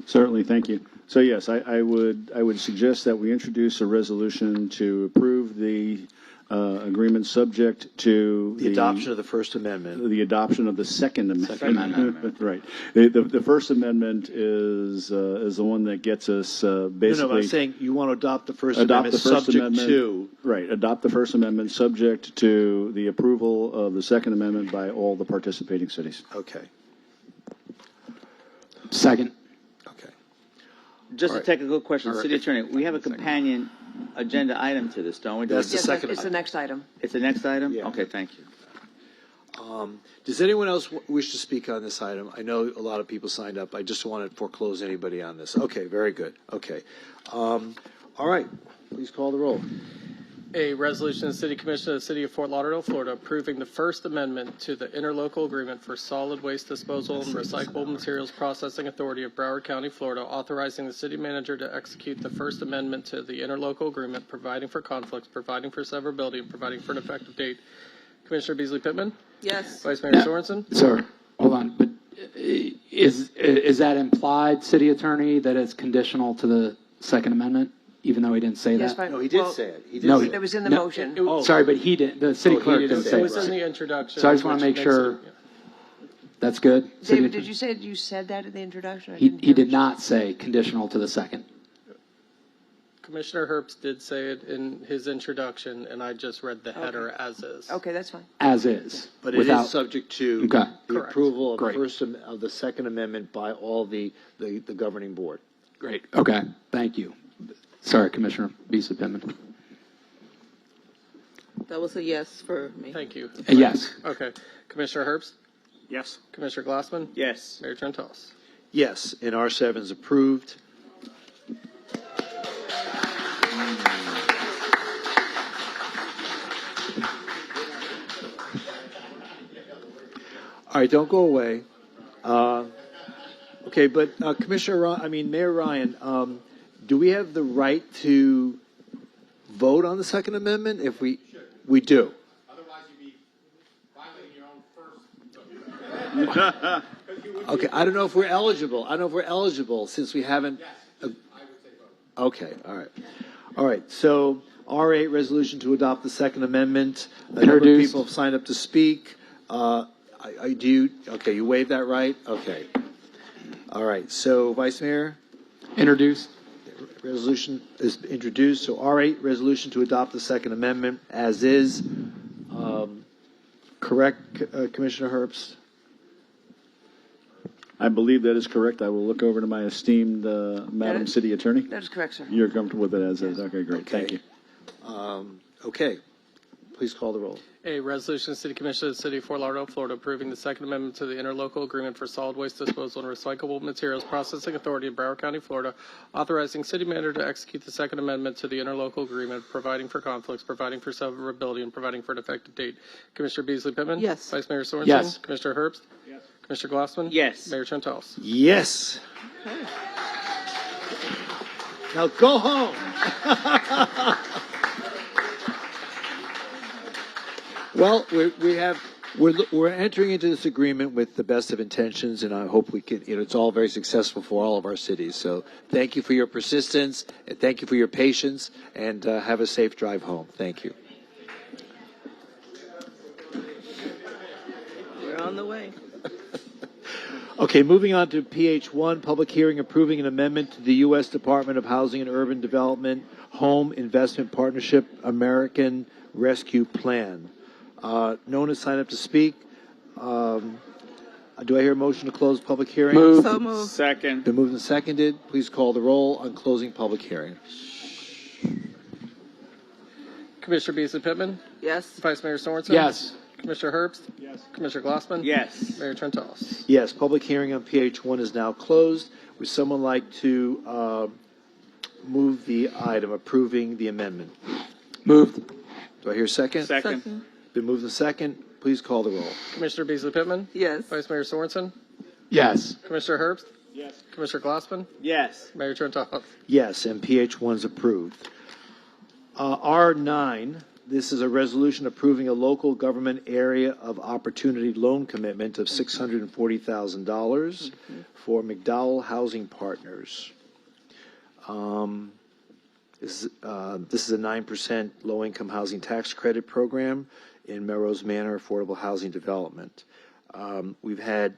Certainly, thank you. So yes, I would suggest that we introduce a resolution to approve the agreement subject to
The adoption of the First Amendment.
The adoption of the Second Amendment.
Second Amendment.
Right. The First Amendment is the one that gets us basically.
No, I'm saying you want to adopt the First
Adopt
Amendment
the First
subject
Amendment,
to.
Right. Adopt the First Amendment subject to the approval of the Second Amendment by all the participating cities.
Okay.
Second.
Okay.
Just
All
a
right.
technical question,
All right.
City Attorney, we have a companion agenda item to this, don't we?
That's the
Yes,
second.
it's the next item.
It's the next item?
Yeah.
Okay, thank you.
Does anyone else wish to speak on this item? I know a lot of people signed up. I just don't want to foreclose anybody on this. Okay, very good. Okay. All right. Please call the roll.
A resolution of the City Commission of the City of Fort Lauderdale, Florida, approving the First Amendment to the Interlocal Agreement for Solid Waste Disposal and Recyclable Materials Processing Authority of Broward County, Florida, authorizing the city manager to execute the First Amendment to the Interlocal Agreement, providing for conflicts, providing for severability, and providing for an effective date. Commissioner Beasley Pittman?
Yes.
Vice Mayor Sorensen?
Sir, hold on, but is that implied, City Attorney, that it's conditional to the Second Amendment, even though he didn't say
Yes,
that?
fine.
No, he did
Well,
say it. He did
No,
say it.
It was in the
No.
motion.
Sorry, but he didn't, the city
he
clerk
didn't
didn't
say
say
It was in
it.
the introduction.
So I just want
which
to make
makes
sure
it-
that's good. City
David,
Attorney?
did you say you said that in the introduction? I
He
didn't hear
did
what
not say conditional to the second.
Commissioner Herbst did say it in his introduction, and I just read the header as is.
Okay, that's fine.
As is.
But it
without-
is subject to
Okay.
the
Correct.
approval of
Great.
of the Second Amendment by all the governing board.
Great. Okay, thank you. Sorry, Commissioner Beasley Pittman.
That was a yes for me.
Thank you.
Yes.
Okay. Commissioner Herbst?
Yes.
Commissioner Glassman?
Yes.
Mayor Trentalles?
Yes, and R7 is approved. All right, don't go away. Okay, but Mayor Ryan, do we have the right to vote on the Second Amendment? If we do.
Otherwise, you'd be violating your own first.
Okay, I don't know if we're eligible since we haven't.
I would say vote.
Okay, all right. So R8 resolution to adopt the Second Amendment. A number of
Introduced.
people have signed up to speak. I do. Okay, you waived that right. Okay. All right. So Vice Mayor,
Introduced.
resolution is introduced. So R8 resolution to adopt the Second Amendment as is. Correct, Commissioner Herbst?
I believe that is correct. I will look over to my esteemed Madam
is-
City Attorney.
That is correct, sir.
You're comfortable with it as is. Okay, great. Thank you.
Okay. Please call the roll.
A resolution of the City Commission of the City of Fort Lauderdale, Florida, approving the Second Amendment to the Interlocal Agreement for Solid Waste Disposal and Recyclable Materials Processing Authority of Broward County, Florida, authorizing city manager to execute the Second Amendment to the Interlocal Agreement, providing for conflicts, providing for severability, and providing for an effective date. Commissioner Beasley Pittman?
Yes.
Vice Mayor Sorensen?
Yes.
Commissioner Herbst? Yes. Commissioner Glassman?
Yes.
Mayor Trentalles?
Yes. Now go home. Well, we're entering into this agreement with the best of intentions, and I hope we can. It's all very successful for all of our cities. So thank you for your persistence, and thank you for your patience, and have a safe drive home. Thank you.
We're on the way.
Okay, moving on to PH1, public hearing approving an amendment to the U.S. Department of Housing and Urban Development Home Investment Partnership American Rescue Plan. No one has signed up to speak. Do I hear a motion to close public hearing?
Move.
So moved.
Second.
Been moved and seconded. Please call the roll on closing public hearing.
Commissioner Beasley Pittman?
Yes.
Vice Mayor Sorensen?
Yes.
Commissioner Herbst? Yes. Commissioner Glassman?
Yes.
Mayor Trentalles?
Yes, public hearing on PH1 is now closed. Would someone like to move the item approving the amendment?
Moved.
Do I hear a second?
Second.
Been moved and second. Please call the roll.
Commissioner Beasley Pittman?
Yes.
Vice Mayor Sorensen?
Yes.
Commissioner Herbst? Yes. Commissioner Glassman?
Yes.
Mayor Trentalles?
Yes, and PH1 is approved. R9, this is a resolution approving a local government area of opportunity loan commitment of $640,000 for McDowell Housing Partners. This is a 9% low-income housing tax credit program in Melrose Manor Affordable Housing Development. We've had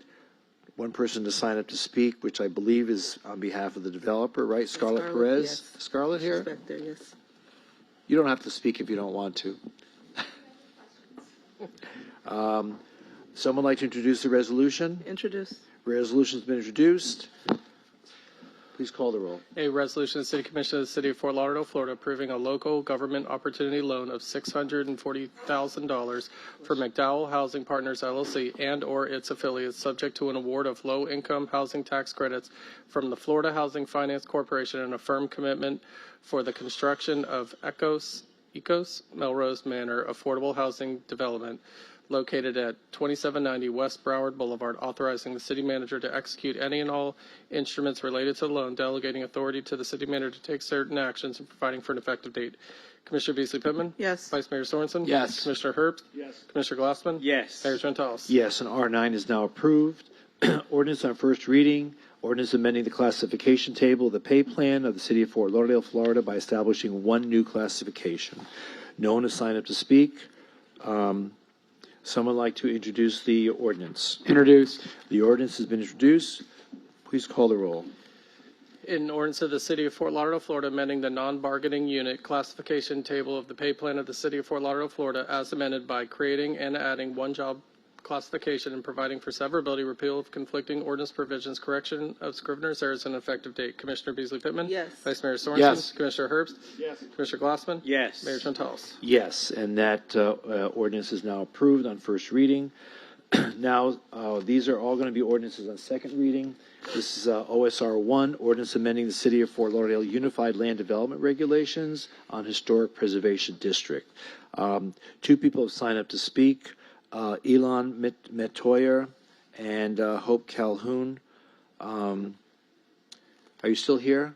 one person to sign up to speak, which I believe is on behalf of the developer, right? Scarlett Perez?
Yes.
Scarlett here?
Back there, yes.
You don't have to speak if you don't want to. Someone like to introduce the resolution?
Introduce.
Resolution's been introduced. Please call the roll.
A resolution of the City Commission of the City of Fort Lauderdale, Florida, approving a local government opportunity loan of $640,000 for McDowell Housing Partners LLC and/or its affiliates, subject to an award of low-income housing tax credits from the Florida Housing Finance Corporation and a firm commitment for the construction of Ecos Melrose Manor Affordable Housing Development, located at 2790 West Broward Boulevard, authorizing the city manager to execute any and all instruments related to the loan, delegating authority to the city manager to take certain actions, and providing for an effective date. Commissioner Beasley Pittman?
Yes.
Vice Mayor Sorensen?
Yes.
Commissioner Herbst?
Yes.
Commissioner Glassman?
Yes.
Mayor Trentalis?
Yes, and R9 is now approved. Ordinance on first reading. Ordinance amending the classification table of the pay plan of the City of Fort Lauderdale, Florida by establishing one new classification. No one has signed up to speak. Someone like to introduce the ordinance?
Introduced.
The ordinance has been introduced. Please call the roll.
In ordinance of the City of Fort Lauderdale, Florida, amending the non-bargaining unit classification table of the pay plan of the City of Fort Lauderdale, Florida, as amended by creating and adding one job classification and providing for severability, repeal of conflicting ordinance provisions, correction of scrivener's errors, and effective date. Commissioner Beasley Pittman?
Yes.
Vice Mayor Sorensen?
Yes.
Commissioner Herbst?
Yes.
Commissioner Glassman?
Yes.
Mayor Trentalis?
Yes, and that ordinance is now approved on first reading. Now, these are all going to be ordinances on second reading. This is OSR 1, ordinance amending the City of Fort Lauderdale Unified Land Development Regulations on Historic Preservation District. Two people have signed up to speak. Elon Metoyer and Hope Calhoun. Are you still here?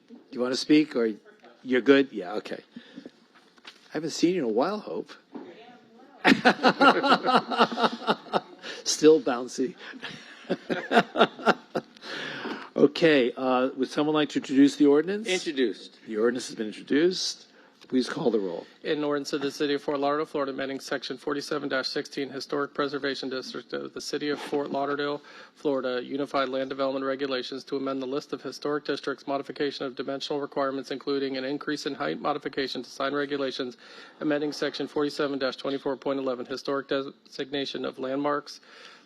Do you want to speak, or you're good? Yeah, okay. I haven't seen you in a while, Hope. Still bouncy. Okay, would someone like to introduce the ordinance?
Introduced.
The ordinance has been introduced. Please call the roll.
In ordinance of the City of Fort Lauderdale, Florida, amending Section 47-16 Historic Preservation District of the City of Fort Lauderdale, Florida, Unified Land Development Regulations to amend the list of historic districts, modification of dimensional requirements, including an increase in height modification to sign regulations, amending Section 47-24.11 Historic Designation of Landmarks,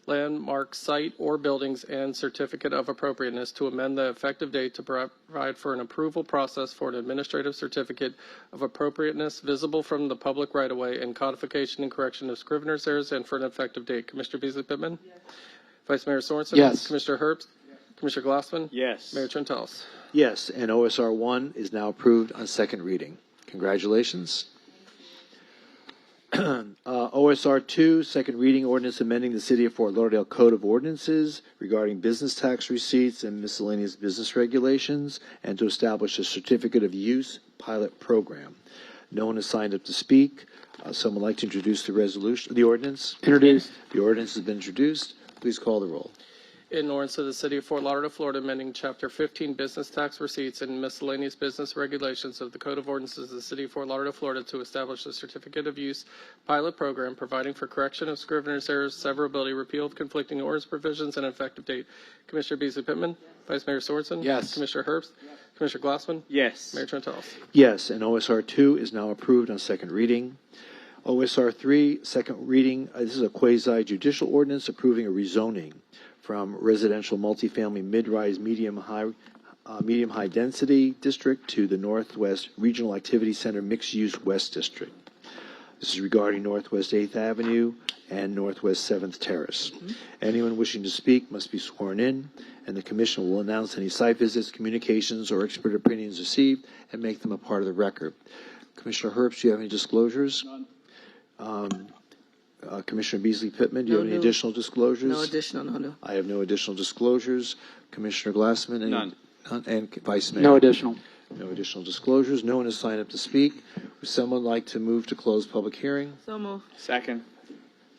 landmark site or buildings, and certificate of appropriateness to amend the effective date to provide for an approval process for an administrative certificate of appropriateness visible from the public right-of-way and codification and correction of scrivener's errors, and for an effective date. Commissioner Beasley Pittman? Yes. Vice Mayor Sorensen?
Yes.
Commissioner Herbst? Yes. Commissioner Glassman?
Yes.
Mayor Trentalis?
Yes, and OSR 1 is now approved on second reading. Congratulations. OSR 2, second reading ordinance amending the City of Fort Lauderdale Code of Ordinances regarding business tax receipts and miscellaneous business regulations, and to establish a certificate of use pilot program. No one has signed up to speak. Someone like to introduce the ordinance?
Introduced.
The ordinance has been introduced. Please call the roll.
In ordinance of the City of Fort Lauderdale, Florida, amending Chapter 15 Business Tax Receipts and Miscellaneous Business Regulations of the Code of Ordinances of the City of Fort Lauderdale, Florida, to establish a Certificate of Use pilot program, providing for correction of scrivener's errors, severability, repeal of conflicting ordinance provisions, and effective date. Commissioner Beasley Pittman? Vice Mayor Sorensen?
Yes.
Commissioner Herbst? Yes. Commissioner Glassman?
Yes.
Mayor Trentalis?
Yes, and OSR 2 is now approved on second reading. OSR 3, second reading. This is a quasi-judicial ordinance approving a rezoning from residential multifamily mid-rise medium-high density district to the Northwest Regional Activity Center mixed-use West District. This is regarding Northwest 8th Avenue and Northwest 7th Terrace. Anyone wishing to speak must be sworn in, and the commission will announce any site visits, communications, or expert opinions received and make them a part of the record. Commissioner Herbst, do you have any disclosures? None. Commissioner Beasley Pittman, do you have any additional disclosures?
No additional, no.
I have no additional disclosures. Commissioner Glassman?
None.
And Vice Mayor?
No additional.
No additional disclosures. No one has signed up to speak. Would someone like to move to close public hearing?
So moved.
Second.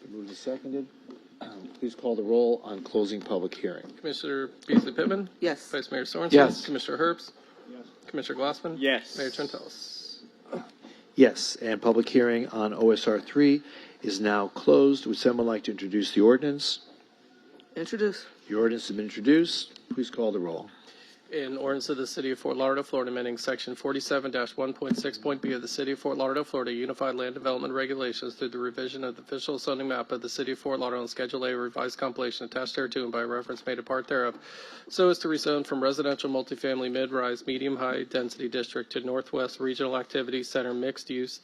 Moved and seconded. Please call the roll on closing public hearing.
Commissioner Beasley Pittman?
Yes.
Vice Mayor Sorensen?
Yes.
Commissioner Herbst?
Yes.
Commissioner Glassman?
Yes.
Mayor Trentalis?
Yes, and public hearing on OSR 3 is now closed. Would someone like to introduce the ordinance?
Introduce.
The ordinance has been introduced. Please call the roll.
In ordinance of the City of Fort Lauderdale, Florida, amending Section 47-1.6.b of the City of Fort Lauderdale, Florida Unified Land Development Regulations through the revision of the official zoning map of the City of Fort Lauderdale and Schedule A revised compilation attached thereto and by reference made a part thereof, so as to rezone from residential multifamily mid-rise medium-high density district to Northwest Regional Activity Center mixed use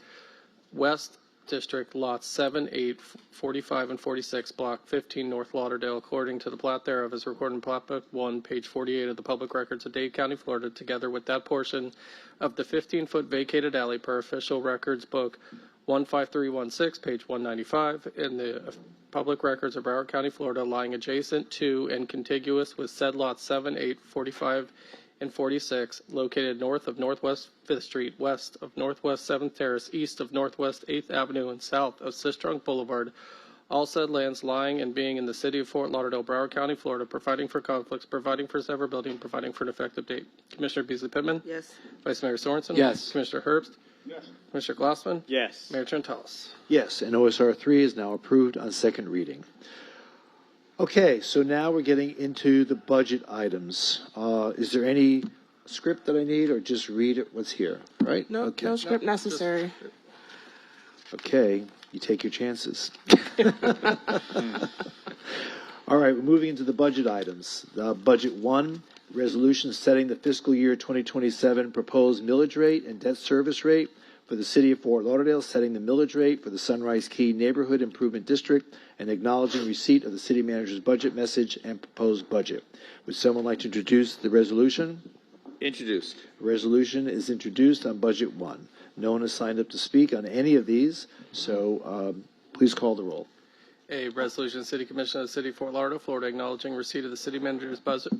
West District, lots 7, 8, 45, and 46, block 15, North Lauderdale, according to the plat thereof, as recorded in Plat Book 1, page 48 of the Public Records of Dade County, Florida, together with that portion of the 15-foot vacated alley per official records book 15316, page 195, in the Public Records of Broward County, Florida, lying adjacent to and contiguous with said lots 7, 8, 45, and 46, located north of Northwest 5th Street, west of Northwest 7th Terrace, east of Northwest 8th Avenue, and south of Sistrunk Boulevard. All said lands lying and being in the City of Fort Lauderdale, Broward County, Florida, providing for conflicts, providing for severability, and providing for an effective date. Commissioner Beasley Pittman?
Yes.
Vice Mayor Sorensen?
Yes.
Commissioner Herbst?
Yes.
Commissioner Glassman?
Yes.
Mayor Trentalis?
Yes, and OSR 3 is now approved on second reading. Okay, so now we're getting into the budget items. Is there any script that I need, or just read it what's here, right?
No,
Okay.
no script necessary.
Okay, you take your chances. All right, we're moving into the budget items. Budget 1, resolution setting the fiscal year 2027 proposed millage rate and debt service rate for the City of Fort Lauderdale, setting the millage rate for the Sunrise Key Neighborhood Improvement District, and acknowledging receipt of the city manager's budget message and proposed budget. Would someone like to introduce the resolution?
Introduced.
Resolution is introduced on Budget 1. No one has signed up to speak on any of these, so please call the roll.
A resolution, City Commission of the City of Fort Lauderdale, Florida, acknowledging receipt of the city manager's budget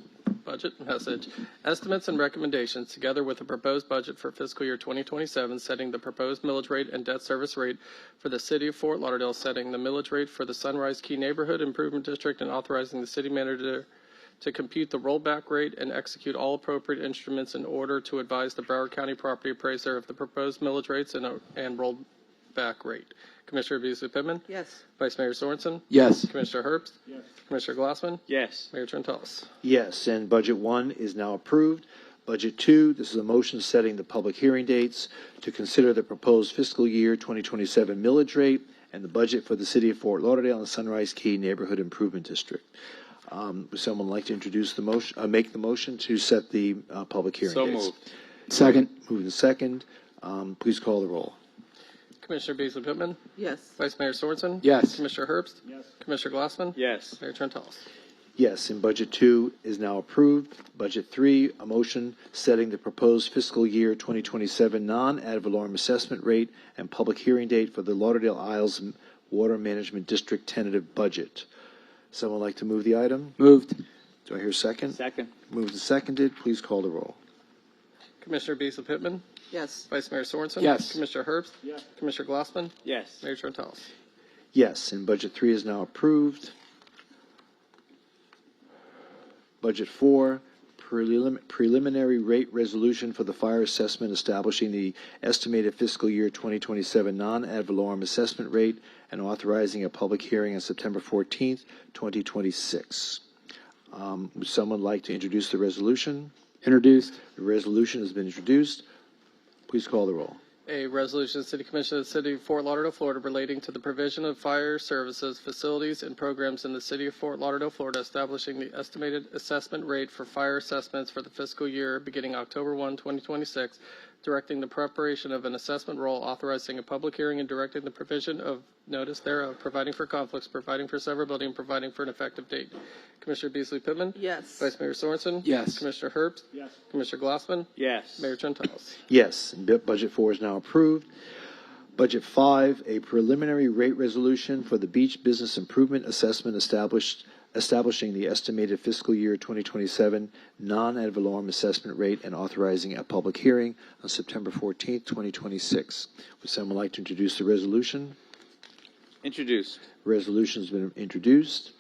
message, estimates, and recommendations, together with the proposed budget for fiscal year 2027, setting the proposed millage rate and debt service rate for the City of Fort Lauderdale, setting the millage rate for the Sunrise Key Neighborhood Improvement District, and authorizing the city manager to compute the rollback rate and execute all appropriate instruments in order to advise the Broward County property appraiser of the proposed millage rates and rollback rate. Commissioner Beasley Pittman?
Yes.
Vice Mayor Sorensen?
Yes.
Commissioner Herbst?
Yes.
Commissioner Glassman?
Yes.
Mayor Trentalis?
Yes, and Budget 1 is now approved. Budget 2, this is a motion setting the public hearing dates to consider the proposed fiscal year 2027 millage rate and the budget for the City of Fort Lauderdale and Sunrise Key Neighborhood Improvement District. Would someone like to introduce the motion, make the motion to set the public hearing
So
dates?
moved.
Second.
Moved and second. Please call the roll.
Commissioner Beasley Pittman?
Yes.
Vice Mayor Sorensen?
Yes.
Commissioner Herbst?
Yes.
Commissioner Glassman?
Yes.
Mayor Trentalis?
Yes, and Budget 2 is now approved. Budget 3, a motion setting the proposed fiscal year 2027 non-ad valorem assessment rate and public hearing date for the Lauderdale Isles Water Management District tentative budget. Someone like to move the item?
Moved.
Do I hear a second?
Second.
Moved and seconded. Please call the roll.
Commissioner Beasley Pittman?
Yes.
Vice Mayor Sorensen?
Yes.
Commissioner Herbst?
Yes.
Commissioner Glassman?
Yes.
Mayor Trentalis?
Yes, and Budget 3 is now approved. Budget 4, preliminary rate resolution for the fire assessment establishing the estimated fiscal year 2027 non-ad valorem assessment rate and authorizing a public hearing on September 14th, 2026. Would someone like to introduce the resolution?
Introduced.
The resolution has been introduced. Please call the roll.
A resolution, City Commission of the City of Fort Lauderdale, Florida, relating to the provision of fire services, facilities, and programs in the City of Fort Lauderdale, Florida, establishing the estimated assessment rate for fire assessments for the fiscal year beginning October 1, 2026, directing the preparation of an assessment roll, authorizing a public hearing, and directing the provision of notice thereof, providing for conflicts, providing for severability, and providing for an effective date. Commissioner Beasley Pittman?
Yes.
Vice Mayor Sorensen?
Yes.
Commissioner Herbst?
Yes.
Commissioner Glassman?
Yes.
Mayor Trentalis?
Yes, Budget 4 is now approved. Budget 5, a preliminary rate resolution for the beach business improvement assessment establishing the estimated fiscal year 2027 non-ad valorem assessment rate and authorizing a public hearing on September 14th, 2026. Would someone like to introduce the resolution?
Introduced.
Resolution has been introduced.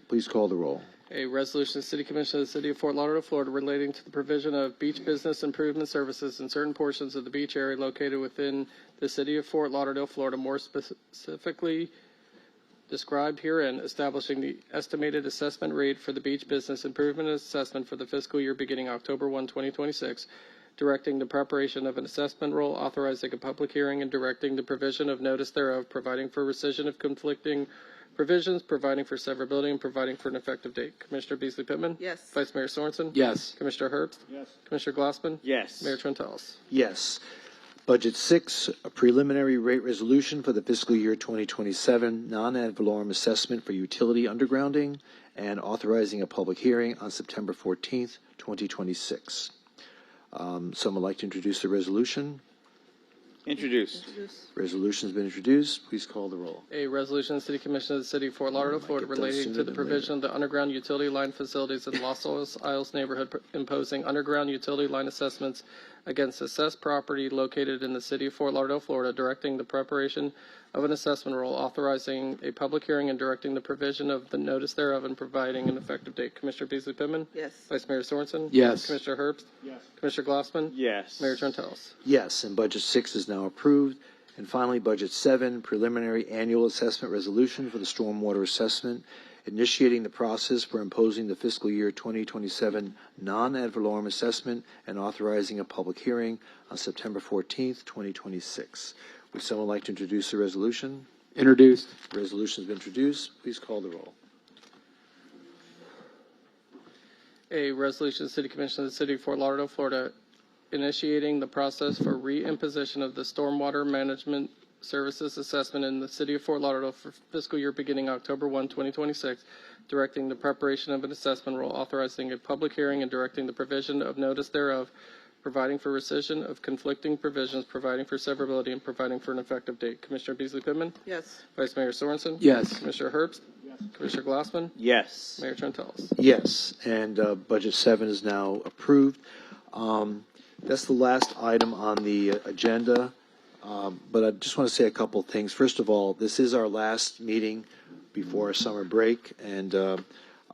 Please call the roll.
A resolution of the City Commission of the City of Fort Lauderdale, Florida, relating to the provision of beach business improvement services in certain portions of the beach area located within the City of Fort Lauderdale, Florida, more specifically described herein, establishing the estimated assessment rate for the beach business improvement assessment for the fiscal year beginning October 1, 2026, directing the preparation of an assessment roll, authorizing a public hearing, and directing the provision of notice thereof, providing for rescission of conflicting provisions, providing for severability, and providing for an effective date. Commissioner Beasley Pittman?
Yes.
Vice Mayor Sorensen?
Yes.
Commissioner Herbst?
Yes.
Commissioner Glassman?
Yes.
Mayor Trentalis?
Yes. Budget 6, a preliminary rate resolution for the fiscal year 2027 non-ad valorem assessment for utility undergrounding and authorizing a public hearing on September 14th, 2026. Someone like to introduce the resolution?
Introduced.
Resolution's been introduced. Please call the roll.
A resolution of the City Commission of the City of Fort Lauderdale, Florida,
get done
relating
sooner
to the
than
provision of the underground utility line facilities in Los Isles neighborhood, imposing underground utility line assessments against assessed property located in the City of Fort Lauderdale, Florida, directing the preparation of an assessment roll, authorizing a public hearing, and directing the provision of the notice thereof, and providing an effective date. Commissioner Beasley Pittman?
Yes.
Vice Mayor Sorensen?
Yes.
Commissioner Herbst?
Yes.
Commissioner Glassman?
Yes.
Mayor Trentalis?
Yes, and Budget 6 is now approved. And finally, Budget 7, preliminary annual assessment resolution for the stormwater assessment, initiating the process for imposing the fiscal year 2027 non-ad valorem assessment and authorizing a public hearing on September 14th, 2026. Would someone like to introduce the resolution?
Introduced.
The resolution has been introduced. Please call the roll.
A resolution of the City Commission of the City of Fort Lauderdale, Florida, initiating the process for reimposition of the stormwater management services assessment in the City of Fort Lauderdale for fiscal year beginning October 1, 2026, directing the preparation of an assessment roll, authorizing a public hearing, and directing the provision of notice thereof, providing for rescission of conflicting provisions, providing for severability, and providing for an effective date. Commissioner Beasley Pittman?
Yes.
Vice Mayor Sorensen?
Yes.
Commissioner Herbst? Yes. Commissioner Glassman?
Yes.
Mayor Trentalis?
Yes, and Budget 7 is now approved. That's the last item on the agenda, but I just want to say a couple things. First of all, this is our last meeting before our summer break, and I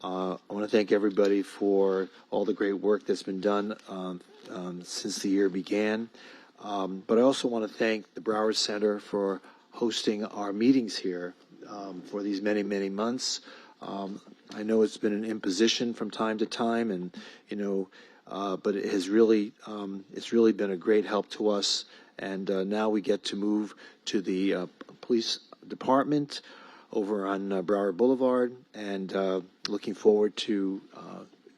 want to thank everybody for all the great work that's been done since the year began. But I also want to thank the Broward Center for hosting our meetings here for these many, many months. I know it's been an imposition from time to time, and but it has really, it's really been a great help to us. And now we get to move to the police department over on Broward Boulevard, and looking forward to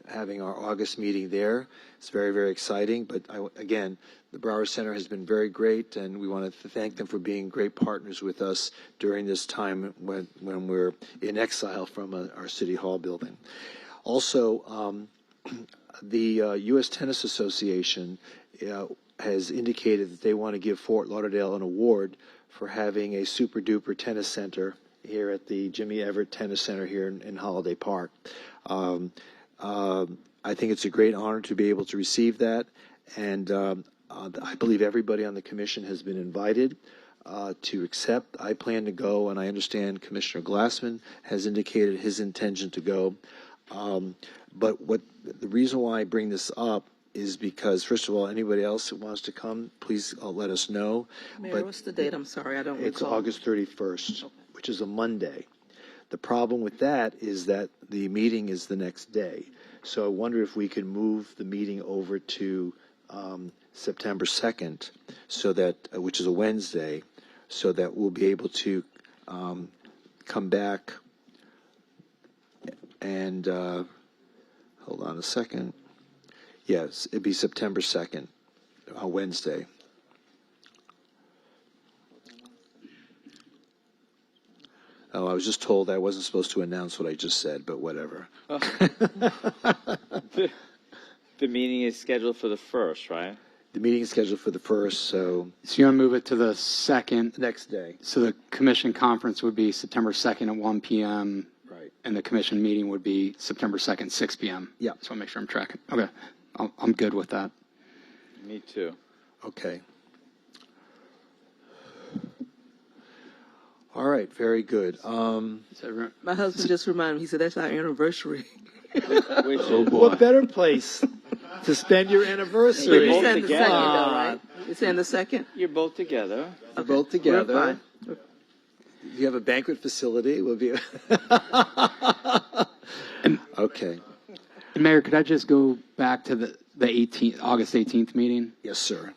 having our August meeting there. It's very, very exciting. But again, the Broward Center has been very great, and we want to thank them for being great partners with us during this time when we're in exile from our City Hall building. Also, the U.S. Tennis Association has indicated that they want to give Fort Lauderdale an award for having a super duper tennis center here at the Jimmy Everett Tennis Center here in Holiday Park. I think it's a great honor to be able to receive that, and I believe everybody on the commission has been invited to accept. I plan to go, and I understand Commissioner Glassman has indicated his intention to go. But the reason why I bring this up is because, first of all, anybody else who wants to come, please let us know.
Mayor, what's the date? I'm sorry, I don't recall.
It's August 31st, which is a Monday. The problem with that is that the meeting is the next day. So I wonder if we could move the meeting over to September 2nd, so that, which is a Wednesday, so that we'll be able to come back and hold on a second. Yes, it'd be September 2nd, Wednesday. Oh, I was just told I wasn't supposed to announce what I just said, but whatever.
The meeting is scheduled for the 1st, right?
The meeting is scheduled for the 1st, so
So you want to move it to the 2nd?
next day.
So the commission conference would be September 2nd at 1 p.m.
Right.
And the commission meeting would be September 2nd, 6 p.m.
Yeah.
So I'll make sure I'm tracking. Okay. I'm good with that.
Me too.
Okay. All right, very good.
My husband just reminded me, he said, that's our anniversary.
What better place to spend your anniversary?
You're saying the
together.
second, though, right? You're saying the second?
You're both together.
We're both
We're
together.
fine.
You have a banquet facility. We'll be. Okay.
And Mayor, could I just go back to the 18th, August 18th meeting?
Yes, sir.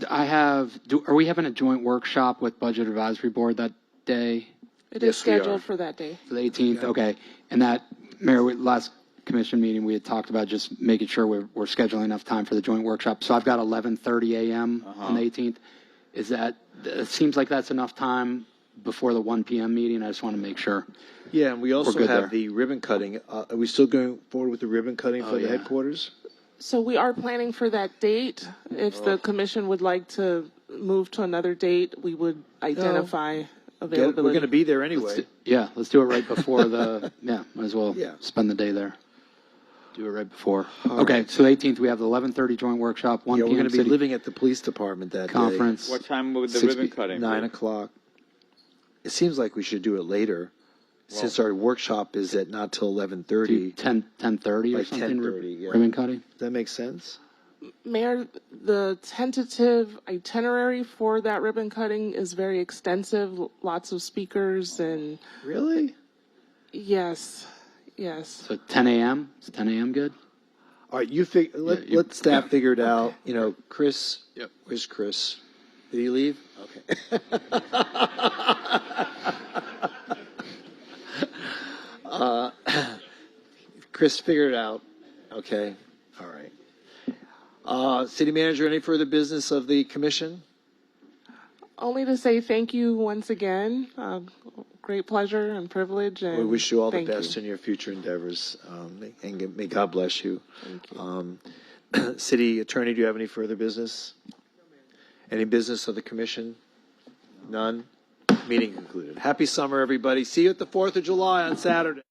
Are we having a joint workshop with Budget Advisory Board that day?
It is scheduled for that day.
For the 18th, okay. And that, Mayor, last commission meeting, we had talked about just making sure we're scheduling enough time for the joint workshop. So I've got 11:30 a.m. on the 18th. It seems like that's enough time before the 1 p.m. meeting. I just want to make sure.
Yeah, and we also
good
have
there.
the ribbon cutting. Are we still going forward with the ribbon cutting for the
yeah.
headquarters?
So we are planning for that date. If the commission would like to move to another date, we would identify availability.
We're going to be there anyway.
Let's do it right before the, might as well
Yeah.
spend the day there. Do it right before.
All
Okay,
right.
so the 18th, we have the 11:30 joint workshop, 1
Yeah,
p.m.
we're going to be
city
living at the police department that
conference.
What time would the
6
ribbon cutting?
9 o'clock. It seems like we should do it later, since our workshop is at not till 11:30.
10:30 or
Like
something,
10:30, yeah.
ribbon cutting?
Does that make sense?
Mayor, the tentative itinerary for that ribbon cutting is very extensive, lots of speakers and.
Really?
Yes.
So 10 a.m.? Is 10 a.m. good?
All right, let staff figure it out. You know, Chris. Yep. Where's Chris? Did he leave? Okay. Chris, figure it out. Okay. All right. City Manager, any further business of the commission?
Only to say thank you once again. Great pleasure and privilege. And
We wish you all the
thank
best
you.
in your future endeavors, and may God bless you.
Thank you.
City Attorney, do you have any further business? Any business of the commission? None? Meeting concluded. Happy summer, everybody. See you at the 4th of July on Saturday.